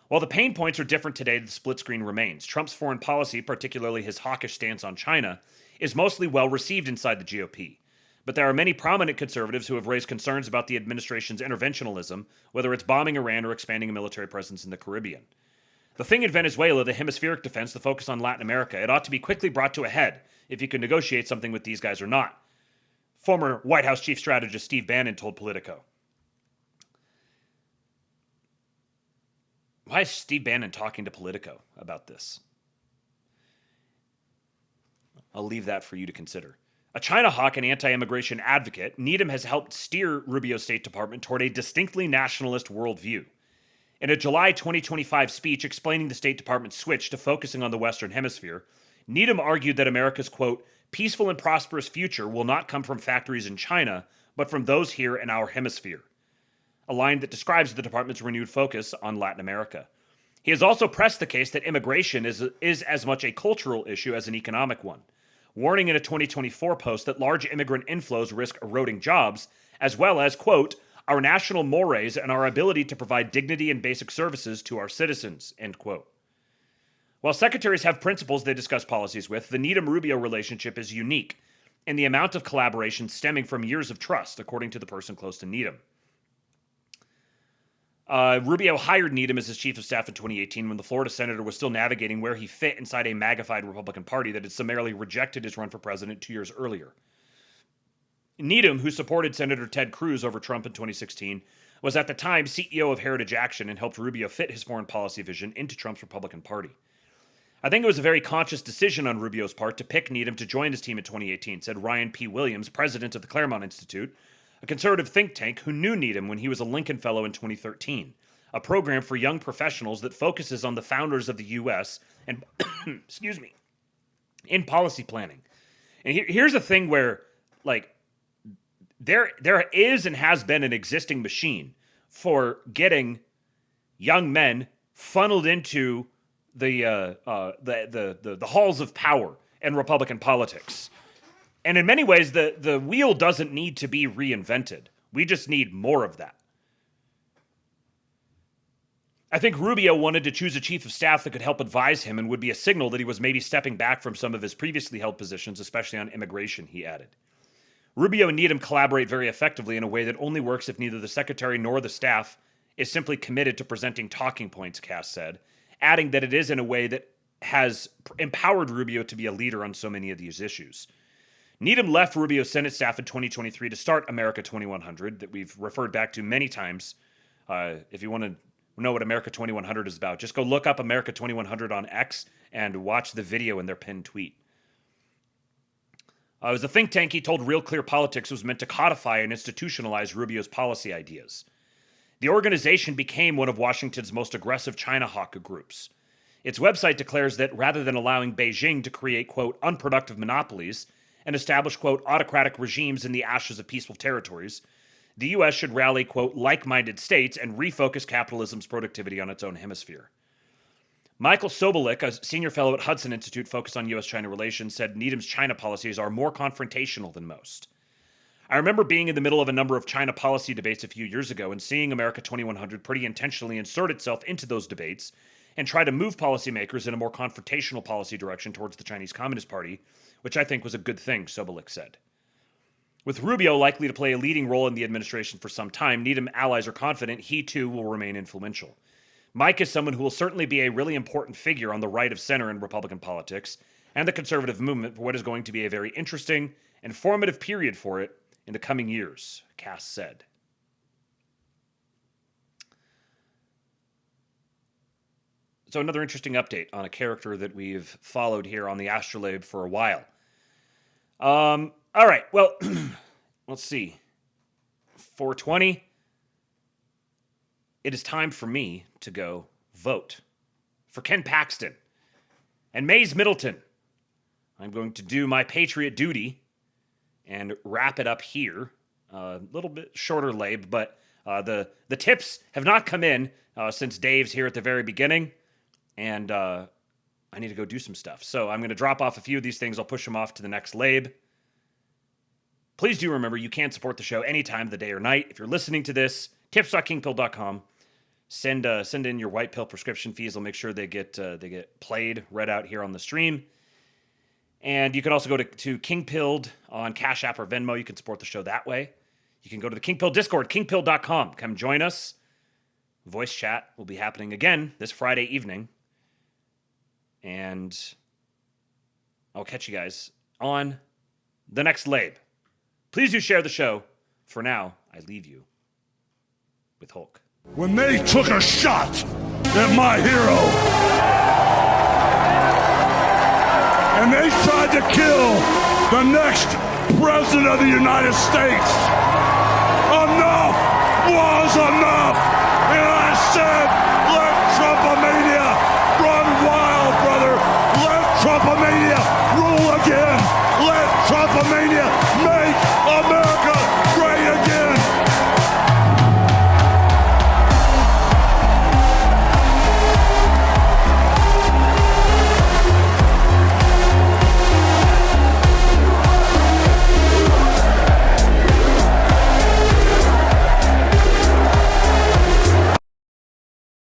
While the pain points are different today, the split screen remains. Trump's foreign policy, particularly his hawkish stance on China, is mostly well received inside the GOP. But there are many prominent conservatives who have raised concerns about the administration's interventionism, whether it's bombing Iran or expanding a military presence in the Caribbean. The thing in Venezuela, the hemispheric defense, the focus on Latin America, it ought to be quickly brought to a head if you can negotiate something with these guys or not. Former White House chief strategist Steve Bannon told Politico. Why is Steve Bannon talking to Politico about this? I'll leave that for you to consider. A China hawk and anti-immigration advocate, Needham has helped steer Rubio's State Department toward a distinctly nationalist worldview. In a July 2025 speech explaining the State Department's switch to focusing on the Western Hemisphere, Needham argued that America's, quote, peaceful and prosperous future will not come from factories in China, but from those here in our hemisphere. A line that describes the department's renewed focus on Latin America. He has also pressed the case that immigration is as much a cultural issue as an economic one, warning in a 2024 post that large immigrant inflows risk eroding jobs, as well as, quote, our national mores and our ability to provide dignity and basic services to our citizens, end quote. While secretaries have principals they discuss policies with, the Needham-Rubio relationship is unique in the amount of collaboration stemming from years of trust, according to the person close to Needham. Rubio hired Needham as his chief of staff in 2018 when the Florida senator was still navigating where he fit inside a magnified Republican Party that had summarily rejected his run for president 2 years earlier. Needham, who supported Senator Ted Cruz over Trump in 2016, was at the time CEO of Heritage Action and helped Rubio fit his foreign policy vision into Trump's Republican Party. I think it was a very conscious decision on Rubio's part to pick Needham to join his team in 2018, said Ryan P. Williams, president of the Claremont Institute, a conservative think tank who knew Needham when he was a Lincoln Fellow in 2013, a program for young professionals that focuses on the founders of the U.S. and, excuse me, in policy planning. And here's the thing where, like, there is and has been an existing machine for getting young men funneled into the halls of power in Republican politics. And in many ways, the wheel doesn't need to be reinvented. We just need more of that. I think Rubio wanted to choose a chief of staff that could help advise him and would be a signal that he was maybe stepping back from some of his previously held positions, especially on immigration, he added. Rubio and Needham collaborate very effectively in a way that only works if neither the secretary nor the staff is simply committed to presenting talking points, Cass said, adding that it is in a way that has empowered Rubio to be a leader on so many of these issues. Needham left Rubio's Senate staff in 2023 to start America 2100, that we've referred back to many times. If you want to know what America 2100 is about, just go look up America 2100 on X and watch the video in their pinned tweet. It was a think tank he told Real Clear Politics was meant to codify and institutionalize Rubio's policy ideas. The organization became one of Washington's most aggressive China hawk groups. Its website declares that rather than allowing Beijing to create, quote, unproductive monopolies and establish, quote, autocratic regimes in the ashes of peaceful territories, the U.S. should rally, quote, like-minded states and refocus capitalism's productivity on its own hemisphere. Michael Sobolik, a senior fellow at Hudson Institute focused on U.S.-China relations, said Needham's China policies are more confrontational than most. I remember being in the middle of a number of China policy debates a few years ago and seeing America 2100 pretty intentionally insert itself into those debates and try to move policymakers in a more confrontational policy direction towards the Chinese Communist Party, which I think was a good thing, Sobolik said. With Rubio likely to play a leading role in the administration for some time, Needham allies are confident he too will remain influential. Mike is someone who will certainly be a really important figure on the right of center in Republican politics and the conservative movement for what is going to be a very interesting and formative period for it in the coming years, Cass said. So another interesting update on a character that we've followed here on the Astrolabe for a while. All right, well, let's see. 420. It is time for me to go vote for Ken Paxton and Mays Middleton. I'm going to do my patriot duty and wrap it up here. A little bit shorter lab, but the tips have not come in since Dave's here at the very beginning, and I need to go do some stuff. So I'm going to drop off a few of these things. I'll push them off to the next lab. Please do remember you can support the show any time of the day or night. If you're listening to this, tips.kingpill.com. Send in your white pill prescription fees. I'll make sure they get played, read out here on the stream. And you can also go to King Pilled on Cash App or Venmo. You can support the show that way. You can go to the King Pill Discord, kingpill.com. Come join us. Voice chat will be happening again this Friday evening. And I'll catch you guys on the next lab. Please do share the show. For now, I leave you with Hulk. When they took a shot at my hero. And they tried to kill the next president of the United States. Enough was enough. And I said,